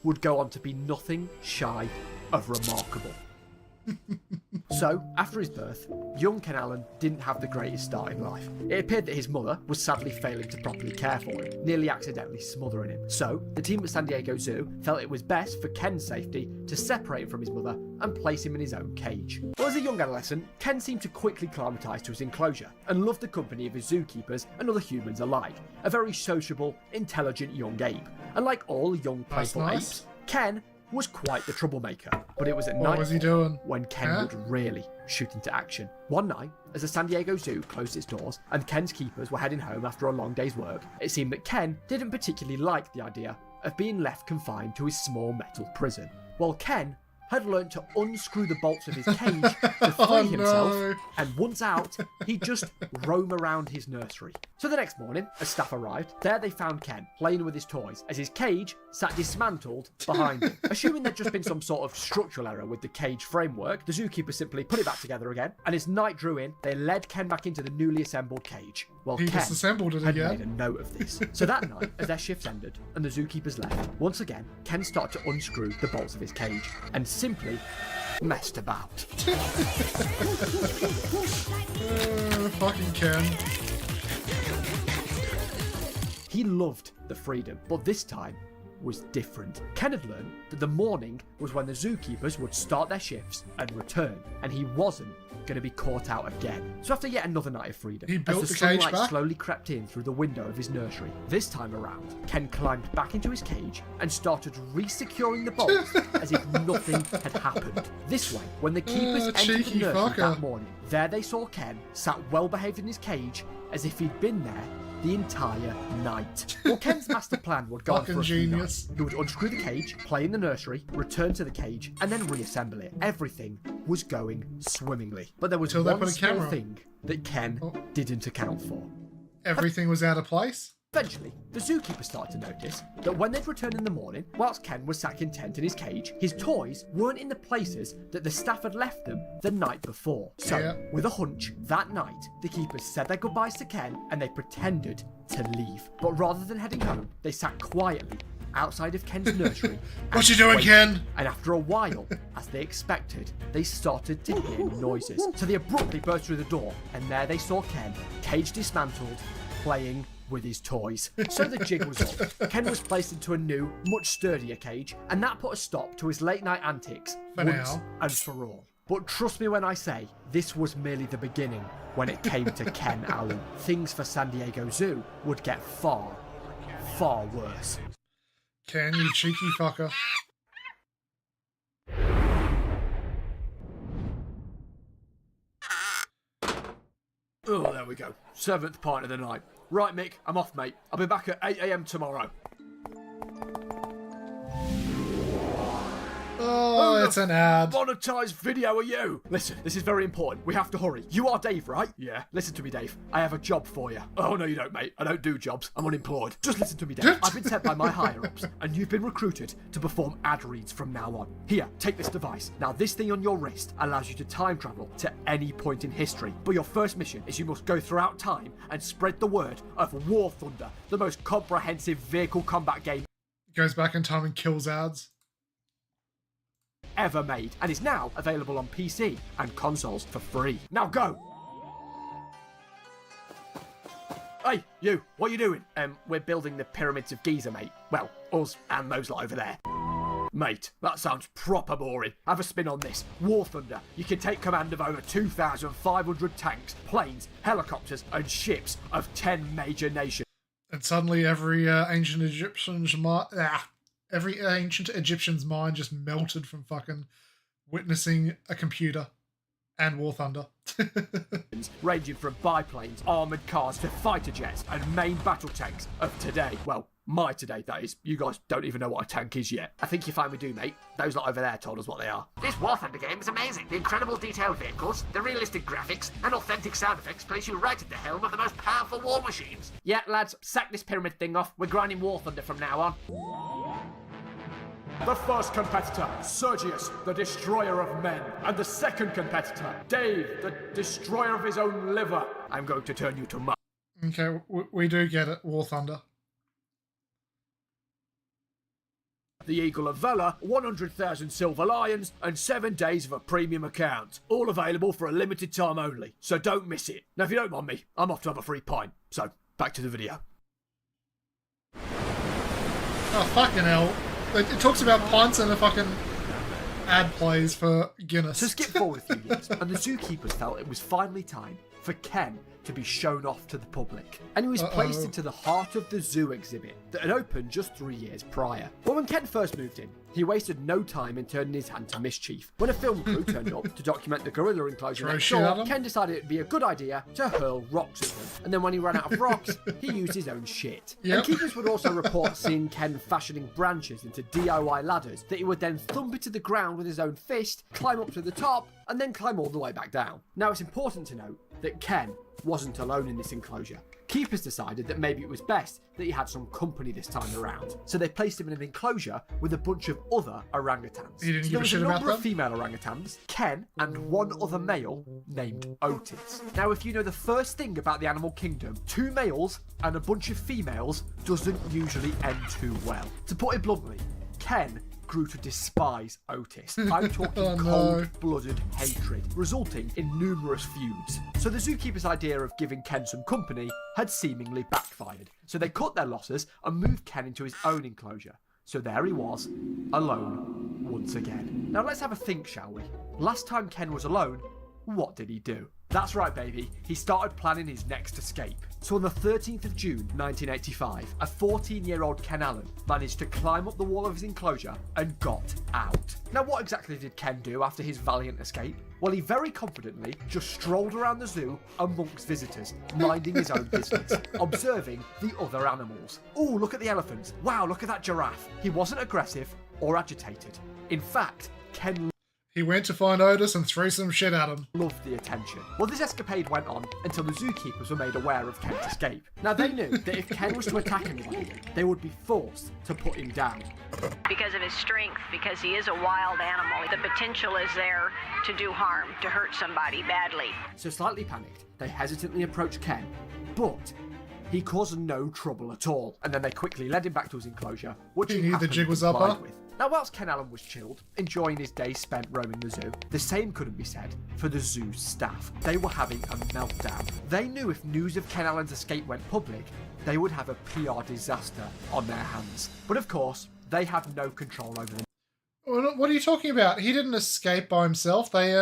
would go on to be nothing shy of remarkable. So, after his birth, young Ken Allen didn't have the greatest start in life. It appeared that his mother was sadly failing to properly care for him, nearly accidentally smothering him. So, the team at San Diego Zoo felt it was best for Ken's safety to separate him from his mother and place him in his own cage. Well, as a young adolescent, Ken seemed to quickly acclimatise to his enclosure and loved the company of his zookeepers and other humans alike. A very sociable, intelligent young ape. And like all young playful apes, Ken was quite the troublemaker, but it was at night when Ken would really shoot into action. One night, as the San Diego Zoo closed its doors and Ken's keepers were heading home after a long day's work, it seemed that Ken didn't particularly like the idea of being left confined to his small metal prison. While Ken had learned to unscrew the bolts of his cage to free himself, and once out, he'd just roam around his nursery. So the next morning, as staff arrived, there they found Ken playing with his toys as his cage sat dismantled behind him. Assuming there'd just been some sort of structural error with the cage framework, the zookeeper simply put it back together again, and as night drew in, they led Ken back into the newly assembled cage. Well, Ken had made a note of this. So that night, as their shifts ended and the zookeepers left, once again, Ken started to unscrew the bolts of his cage and simply messed about.
Fucking Ken.
He loved the freedom, but this time was different. Ken had learned that the morning was when the zookeepers would start their shifts and return, and he wasn't going to be caught out again. So after yet another night of freedom, as the sunlight slowly crept in through the window of his nursery, this time around, Ken climbed back into his cage and started re-securing the bolts as if nothing had happened. This way, when the keepers entered the nursery that morning, there they saw Ken sat well behaved in his cage as if he'd been there the entire night. Well, Ken's master plan would go on for a few nights. He would unscrew the cage, play in the nursery, return to the cage, and then reassemble it. Everything was going swimmingly. But there was one small thing that Ken didn't account for.
Everything was out of place?
Eventually, the zookeeper started to notice that when they'd return in the morning, whilst Ken was sat content in his cage, his toys weren't in the places that the staff had left them the night before. So, with a hunch, that night, the keepers said their goodbyes to Ken and they pretended to leave. But rather than heading home, they sat quietly outside of Ken's nursery.
What you doing, Ken?
And after a while, as they expected, they started to hear noises. So they abruptly burst through the door, and there they saw Ken, cage dismantled, playing with his toys. So the jig was up. Ken was placed into a new, much sturdier cage, and that put a stop to his late night antics once and for all. But trust me when I say, this was merely the beginning when it came to Ken Allen. Things for San Diego Zoo would get far, far worse.
Ken, you cheeky fucker.
Oh, there we go. 7th pint of the night. Right, Mick, I'm off, mate. I'll be back at 8 AM tomorrow.
Oh, it's an ad.
Monetized video are you? Listen, this is very important. We have to hurry. You are Dave, right? Yeah. Listen to me, Dave. I have a job for you. Oh, no, you don't, mate. I don't do jobs. I'm unemployed. Just listen to me, Dave. I've been sent by my higher-ups, and you've been recruited to perform ad reads from now on. Here, take this device. Now, this thing on your wrist allows you to time travel to any point in history. But your first mission is you must go throughout time and spread the word of War Thunder, the most comprehensive vehicle combat game
Goes back in time and kills ads.
ever made, and is now available on PC and consoles for free. Now go! Hey, you, what are you doing? We're building the pyramids of Giza, mate. Well, us and those lot over there. Mate, that sounds proper boring. Have a spin on this. War Thunder. You can take command of over 2,500 tanks, planes, helicopters, and ships of 10 major nations.
And suddenly every ancient Egyptian's mind just melted from fucking witnessing a computer and War Thunder.
Ranging from biplanes, armoured cars to fighter jets and main battle tanks of today. Well, my today, that is. You guys don't even know what a tank is yet. I think you finally do, mate. Those lot over there told us what they are.
This War Thunder game is amazing. The incredible detailed vehicles, the realistic graphics, and authentic sound effects place you right at the helm of the most powerful war machines.
Yeah, lads, sack this pyramid thing off. We're grinding War Thunder from now on. The first competitor, Sergius, the destroyer of men. And the second competitor, Dave, the destroyer of his own liver. I'm going to turn you to mud.
Okay, we do get it, War Thunder.
The Eagle of Valor, 100,000 silver lions, and 7 days of a premium account. All available for a limited time only, so don't miss it. Now, if you don't mind me, I'm off to have a free pint. So, back to the video.
Oh, fucking hell. It talks about pints and a fucking ad plays for Guinness.
So skip forward a few years, and the zookeepers felt it was finally time for Ken to be shown off to the public. And he was placed into the Heart of the Zoo exhibit that had opened just 3 years prior. But when Ken first moved in, he wasted no time in turning his hand to mischief. When a film crew turned up to document the gorilla enclosure next door, Ken decided it'd be a good idea to hurl rocks at them. And then when he ran out of rocks, he used his own shit.
Yep.
And keepers would also report seeing Ken fashioning branches into DIY ladders that he would then thump into the ground with his own fist, climb up to the top, and then climb all the way back down. Now, it's important to note that Ken wasn't alone in this enclosure. Keepers decided that maybe it was best that he had some company this time around, so they placed him in an enclosure with a bunch of other orangutans.
He didn't
So
give a shit
there was
about
a number of
them?
female orangutans, Ken, and one other male named Otis. Now, if you know the first thing about the animal kingdom, 2 males and a bunch of females doesn't usually end too well. To put it bluntly, Ken grew to despise Otis. I'm talking cold-blooded hatred, resulting in numerous feuds. So the zookeeper's idea of giving Ken some company had seemingly backfired. So they cut their losses and moved Ken into his own enclosure. So there he was, alone once again. Now let's have a think, shall we? Last time Ken was alone, what did he do? That's right, baby. He started planning his next escape. So on the 13th of June, 1985, a 14-year-old Ken Allen managed to climb up the wall of his enclosure and got out. Now, what exactly did Ken do after his valiant escape? Well, he very confidently just strolled around the zoo amongst visitors, minding his own business, observing the other animals. Ooh, look at the elephants. Wow, look at that giraffe. He wasn't aggressive or agitated. In fact, Ken
He went to find Otis and threw some shit at him.
loved the attention. Well, this escapade went on until the zookeepers were made aware of Ken's escape. Now, they knew that if Ken was to attack anybody, they would be forced to put him down.
Because of his strength, because he is a wild animal, the potential is there to do harm, to hurt somebody badly.
So, slightly panicked, they hesitantly approached Ken, but he caused no trouble at all. And then they quickly led him back to his enclosure, which
He
he
knew the
happily
jig was up,
complied
huh?
with. Now, whilst Ken Allen was chilled, enjoying his day spent roaming the zoo, the same couldn't be said for the zoo's staff. They were having a meltdown. They knew if news of Ken Allen's escape went public, they would have a PR disaster on their hands. But of course, they had no control over them.
What are you talking about? He didn't escape by himself. They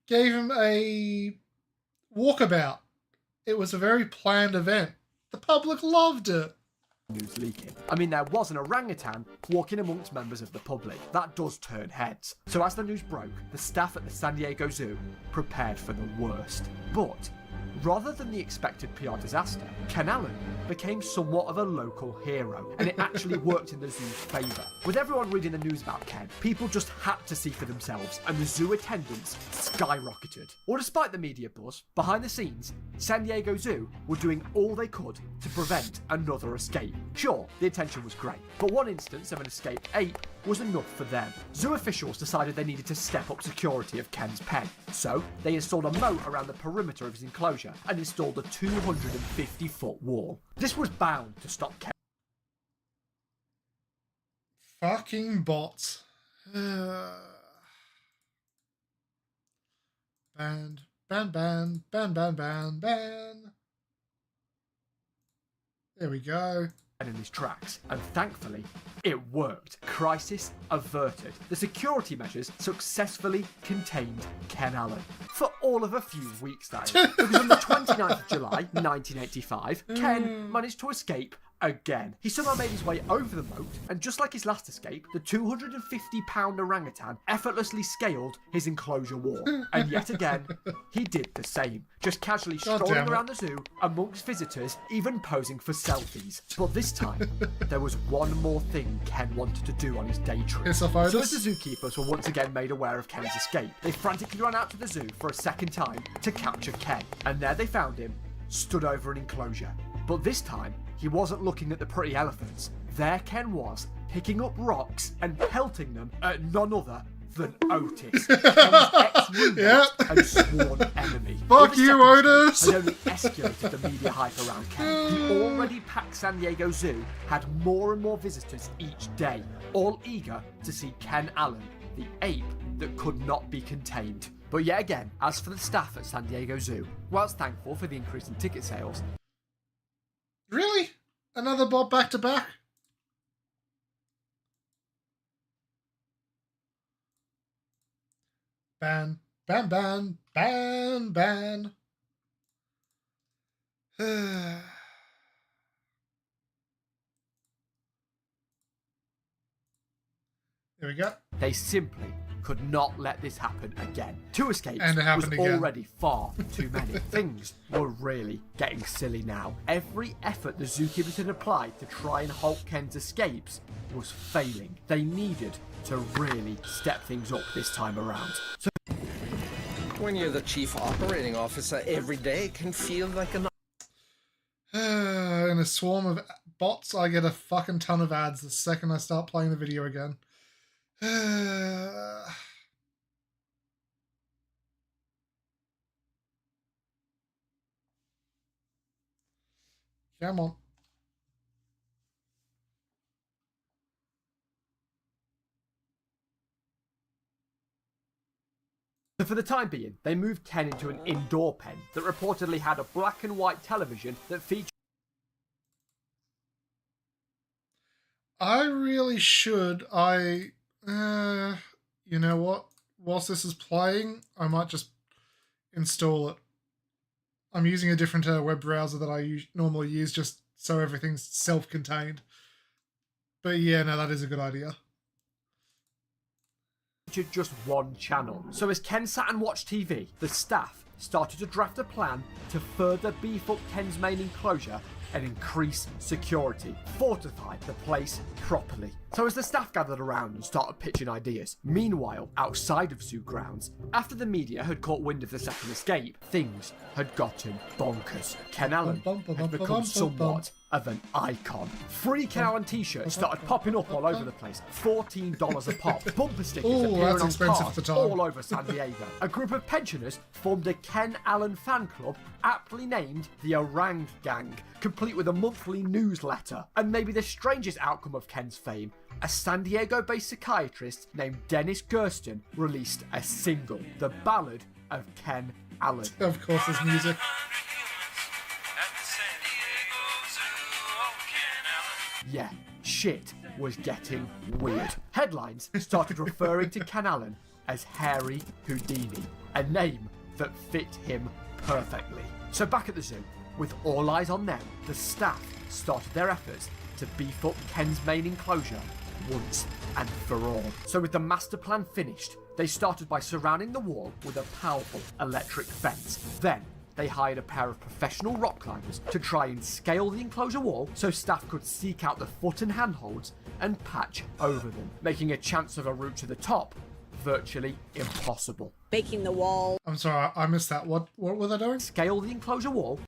gave him a walkabout. It was a very planned event. The public loved it.
News leaking. I mean, there was an orangutan walking amongst members of the public. That does turn heads. So as the news broke, the staff at the San Diego Zoo prepared for the worst. But rather than the expected PR disaster, Ken Allen became somewhat of a local hero, and it actually worked in the zoo's favour. With everyone reading the news about Ken, people just had to see for themselves, and the zoo attendance skyrocketed. Well, despite the media buzz, behind the scenes, San Diego Zoo were doing all they could to prevent another escape. Sure, the attention was great, but one instance of an escaped ape was enough for them. Zoo officials decided they needed to step up security of Ken's pen, so they installed a moat around the perimeter of his enclosure and installed a 250-foot wall. This was bound to stop Ken.
Fucking bots. Ban. There we go.
In his tracks, and thankfully, it worked. Crisis averted. The security measures successfully contained Ken Allen. For all of a few weeks, that is. Because on the 29th of July, 1985, Ken managed to escape again. He somehow made his way over the moat, and just like his last escape, the 250-pound orangutan effortlessly scaled his enclosure wall. And yet again, he did the same, just casually strolling around the zoo amongst visitors, even posing for selfies. But this time, there was one more thing Ken wanted to do on his day trip. So as the zookeepers were once again made aware of Ken's escape, they frantically ran out to the zoo for a second time to capture Ken. And there they found him, stood over an enclosure. But this time, he wasn't looking at the pretty elephants. There Ken was, picking up rocks and pelting them at none other than Otis, Ken's ex-roommate and sworn enemy.
Fuck you, Otis!
Had only escalated the media hype around Ken. The already packed San Diego Zoo had more and more visitors each day, all eager to see Ken Allen, the ape that could not be contained. But yet again, as for the staff at San Diego Zoo, whilst thankful for the increase in ticket sales,
really? Another bot back to back? Ban. There we go.
They simply could not let this happen again. 2 escapes was
again.
already far too many. Things were really getting silly now. Every effort the zookeepers had applied to try and halt Ken's escapes was failing. They needed to really step things up this time around. So
when you're the chief operating officer, every day can feel like an...
In a swarm of bots, I get a fucking ton of ads the second I start playing the video again. Come on.
So for the time being, they moved Ken into an indoor pen that reportedly had a black and white television that featured...
I really should. You know what? Whilst this is playing, I might just install it. I'm using a different web browser that I normally use just so everything's self-contained. But yeah, no, that is a good idea.
Just one channel. So as Ken sat and watched TV, the staff started to draft a plan to further beef up Ken's main enclosure and increase security, fortify the place properly. So as the staff gathered around and started pitching ideas, meanwhile, outside of zoo grounds, after the media had caught wind of the second escape, things had gotten bonkers. Ken Allen had become somewhat of an icon. Free Ken Allen t-shirts started popping up all over the place. $14 a pop. Bumper stickers appearing on cars all over San Diego. A group of pensioners formed a Ken Allen fan club aptly named the Orang Gang, complete with a monthly newsletter. And maybe the strangest outcome of Ken's fame, a San Diego-based psychiatrist named Dennis Gersten released a single, The Ballad of Ken Allen.
Of course, there's music.
Yeah, shit was getting weird. Headlines started referring to Ken Allen as Hairy Houdini, a name that fit him perfectly. So back at the zoo, with all eyes on them, the staff started their efforts to beef up Ken's main enclosure once and for all. So with the master plan finished, they started by surrounding the wall with a powerful electric fence. Then they hired a pair of professional rock climbers to try and scale the enclosure wall so staff could seek out the foot and handholds and patch over them, making a chance of a route to the top virtually impossible.
Making the wall.
I'm sorry, I missed that. What were they doing?
Scale the enclosure wall.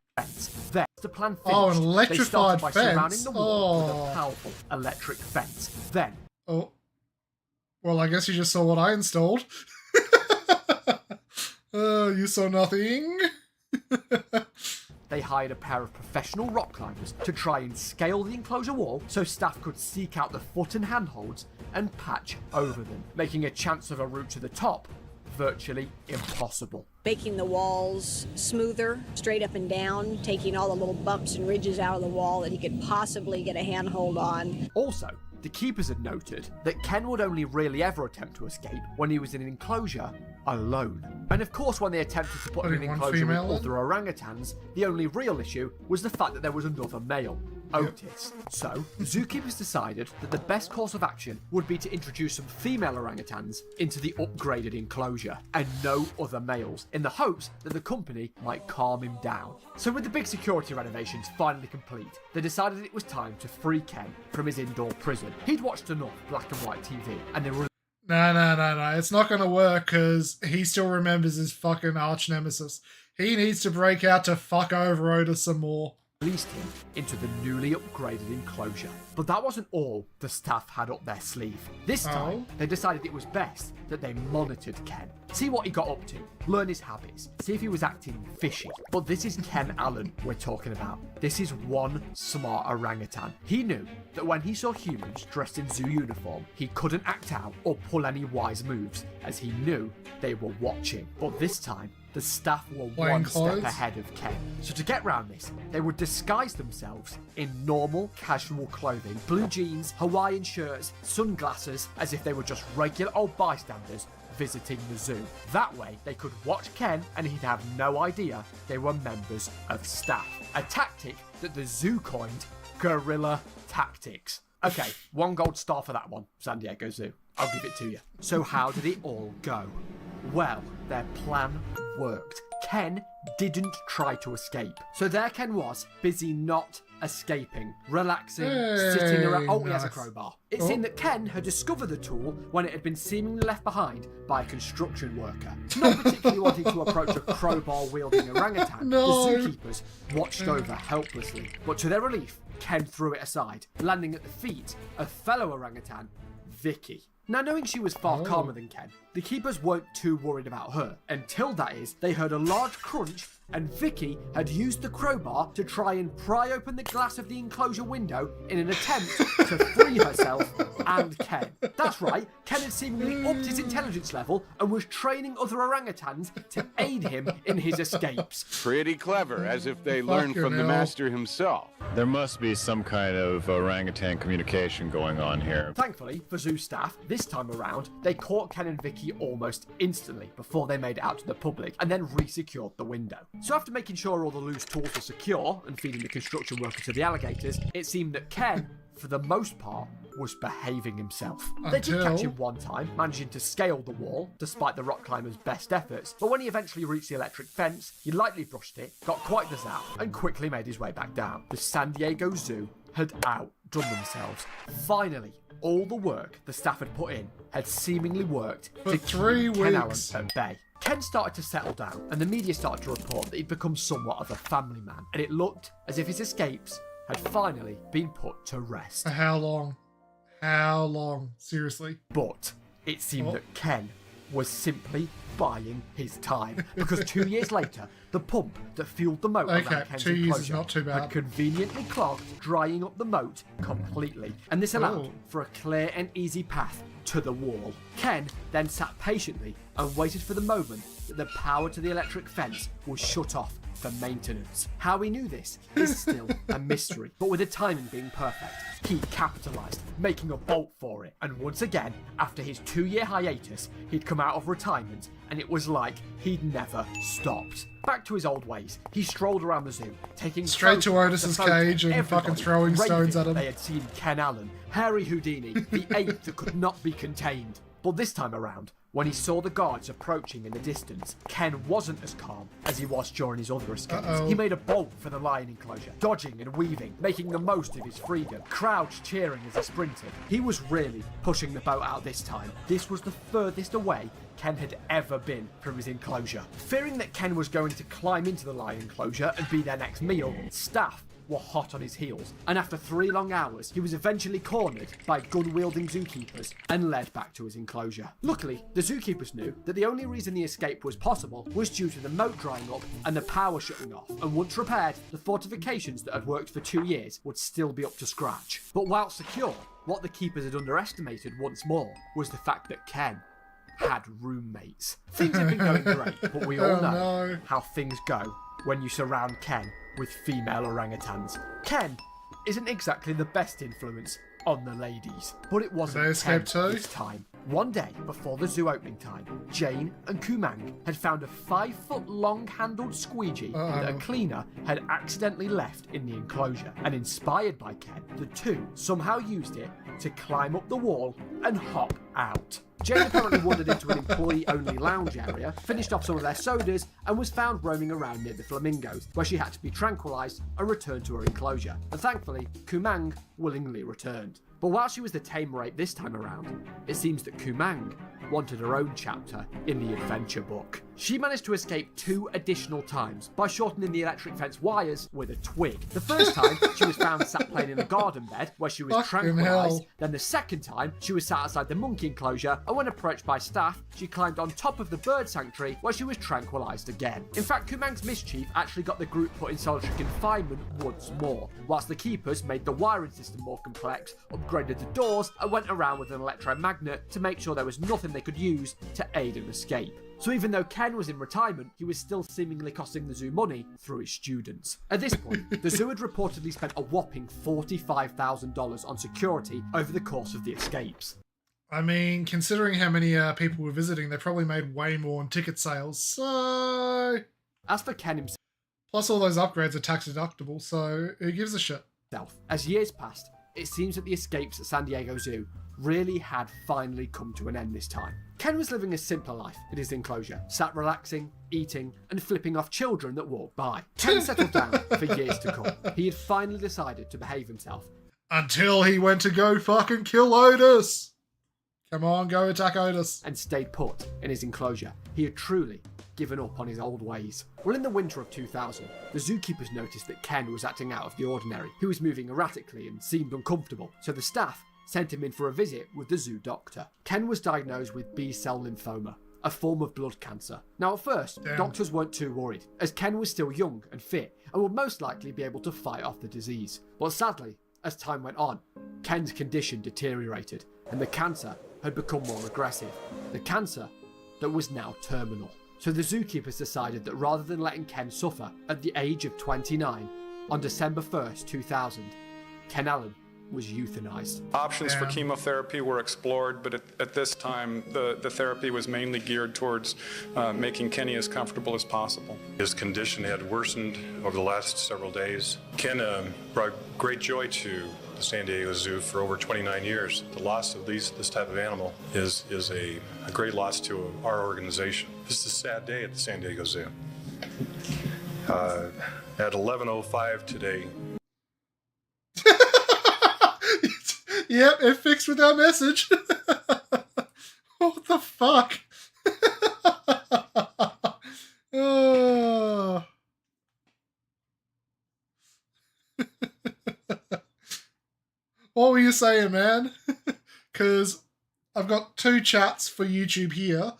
Then, the plan finished,
Oh, an electrified
they started by
fence?
surrounding the wall with
Oh.
a powerful electric fence. Then,
Oh. Well, I guess you just saw what I installed. You saw nothing.
they hired a pair of professional rock climbers to try and scale the enclosure wall so staff could seek out the foot and handholds and patch over them, making a chance of a route to the top virtually impossible.
Making the walls smoother, straight up and down, taking all the little bumps and ridges out of the wall that he could possibly get a handhold on.
Also, the keepers had noted that Ken would only really ever attempt to escape when he was in an enclosure alone. And of course, when they attempted to put him in an
Only one
enclosure with
female
other orangutans, the only real issue was the fact that there was another male, Otis. So, zookeepers decided that the best course of action would be to introduce some female orangutans into the upgraded enclosure, and no other males, in the hopes that the company might calm him down. So with the big security renovations finally complete, they decided it was time to free Ken from his indoor prison. He'd watched enough black and white TV, and they were
No. It's not going to work because he still remembers his fucking arch nemesis. He needs to break out to fuck over Otis some more.
released him into the newly upgraded enclosure. But that wasn't all the staff had up their sleeve. This time, they decided it was best that they monitored Ken. See what he got up to, learn his habits, see if he was acting fishy. But this is Ken Allen we're talking about. This is one smart orangutan. He knew that when he saw humans dressed in zoo uniform, he couldn't act out or pull any wise moves, as he knew they were watching. But this time, the staff were one step ahead of Ken. So to get round this, they would disguise themselves in normal, casual clothing, blue jeans, Hawaiian shirts, sunglasses, as if they were just regular old bystanders visiting the zoo. That way, they could watch Ken and he'd have no idea they were members of staff. A tactic that the zoo coined guerrilla tactics. Okay, 1 gold star for that one, San Diego Zoo. I'll give it to you. So how did it all go? Well, their plan worked. Ken didn't try to escape. So there Ken was, busy not escaping, relaxing, sitting around. Oh, he has a crowbar. It seemed that Ken had discovered the tool when it had been seemingly left behind by a construction worker. Not particularly wanting to approach a crowbar-wielding orangutan, the zookeepers watched over helplessly. But to their relief, Ken threw it aside, landing at the feet of fellow orangutan, Vicky. Now, knowing she was far calmer than Ken, the keepers weren't too worried about her, until that is, they heard a large crunch and Vicky had used the crowbar to try and pry open the glass of the enclosure window in an attempt to free herself and Ken. That's right, Ken had seemingly upped his intelligence level and was training other orangutans to aid him in his escapes.
Pretty clever, as if they learned from the master himself.
There must be some kind of orangutan communication going on here.
Thankfully, for zoo staff, this time around, they caught Ken and Vicky almost instantly before they made it out to the public and then re-secured the window. So after making sure all the loose tools were secure and feeding the construction worker to the alligators, it seemed that Ken, for the most part, was behaving himself. They did catch him one time, managing to scale the wall, despite the rock climber's best efforts, but when he eventually reached the electric fence, he lightly brushed it, got quite the zap, and quickly made his way back down. The San Diego Zoo had outdone themselves. Finally, all the work the staff had put in had seemingly worked
for
to
3
keep Ken Allen
weeks.
at bay. Ken started to settle down, and the media started to report that he'd become somewhat of a family man, and it looked as if his escapes had finally been put to rest.
For how long? How long? Seriously?
But it seemed that Ken was simply buying his time, because 2 years later, the pump that fueled the moat around Ken's
2 years is
enclosure
not too bad.
had conveniently clogged, drying up the moat completely, and this allowed for a clear and easy path to the wall. Ken then sat patiently and waited for the moment that the power to the electric fence was shut off for maintenance. How he knew this is still a mystery, but with the timing being perfect, he capitalised, making a bolt for it. And once again, after his 2-year hiatus, he'd come out of retirement, and it was like he'd never stopped. Back to his old ways, he strolled around the zoo, taking
straight to
photos
Otis's
after
cage and
everybody
fucking throwing
raving
stones at him.
They had seen Ken Allen, Hairy Houdini, the ape that could not be contained. But this time around, When he saw the guards approaching in the distance, Ken wasn't as calm as he was during his other escapes. He made a bolt for the lion enclosure, dodging and weaving, making the most of his freedom, crowds cheering as he sprinted. He was really pushing the boat out this time. This was the furthest away Ken had ever been from his enclosure. Fearing that Ken was going to climb into the lion enclosure and be their next meal, staff were hot on his heels, and after 3 long hours, he was eventually cornered by gun-wielding zookeepers and led back to his enclosure. Luckily, the zookeepers knew that the only reason the escape was possible was due to the moat drying up and the power shutting off, and once repaired, the fortifications that had worked for 2 years would still be up to scratch. But while secure, what the keepers had underestimated once more was the fact that Ken had roommates. Things had been going great, but we all know how things go when you surround Ken with female orangutans. Ken isn't exactly the best influence on the ladies, but it wasn't Ken this time. One day before the zoo opening time, Jane and Kumang had found a 5-foot-long handled squeegee that a cleaner had accidentally left in the enclosure, and inspired by Ken, the two somehow used it to climb up the wall and hop out. Jane apparently wandered into an employee-only lounge area, finished off some of their sodas, and was found roaming around near the flamingos, where she had to be tranquilised and returned to her enclosure. And thankfully, Kumang willingly returned. But while she was the tamer ape this time around, it seems that Kumang wanted her own chapter in the adventure book. She managed to escape 2 additional times by shortening the electric fence wires with a twig. The first time, she was found sat playing in a garden bed where she was tranquilised. Then the second time, she was sat outside the monkey enclosure, and when approached by staff, she climbed on top of the bird sanctuary where she was tranquilised again. In fact, Kumang's mischief actually got the group put in solitary confinement once more, whilst the keepers made the wiring system more complex, upgraded the doors, and went around with an electromagnet to make sure there was nothing they could use to aid an escape. So even though Ken was in retirement, he was still seemingly costing the zoo money through his students. At this point, the zoo had reportedly spent a whopping $45,000 on security over the course of the escapes.
I mean, considering how many people were visiting, they probably made way more on ticket sales, so...
As for Ken himself...
Plus all those upgrades are tax deductible, so who gives a shit?
As years passed, it seems that the escapes at San Diego Zoo really had finally come to an end this time. Ken was living a simpler life in his enclosure, sat relaxing, eating, and flipping off children that walked by. Ken settled down for years to come. He had finally decided to behave himself.
Until he went to go fucking kill Otis! Come on, go attack Otis.
And stayed put in his enclosure. He had truly given up on his old ways. Well, in the winter of 2000, the zookeepers noticed that Ken was acting out of the ordinary. He was moving erratically and seemed uncomfortable, so the staff sent him in for a visit with the zoo doctor. Ken was diagnosed with B-cell lymphoma, a form of blood cancer. Now at first, doctors weren't too worried, as Ken was still young and fit and would most likely be able to fight off the disease. But sadly, as time went on, Ken's condition deteriorated and the cancer had become more aggressive. The cancer that was now terminal. So the zookeepers decided that rather than letting Ken suffer at the age of 29, on December 1st, 2000, Ken Allen was euthanized.
Options for chemotherapy were explored, but at this time, the therapy was mainly geared towards making Kenny as comfortable as possible.
His condition had worsened over the last several days. Ken brought great joy to the San Diego Zoo for over 29 years. The loss of this type of animal is a great loss to our organization. This is a sad day at the San Diego Zoo. At 11:05 today,
Yep, it fixed with our message. What the fuck? Oh. What were you saying, man? Because I've got 2 chats for YouTube here,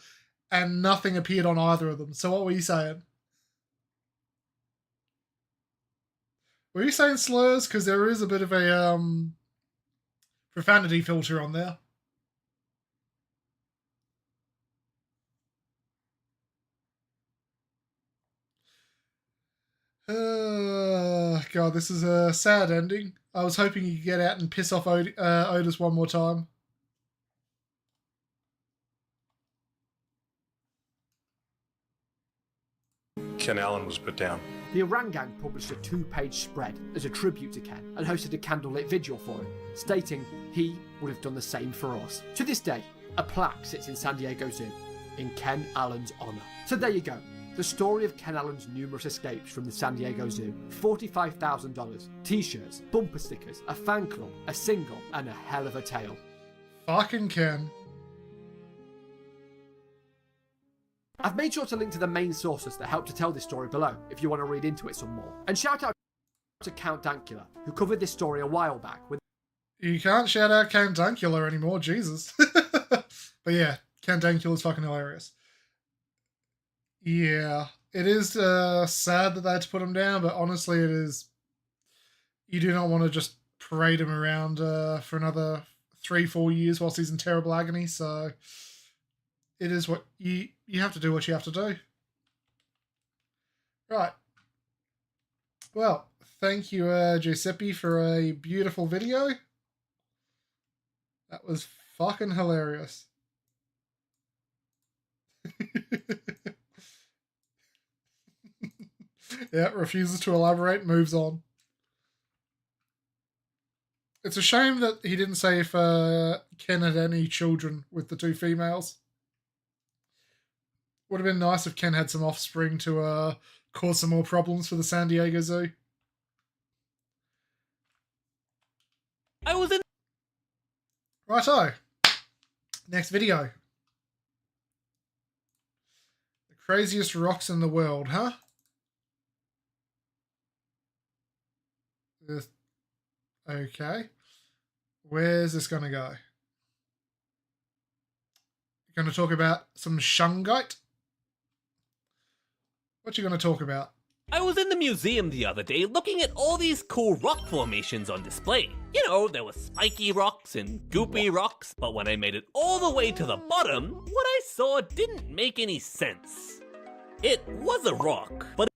and nothing appeared on either of them. So what were you saying? Were you saying slurs? Because there is a bit of a profanity filter on there. God, this is a sad ending. I was hoping you could get out and piss off Otis one more time.
Ken Allen was put down.
The Orangang published a 2-page spread as a tribute to Ken and hosted a candlelit vigil for him, stating he would have done the same for us. To this day, A plaque sits in San Diego Zoo in Ken Allen's honour. So there you go. The story of Ken Allen's numerous escapes from the San Diego Zoo. $45,000, t-shirts, bumper stickers, a fan club, a single, and a hell of a tale.
Fucking Ken.
I've made sure to link to the main sources that help to tell this story below if you want to read into it some more. And shout out to Count Dankula, who covered this story a while back with...
You can't shout out Count Dankula anymore, Jesus. But yeah, Count Dankula's fucking hilarious. Yeah, it is sad that they had to put him down, but honestly it is... You do not want to just parade him around for another 3-4 years whilst he's in terrible agony, so... It is what you have to do what you have to do. Right. Well, thank you, Giuseppe, for a beautiful video. That was fucking hilarious. Yeah, refuses to elaborate, moves on. It's a shame that he didn't say if Ken had any children with the two females. Would have been nice if Ken had some offspring to cause some more problems for the San Diego Zoo.
I was in...
Righto. Next video. The craziest rocks in the world, huh? Okay. Where's this going to go? Going to talk about some shungite? What you going to talk about?
I was in the museum the other day looking at all these cool rock formations on display. You know, there were spiky rocks and goopy rocks, but when I made it all the way to the bottom, what I saw didn't make any sense. It was a rock, but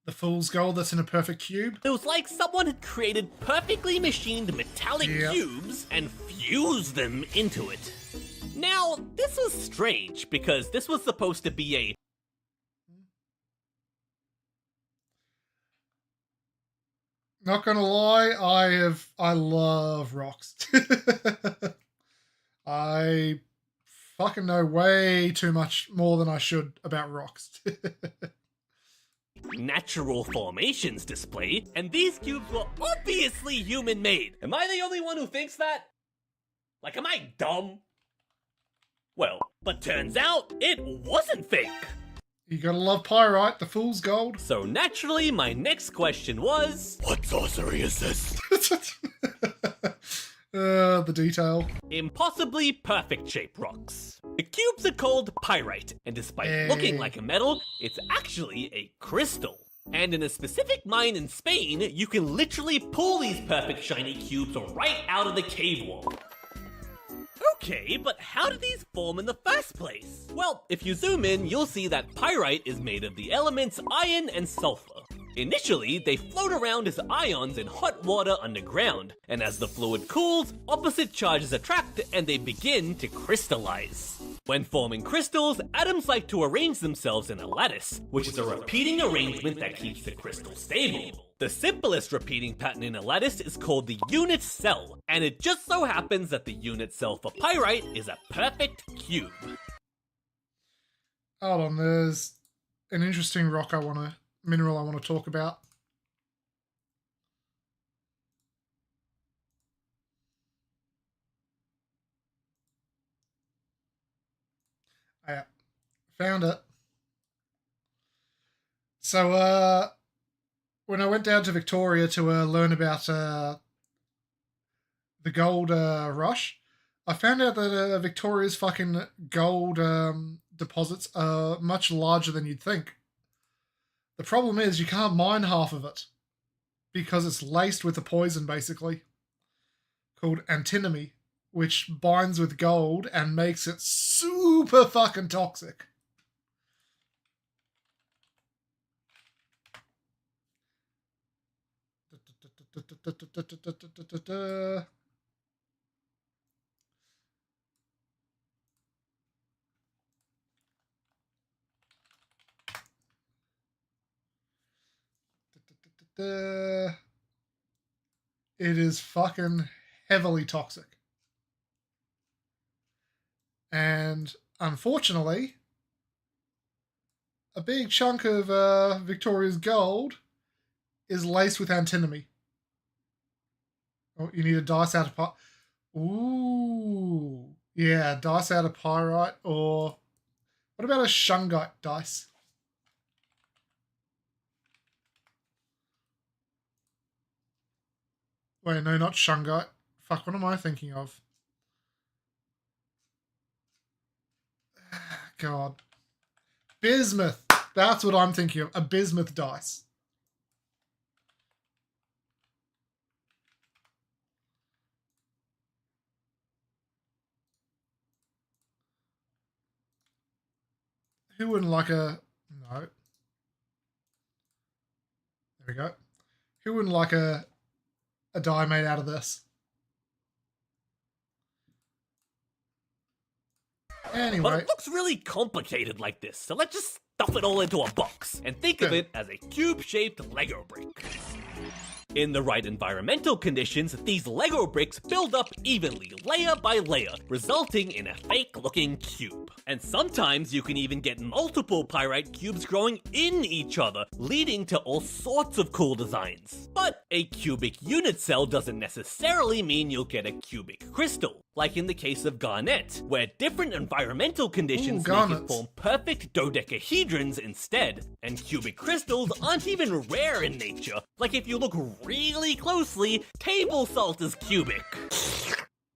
the fool's gold that's in a perfect cube?
It was like someone had created perfectly machined metallic cubes and fused them into it. Now, this was strange because this was supposed to be a...
Not gonna lie, I love rocks. I fucking know way too much more than I should about rocks.
natural formations display, and these cubes were obviously human-made. Am I the only one who thinks that? Like, am I dumb? Well, but turns out it wasn't fake.
You gotta love pyrite, the fool's gold.
So naturally, my next question was... What sorcery is this?
The detail.
Impossibly perfect-shaped rocks. The cubes are called pyrite, and despite looking like a metal, it's actually a crystal. And in a specific mine in Spain, you can literally pull these perfect shiny cubes right out of the cave wall. Okay, but how did these form in the first place? Well, if you zoom in, you'll see that pyrite is made of the elements iron and sulfur. Initially, they float around as ions in hot water underground, and as the fluid cools, opposite charges attract and they begin to crystallize. When forming crystals, atoms like to arrange themselves in a lattice, which is a repeating arrangement that keeps the crystal stable. The simplest repeating pattern in a lattice is called the unit cell, and it just so happens that the unit cell for pyrite is a perfect cube.
Hold on, there's an interesting mineral I want to talk about. Yeah, found it. So, when I went down to Victoria to learn about the gold rush, I found out that Victoria's fucking gold deposits are much larger than you'd think. The problem is you can't mine half of it because it's laced with a poison, basically, called antimony, which binds with gold and makes it super fucking toxic. It is fucking heavily toxic. And unfortunately, a big chunk of Victoria's gold is laced with antimony. Oh, you need a dice out of Ooh. Yeah, dice out of pyrite, or what about a shungite dice? Wait, no, not shungite. Fuck, what am I thinking of? God. Bismuth. That's what I'm thinking of. A bismuth dice. Who wouldn't like a... No. There we go. Who wouldn't like a die made out of this? Anyway.
But it looks really complicated like this, so let's just stuff it all into a box and think of it as a cube-shaped Lego brick. In the right environmental conditions, these Lego bricks build up evenly, layer by layer, resulting in a fake-looking cube. And sometimes you can even get multiple pyrite cubes growing in each other, leading to all sorts of cool designs. But a cubic unit cell doesn't necessarily mean you'll get a cubic crystal, like in the case of garnet, where different environmental conditions make it form perfect dodecahedrons instead. And cubic crystals aren't even rare in nature, like if you look really closely, table salt is cubic.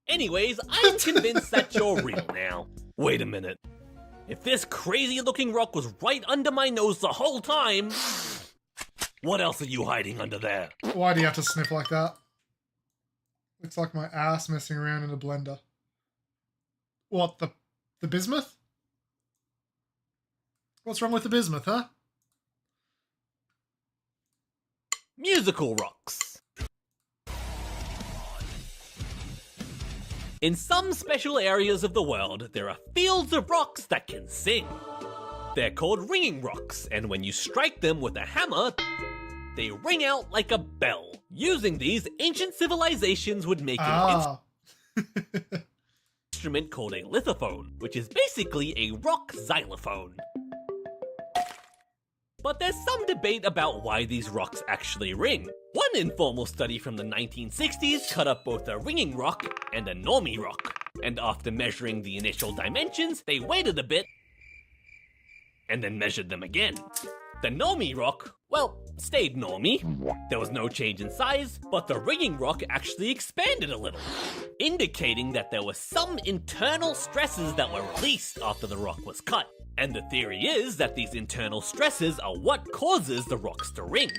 Anyways, I'm convinced that you're real now. Wait a minute. If this crazy looking rock was right under my nose the whole time, what else are you hiding under there?
Why do you have to sniff like that? Looks like my ass messing around in a blender. What, the bismuth? What's wrong with the bismuth, huh?
Musical rocks. In some special areas of the world, there are fields of rocks that can sing. They're called ringing rocks, and when you strike them with a hammer, they ring out like a bell. Using these, ancient civilizations would make an instrument called a lithophone, which is basically a rock xylophone. But there's some debate about why these rocks actually ring. One informal study from the 1960s cut up both a ringing rock and a normie rock. And after measuring the initial dimensions, they waited a bit and then measured them again. The normie rock, well, stayed normie. There was no change in size, but the ringing rock actually expanded a little, indicating that there were some internal stresses that were released after the rock was cut. And the theory is that these internal stresses are what causes the rocks to ring.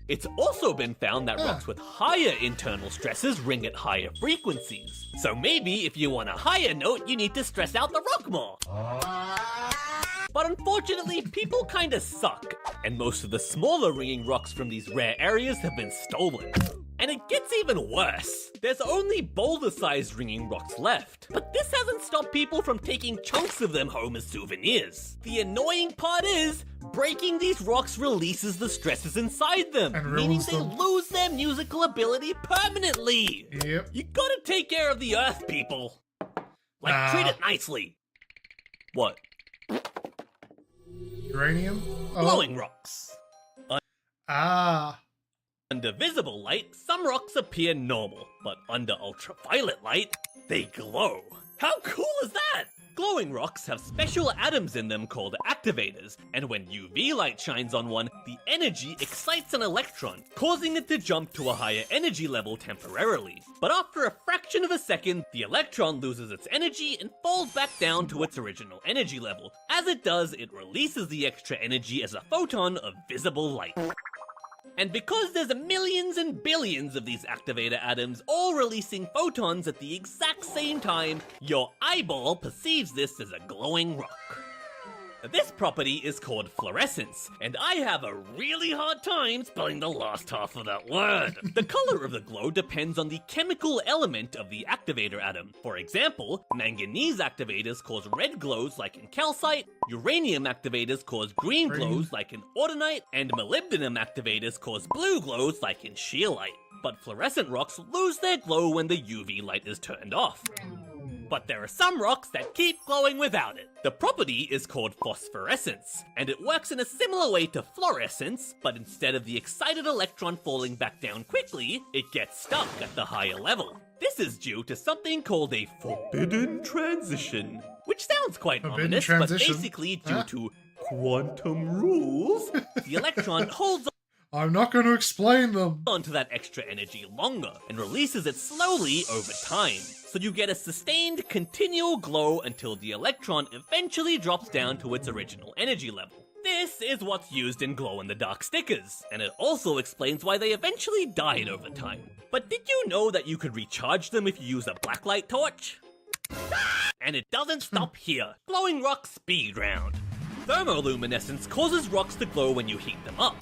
It's also been found that rocks with higher internal stresses ring at higher frequencies. So maybe if you want a higher note, you need to stress out the rock more. But unfortunately, people kinda suck, and most of the smaller ringing rocks from these rare areas have been stolen. And it gets even worse. There's only boulder-sized ringing rocks left. But this hasn't stopped people from taking chunks of them home as souvenirs. The annoying part is, breaking these rocks releases the stresses inside them, meaning they lose their musical ability permanently.
Yep.
You gotta take care of the earth, people. Like, treat it nicely. What?
Uranium?
Glowing rocks. Under visible light, some rocks appear normal, but under ultraviolet light, they glow. How cool is that? Glowing rocks have special atoms in them called activators, and when UV light shines on one, the energy excites an electron, causing it to jump to a higher energy level temporarily. But after a fraction of a second, the electron loses its energy and falls back down to its original energy level. As it does, it releases the extra energy as a photon of visible light. And because there's millions and billions of these activator atoms all releasing photons at the exact same time, your eyeball perceives this as a glowing rock. This property is called fluorescence, and I have a really hard time spelling the last half of that word. The color of the glow depends on the chemical element of the activator atom. For example, manganese activators cause red glows like in calcite, uranium activators cause green glows like in autunite, and molybdenum activators cause blue glows like in scheelite. But fluorescent rocks lose their glow when the UV light is turned off. But there are some rocks that keep glowing without it. The property is called phosphorescence, and it works in a similar way to fluorescence, but instead of the excited electron falling back down quickly, it gets stuck at the higher level. This is due to something called a forbidden transition, which sounds quite ominous, but basically due to quantum rules, the electron holds
I'm not going to explain them.
onto that extra energy longer and releases it slowly over time. So you get a sustained, continual glow until the electron eventually drops down to its original energy level. This is what's used in glow-in-the-dark stickers, and it also explains why they eventually died over time. But did you know that you could recharge them if you use a blacklight torch? And it doesn't stop here. Glowing rock speed round. Thermoluminescence causes rocks to glow when you heat them up.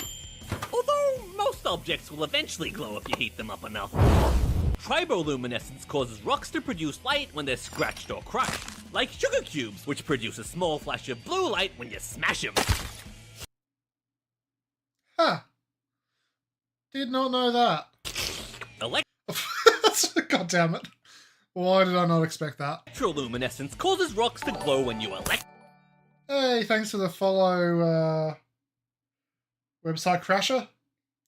Although most objects will eventually glow if you heat them up enough. Triboluminescence causes rocks to produce light when they're scratched or crushed, like sugar cubes, which produce a small flash of blue light when you smash them.
Huh. Did not know that. God damn it. Why did I not expect that?
Electroluminescence causes rocks to glow when you
Hey, thanks for the follow, Website Crasher.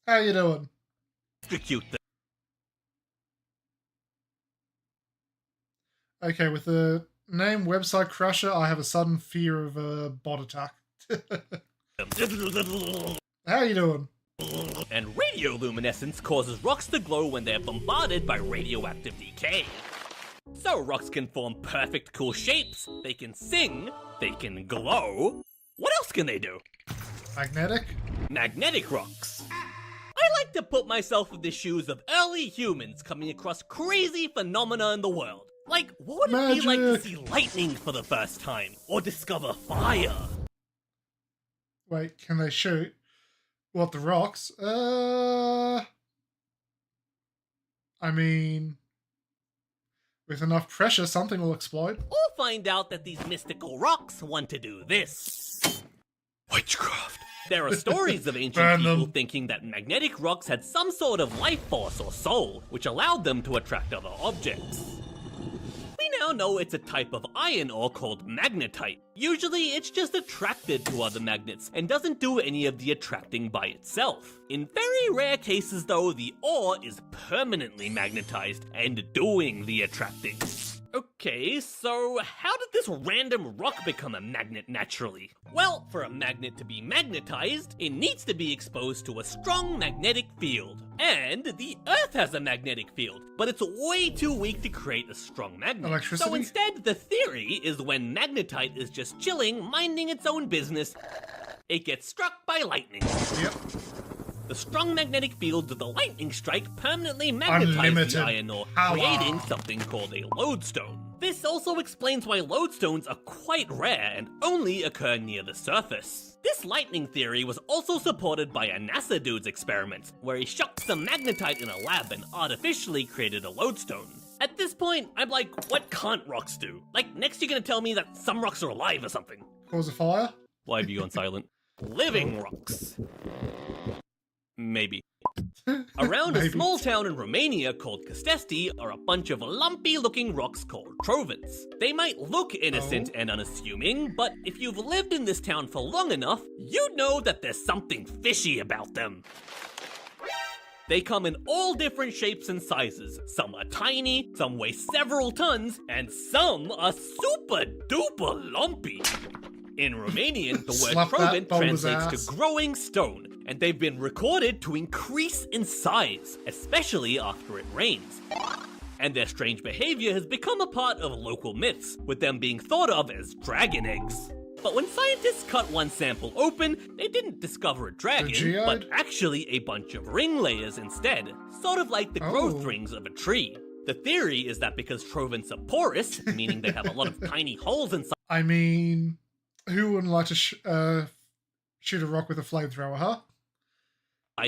How you doing?
electrocute them.
Okay, with the name Website Crasher, I have a sudden fear of a bot attack. How you doing?
And radioluminescence causes rocks to glow when they're bombarded by radioactive decay. So rocks can form perfect cool shapes, they can sing, they can glow. What else can they do?
Magnetic?
Magnetic rocks. I like to put myself in the shoes of early humans coming across crazy phenomena in the world. Like, what would it be like to see lightning for the first time? Or discover fire?
Wait, can they shoot? What, the rocks? I mean, with enough pressure, something will explode.
Or find out that these mystical rocks want to do this. Witchcraft. There are stories of ancient people thinking that magnetic rocks had some sort of life force or soul, which allowed them to attract other objects. We now know it's a type of iron ore called magnetite. Usually it's just attracted to other magnets and doesn't do any of the attracting by itself. In very rare cases though, the ore is permanently magnetized and doing the attracting. Okay, so how did this random rock become a magnet naturally? Well, for a magnet to be magnetized, it needs to be exposed to a strong magnetic field. And the Earth has a magnetic field, but it's way too weak to create a strong magnet.
Electricity?
So instead, the theory is when magnetite is just chilling, minding its own business, it gets struck by lightning.
Yep.
The strong magnetic fields of the lightning strike permanently magnetize the iron ore, creating something called a lodestone. This also explains why lodestones are quite rare and only occur near the surface. This lightning theory was also supported by a NASA dude's experiment, where he shocked some magnetite in a lab and artificially created a lodestone. At this point, I'm like, what can't rocks do? Like, next you're gonna tell me that some rocks are alive or something.
Cause a fire?
Why have you gone silent? Living rocks. Maybe. Around a small town in Romania called Castesti are a bunch of lumpy-looking rocks called trovants. They might look innocent and unassuming, but if you've lived in this town for long enough, you'd know that there's something fishy about them. They come in all different shapes and sizes. Some are tiny, some weigh several tons, and some are super duper lumpy. In Romanian, the word trovant translates to growing stone, and they've been recorded to increase in size, especially after it rains. And their strange behavior has become a part of local myths, with them being thought of as dragon eggs. But when scientists cut one sample open, they didn't discover a dragon, but actually a bunch of ring layers instead, sort of like the growth rings of a tree. The theory is that because trovants are porous, meaning they have a lot of tiny holes inside.
I mean, who wouldn't like to shoot a rock with a flamethrower, huh?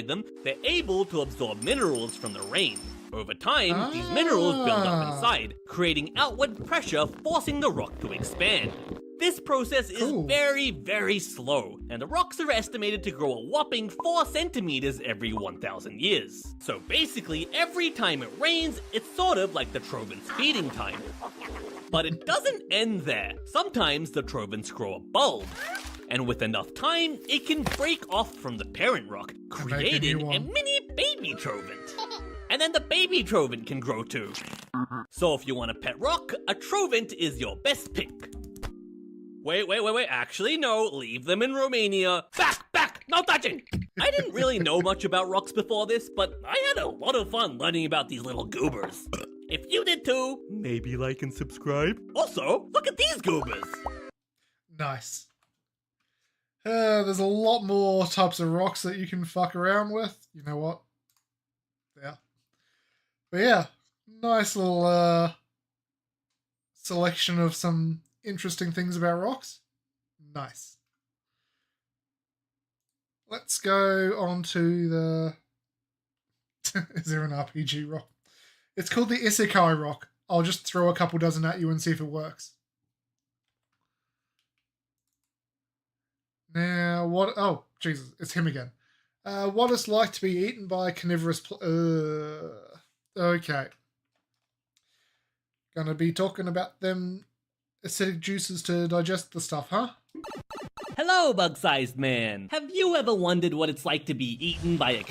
Them, they're able to absorb minerals from the rain. Over time, these minerals build up inside, creating outward pressure, forcing the rock to expand. This process is very, very slow, and the rocks are estimated to grow a whopping 4 centimeters every 1,000 years. So basically, every time it rains, it's sort of like the Trovent's feeding time. But it doesn't end there. Sometimes the Trovents grow a bulb, and with enough time, it can break off from the parent rock, creating a mini baby Trovent. And then the baby Trovent can grow too. So if you want a pet rock, a Trovent is your best pick. Wait, actually no, leave them in Romania. Back, no touching! I didn't really know much about rocks before this, but I had a lot of fun learning about these little goobers. If you did too, maybe like and subscribe. Also, look at these goobers!
Nice. There's a lot more types of rocks that you can fuck around with. You know what? Yeah. But yeah, nice little selection of some interesting things about rocks. Nice. Let's go on to the... Is there an RPG rock? It's called the Isekai rock. I'll just throw a couple dozen at you and see if it works. Now, what... Oh, Jesus, it's him again. What it's like to be eaten by a carnivorous... Okay. Gonna be talking about them acidic juices to digest the stuff, huh?
Hello, bug-sized man. Have you ever wondered what it's like to be eaten by a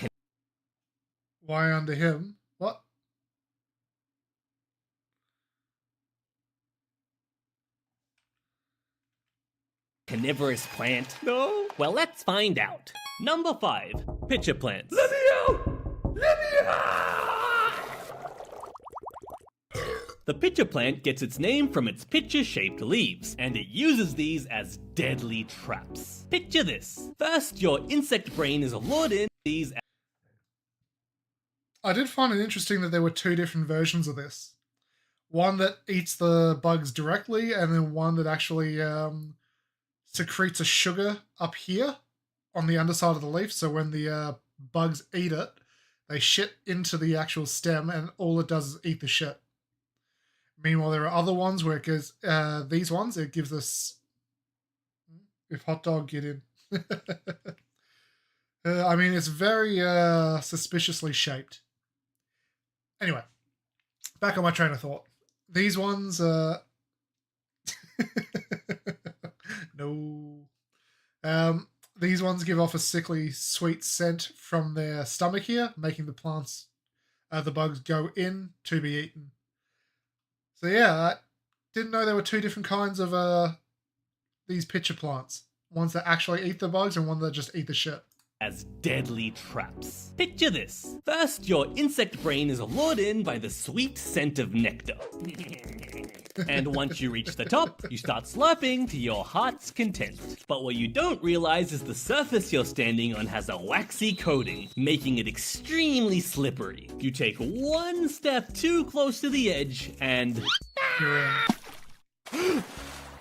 Why under him? What?
carnivorous plant? No? Well, let's find out. Number 5. Pitcher plants.
Let me out! Let me out!
The pitcher plant gets its name from its pitcher-shaped leaves, and it uses these as deadly traps. Picture this. First, your insect brain is lured in these...
I did find it interesting that there were 2 different versions of this. One that eats the bugs directly, and then one that actually secretes a sugar up here on the underside of the leaf, so when the bugs eat it, they shit into the actual stem, and all it does is eat the shit. Meanwhile, there are other ones where it gives, these ones, it gives us... If hot dog get in. I mean, it's very suspiciously shaped. Anyway, back on my train of thought. These ones, no. These ones give off a sickly sweet scent from their stomach here, making the plants, the bugs go in to be eaten. So yeah, I didn't know there were 2 different kinds of these pitcher plants. Ones that actually eat the bugs and one that just eat the shit.
As deadly traps. Picture this. First, your insect brain is lured in by the sweet scent of nectar. And once you reach the top, you start slurping to your heart's content. But what you don't realize is the surface you're standing on has a waxy coating, making it extremely slippery. You take one step too close to the edge, and...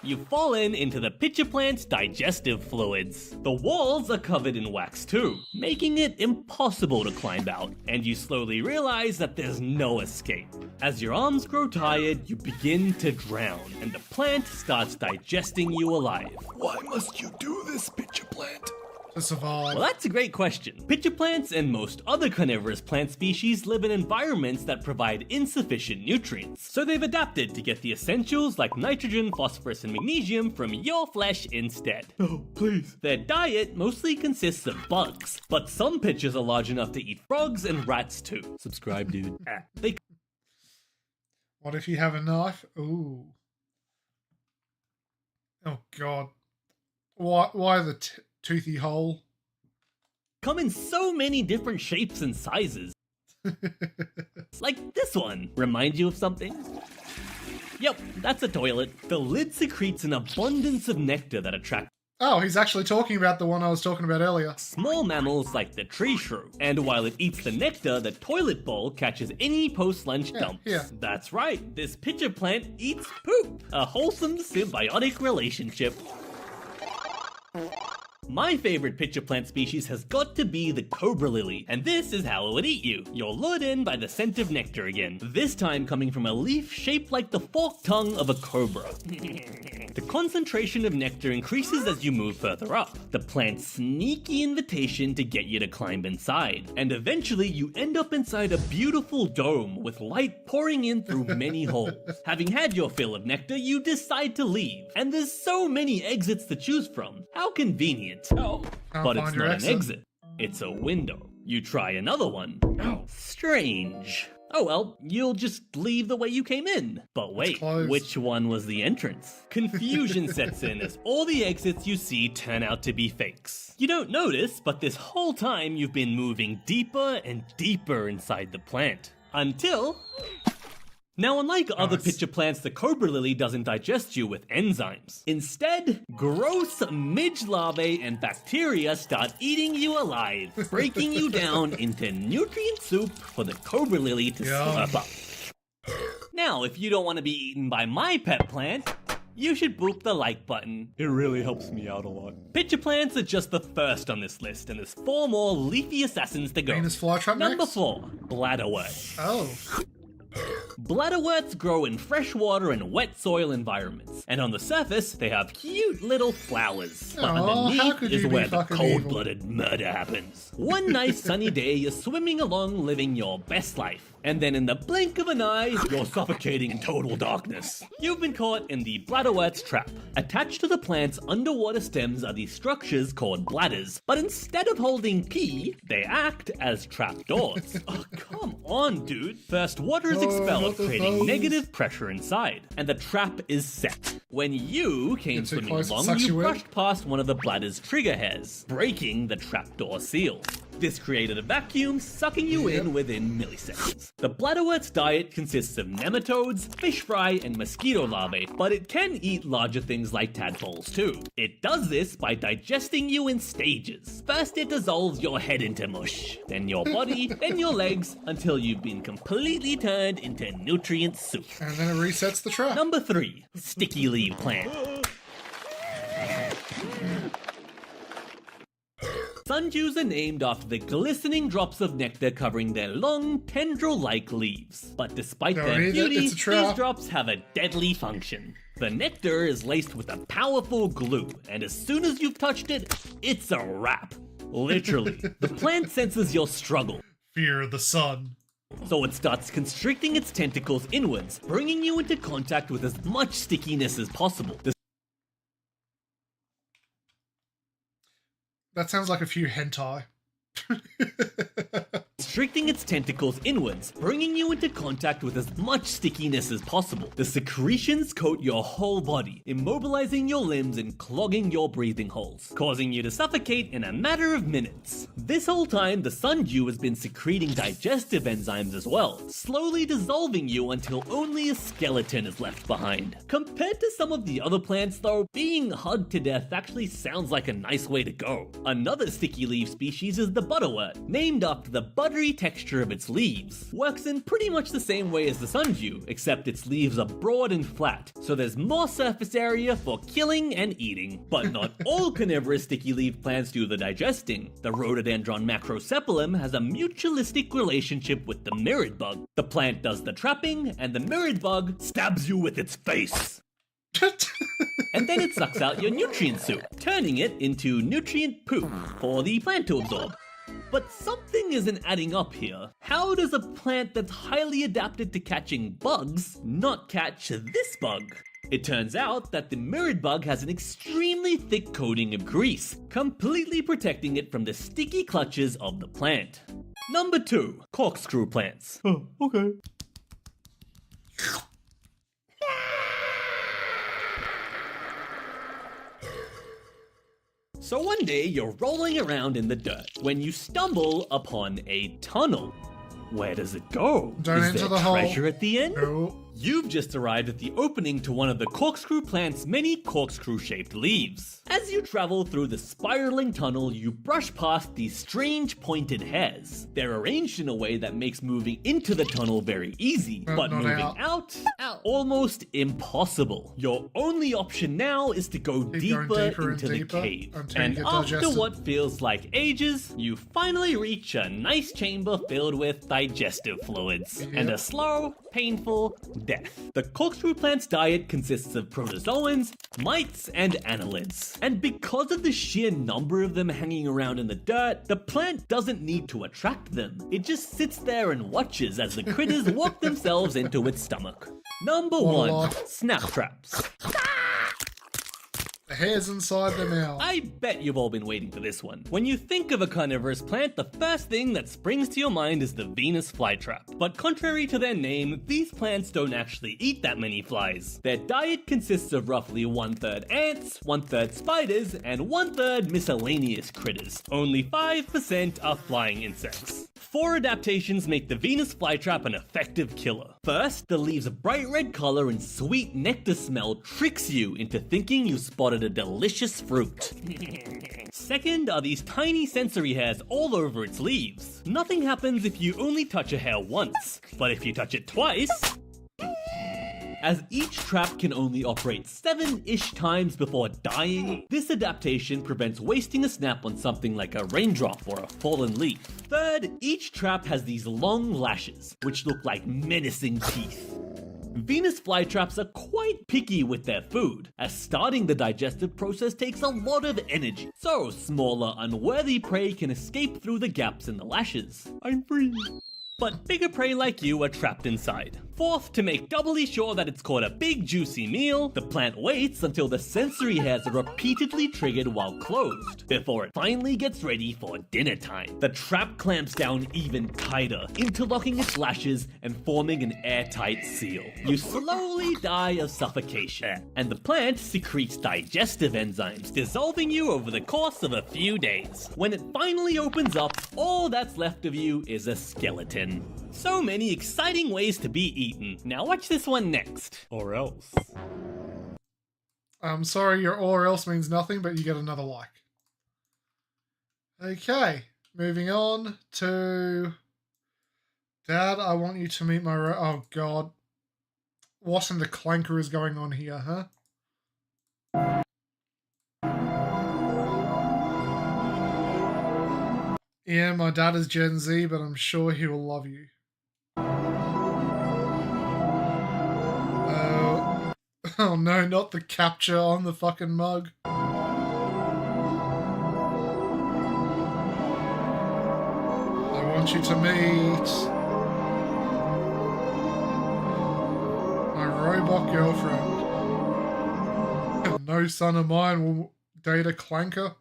You've fallen into the pitcher plant's digestive fluids. The walls are covered in wax too, making it impossible to climb out, and you slowly realize that there's no escape. As your arms grow tired, you begin to drown, and the plant starts digesting you alive.
Why must you do this, pitcher plant?
To survive.
Well, that's a great question. Pitcher plants and most other carnivorous plant species live in environments that provide insufficient nutrients, so they've adapted to get the essentials like nitrogen, phosphorus, and magnesium from your flesh instead.
No, please.
Their diet mostly consists of bugs, but some pitchers are large enough to eat frogs and rats too. Subscribe, dude. They...
What if you have a knife? Ooh. Oh god. Why the toothy hole?
Come in so many different shapes and sizes. Like this one. Remind you of something? Yep, that's a toilet. The lid secretes an abundance of nectar that attracts...
Oh, he's actually talking about the one I was talking about earlier.
Small mammals like the tree shrew. And while it eats the nectar, the toilet bowl catches any post-lunch dumps.
Yeah.
That's right, this pitcher plant eats poop. A wholesome symbiotic relationship. My favorite pitcher plant species has got to be the cobra lily, and this is how it would eat you. You're lured in by the scent of nectar again, this time coming from a leaf shaped like the forked tongue of a cobra. The concentration of nectar increases as you move further up, the plant's sneaky invitation to get you to climb inside, and eventually you end up inside a beautiful dome with light pouring in through many holes. Having had your fill of nectar, you decide to leave, and there's so many exits to choose from. How convenient. But it's not an exit, it's a window. You try another one. Strange. Oh well, you'll just leave the way you came in. But wait, which one was the entrance? Confusion sets in as all the exits you see turn out to be fakes. You don't notice, but this whole time you've been moving deeper and deeper inside the plant. Until... Now, unlike other pitcher plants, the cobra lily doesn't digest you with enzymes. Instead, gross midge larvae and bacteria start eating you alive, breaking you down into nutrient soup for the cobra lily to slurp up. Now, if you don't want to be eaten by my pet plant, you should boop the like button. It really helps me out a lot. Pitcher plants are just the first on this list, and there's 4 more leafy assassins to go.
Venus flytrap
Number
next?
4, bladderwort.
Oh.
Bladderworts grow in freshwater and wet soil environments, and on the surface they have cute little flowers. But underneath is where the cold-blooded murder happens. One nice sunny day, you're swimming along living your best life, and then in the blink of an eye, you're suffocating in total darkness. You've been caught in the bladderwort's trap. Attached to the plant's underwater stems are these structures called bladders, but instead of holding pee, they act as trapdoors. Oh, come on, dude. First, water is expelled, creating negative pressure inside, and the trap is set. When you came swimming along, you brushed past one of the bladder's trigger hairs, breaking the trapdoor seal. This created a vacuum, sucking you in within milliseconds. The bladderwort's diet consists of nematodes, fish fry, and mosquito larvae, but it can eat larger things like tadpoles too. It does this by digesting you in stages. First it dissolves your head into mush, then your body, then your legs, until you've been completely turned into nutrient soup.
And then it resets the trap.
Number 3, sticky leaf plant. Sundews are named after the glistening drops of nectar covering their long, tendril-like leaves. But despite their beauty, these drops have a deadly function. The nectar is laced with a powerful glue, and as soon as you've touched it, it's a wrap. Literally. The plant senses your struggle.
Fear the sun.
So it starts constricting its tentacles inwards, bringing you into contact with as much stickiness as possible.
That sounds like a few hentai.
Constricting its tentacles inwards, bringing you into contact with as much stickiness as possible. The secretions coat your whole body, immobilizing your limbs and clogging your breathing holes, causing you to suffocate in a matter of minutes. This whole time, the sundew has been secreting digestive enzymes as well, slowly dissolving you until only a skeleton is left behind. Compared to some of the other plants though, being hugged to death actually sounds like a nice way to go. Another sticky leaf species is the butterwort, named after the buttery texture of its leaves. Works in pretty much the same way as the sundew, except its leaves are broad and flat, so there's more surface area for killing and eating. But not all carnivorous sticky leaf plants do the digesting. The rhododendron macrocephalum has a mutualistic relationship with the mirrored bug. The plant does the trapping, and the mirrored bug stabs you with its face. And then it sucks out your nutrient soup, turning it into nutrient poop for the plant to absorb. But something isn't adding up here. How does a plant that's highly adapted to catching bugs not catch this bug? It turns out that the mirrored bug has an extremely thick coating of grease, completely protecting it from the sticky clutches of the plant. Number 2, corkscrew plants. Oh, okay. So one day you're rolling around in the dirt when you stumble upon a tunnel. Where does it go?
Don't
Is
enter
there
the hole.
treasure at the end?
No.
You've just arrived at the opening to one of the corkscrew plant's many corkscrew-shaped leaves. As you travel through the spiraling tunnel, you brush past these strange pointed hairs. They're arranged in a way that makes moving into the tunnel very easy, but
not
moving
out.
out, almost impossible. Your only option now is to go deeper into the cave. And after what feels like ages, you finally reach a nice chamber filled with digestive fluids and a slow, painful death. The corkscrew plant's diet consists of protozoans, mites, and annelids. And because of the sheer number of them hanging around in the dirt, the plant doesn't need to attract them. It just sits there and watches as the critters walk themselves into its stomach. Number 1, snap traps.
The hairs inside the mouth.
I bet you've all been waiting for this one. When you think of a carnivorous plant, the first thing that springs to your mind is the Venus flytrap. But contrary to their name, these plants don't actually eat that many flies. Their diet consists of roughly 1/3 ants, 1/3 spiders, and 1/3 miscellaneous critters. Only 5% are flying insects. 4 adaptations make the Venus flytrap an effective killer. First, the leaves' bright red color and sweet nectar smell tricks you into thinking you spotted a delicious fruit. Second are these tiny sensory hairs all over its leaves. Nothing happens if you only touch a hair once, but if you touch it twice... As each trap can only operate 7-ish times before dying, this adaptation prevents wasting a snap on something like a raindrop or a fallen leaf. Third, each trap has these long lashes, which look like menacing teeth. Venus flytraps are quite picky with their food, as starting the digestive process takes a lot of energy, so smaller, unworthy prey can escape through the gaps in the lashes. I'm free. But bigger prey like you are trapped inside. Fourth, to make doubly sure that it's caught a big juicy meal, the plant waits until the sensory hairs are repeatedly triggered while closed, before it finally gets ready for dinner time. The trap clamps down even tighter, interlocking its lashes and forming an airtight seal. You slowly die of suffocation, and the plant secretes digestive enzymes, dissolving you over the course of a few days. When it finally opens up, all that's left of you is a skeleton. So many exciting ways to be eaten. Now watch this one next. Or else.
I'm sorry, your or else means nothing, but you get another like. Okay, moving on to... Dad, I want you to meet my... Oh, God. What in the clanker is going on here, huh? Yeah, my dad is Gen Z, but I'm sure he will love you. Oh no, not the capture on the fucking mug. I want you to meet my robot girlfriend. No son of mine will date a clanker.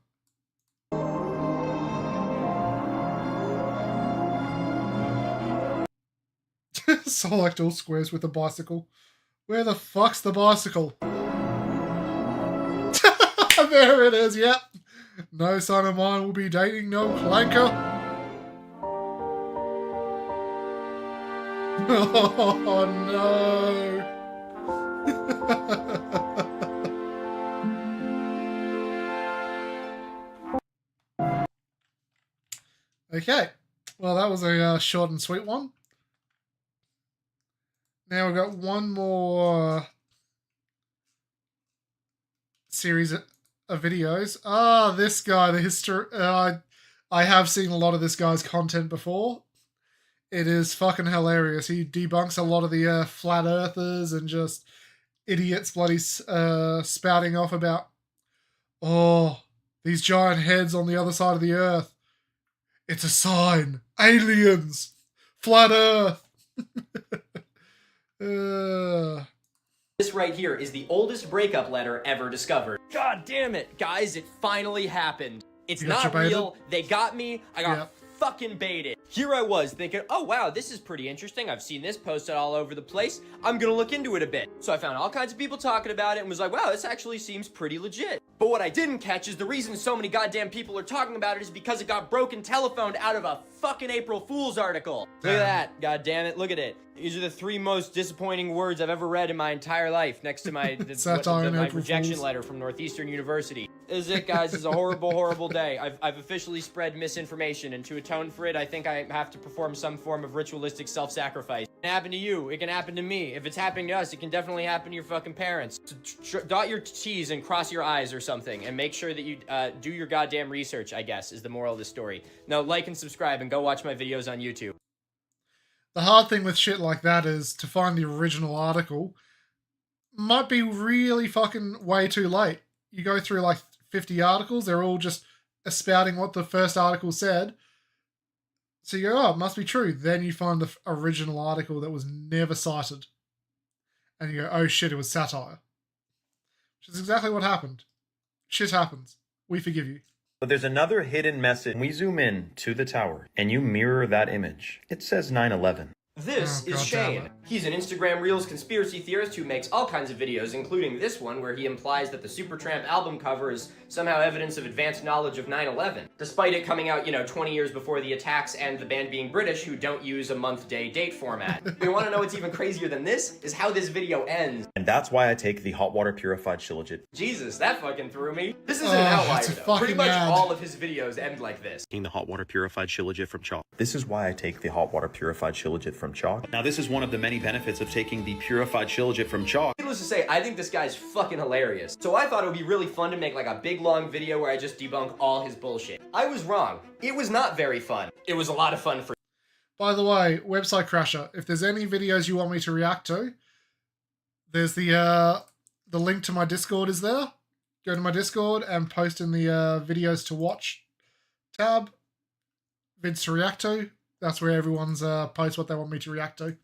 Select all squares with a bicycle. Where the fuck's the bicycle? There it is, yep. No son of mine will be dating no clanker. Oh no. Okay, well that was a short and sweet one. Now we've got one more series of videos. This guy, the history. I have seen a lot of this guy's content before. It is fucking hilarious. He debunks a lot of the flat earthers and just idiots bloody spouting off about, oh, these giant heads on the other side of the earth. It's a sign. Aliens. Flat earth.
This right here is the oldest breakup letter ever discovered. God damn it, guys, it finally happened. It's not real. They got me. I got fucking baited. Here I was thinking, oh wow, this is pretty interesting. I've seen this posted all over the place. I'm gonna look into it a bit. So I found all kinds of people talking about it and was like, wow, this actually seems pretty legit. But what I didn't catch is the reason so many goddamn people are talking about it is because it got broken telephoned out of a fucking April Fool's article. Look at that, god damn it, look at it. These are the 3 most disappointing words I've ever read in my entire life, next to my my rejection letter from Northeastern University. This is it, guys. It's a horrible, horrible day. I've officially spread misinformation, and to atone for it, I think I have to perform some form of ritualistic self-sacrifice. It can happen to you. It can happen to me. If it's happening to us, it can definitely happen to your fucking parents. So dot your T's and cross your I's or something, and make sure that you do your goddamn research, I guess, is the moral of the story. Now, like and subscribe, and go watch my videos on YouTube.
The hard thing with shit like that is to find the original article might be really fucking way too late. You go through like 50 articles, they're all just espouting what the first article said. So you go, oh, it must be true. Then you find the original article that was never cited. And you go, oh shit, it was satire. Which is exactly what happened. Shit happens. We forgive you.
But there's another hidden message. We zoom in to the tower, and you mirror that image. It says 9/11.
This is Shane. He's an Instagram Reels conspiracy theorist who makes all kinds of videos, including this one where he implies that the Supertramp album cover is somehow evidence of advanced knowledge of 9/11, despite it coming out, 20 years before the attacks and the band being British, who don't use a month-day-date format. You want to know what's even crazier than this? Is how this video ends.
And that's why I take the hot water purified shilajit.
Jesus, that fucking threw me. This isn't an outlier, though. Pretty much all of his videos end like this.
The hot water purified shilajit from chalk. This is why I take the hot water purified shilajit from chalk. Now, this is one of the many benefits of taking the purified shilajit from chalk.
Needless to say, I think this guy's fucking hilarious. So I thought it would be really fun to make like a big long video where I just debunk all his bullshit. I was wrong. It was not very fun. It was a lot of fun for.
By the way, Website Crasher, if there's any videos you want me to react to, there's the link to my Discord is there. Go to my Discord and post in the videos to watch tab. Vids to react to. That's where everyone's posts what they want me to react to.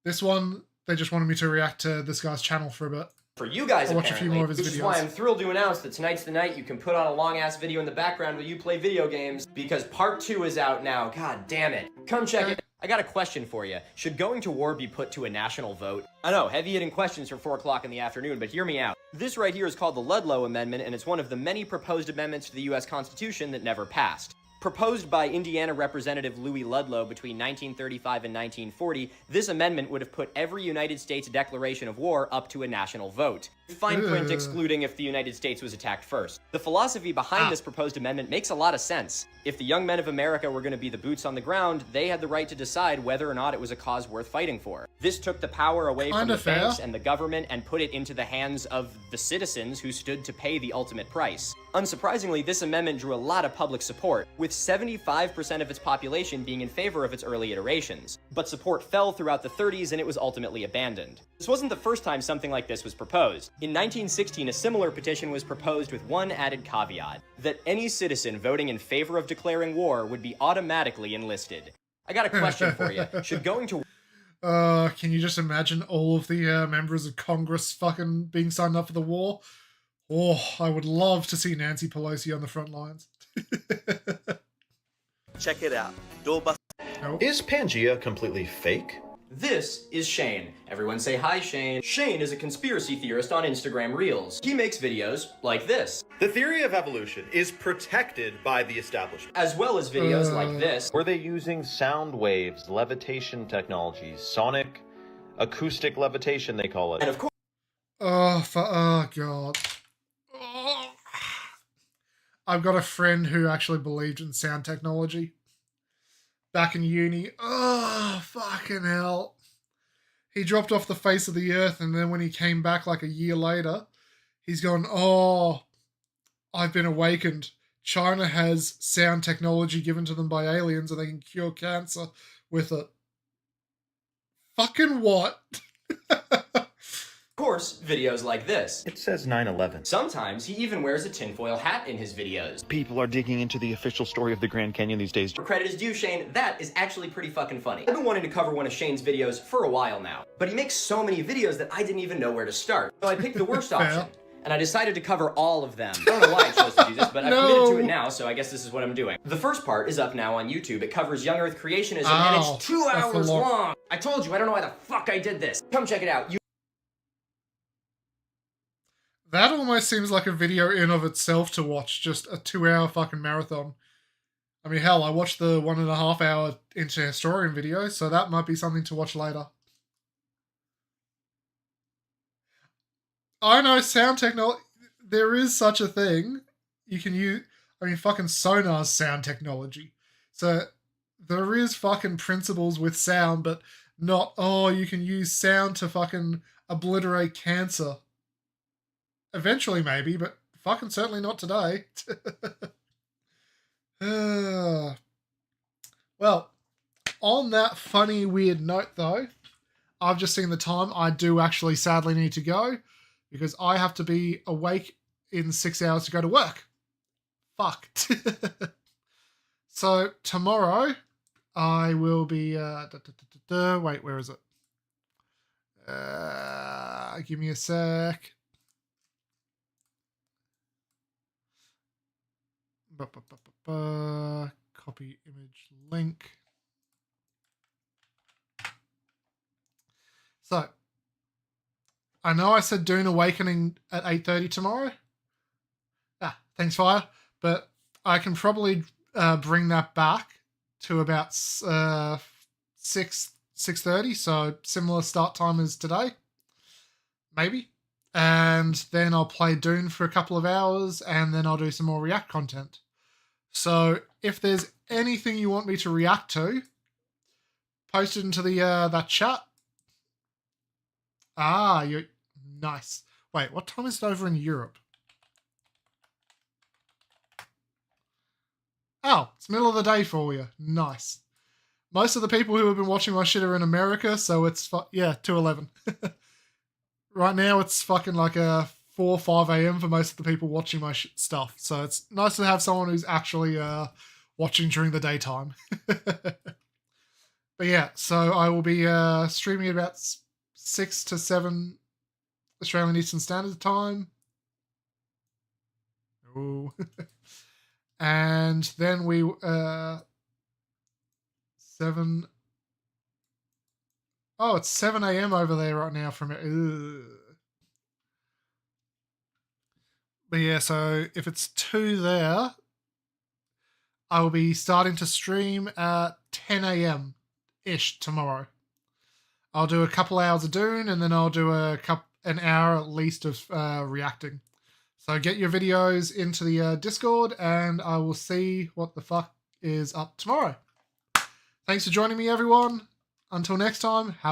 This one, they just wanted me to react to this guy's channel for a bit.
For you guys,
I'll watch a few more of his videos.
Which is why I'm thrilled to announce that tonight's the night you can put on a long-ass video in the background while you play video games, because part 2 is out now. God damn it. Come check it. I got a question for you. Should going to war be put to a national vote? I know, heavy-hitting questions for 4 o'clock in the afternoon, but hear me out. This right here is called the Ludlow Amendment, and it's one of the many proposed amendments to the U.S. Constitution that never passed. Proposed by Indiana Representative Louis Ludlow between 1935 and 1940, this amendment would have put every United States declaration of war up to a national vote. Fine print excluding if the United States was attacked first. The philosophy behind this proposed amendment makes a lot of sense. If the young men of America were going to be the boots on the ground, they had the right to decide whether or not it was a cause worth fighting for. This took the power away from the banks and the government and put it into the hands of the citizens who stood to pay the ultimate price. Unsurprisingly, this amendment drew a lot of public support, with 75% of its population being in favor of its early iterations. But support fell throughout the 30s and it was ultimately abandoned. This wasn't the first time something like this was proposed. In 1916, a similar petition was proposed with one added caveat, that any citizen voting in favor of declaring war would be automatically enlisted. I got a question for you. Should going to...
Can you just imagine all of the members of Congress fucking being signed up for the war? Oh, I would love to see Nancy Pelosi on the front lines.
Check it out. Doorbell.
Nope.
Is Pangea completely fake?
This is Shane. Everyone say hi, Shane. Shane is a conspiracy theorist on Instagram Reels. He makes videos like this.
The theory of evolution is protected by the establishment.
As well as videos like this.
Were they using sound waves, levitation technologies, sonic, acoustic levitation, they call it?
And of course...
Oh, God. Oh. I've got a friend who actually believed in sound technology. Back in uni. Oh, fucking hell. He dropped off the face of the earth, and then when he came back like a year later, he's gone, oh, I've been awakened. China has sound technology given to them by aliens and they can cure cancer with it. Fucking what?
Of course, videos like this.
It says 9/11.
Sometimes he even wears a tinfoil hat in his videos.
People are digging into the official story of the Grand Canyon these days.
For credit is due, Shane, that is actually pretty fucking funny. I've been wanting to cover one of Shane's videos for a while now, but he makes so many videos that I didn't even know where to start. So I picked the worst option, and I decided to cover all of them. I don't know why I chose to do this, but I've committed to it now, so I guess this is what I'm doing. The first part is up now on YouTube. It covers young Earth creationism, and it's 2 hours long. I told you, I don't know why the fuck I did this. Come check it out.
That almost seems like a video in of itself to watch, just a 2 hour fucking marathon. I mean, hell, I watched the 1.5 hour Internet Historian video, so that might be something to watch later. I know sound technology. There is such a thing. You can use. I mean, fucking Sonar's sound technology. So there is fucking principles with sound, but not. Oh, you can use sound to fucking obliterate cancer. Eventually, maybe, but fucking certainly not today. Well, on that funny, weird note, though, I've just seen the time. I do actually sadly need to go because I have to be awake in 6 hours to go to work. Fuck. So tomorrow I will be. Wait, where is it? Give me a sec. Copy image link. So, I know I said Dune Awakening at 8:30 tomorrow. Thanks, Fire. But I can probably bring that back to about 6:30, so similar start time as today. Maybe. And then I'll play Dune for a couple of hours, and then I'll do some more React content. So if there's anything you want me to react to, post it into the that chat. You're nice. Wait, what time is it over in Europe? Oh, it's middle of the day for you. Nice. Most of the people who have been watching my shit are in America, so it's 2:11. Right now it's fucking like 4 or 5 a.m. for most of the people watching my stuff. So it's nice to have someone who's actually watching during the daytime. But yeah, so I will be streaming at about 6 to 7 Australian Eastern Standard Time. Ooh. And then we 7. Oh, it's 7 a.m. over there right now from it. But yeah, so if it's 2 there, I will be starting to stream at 10 a.m. ish tomorrow. I'll do a couple hours of Dune, and then I'll do an hour at least of reacting. So get your videos into the Discord, and I will see what the fuck is up tomorrow. Thanks for joining me, everyone. Until next time, have a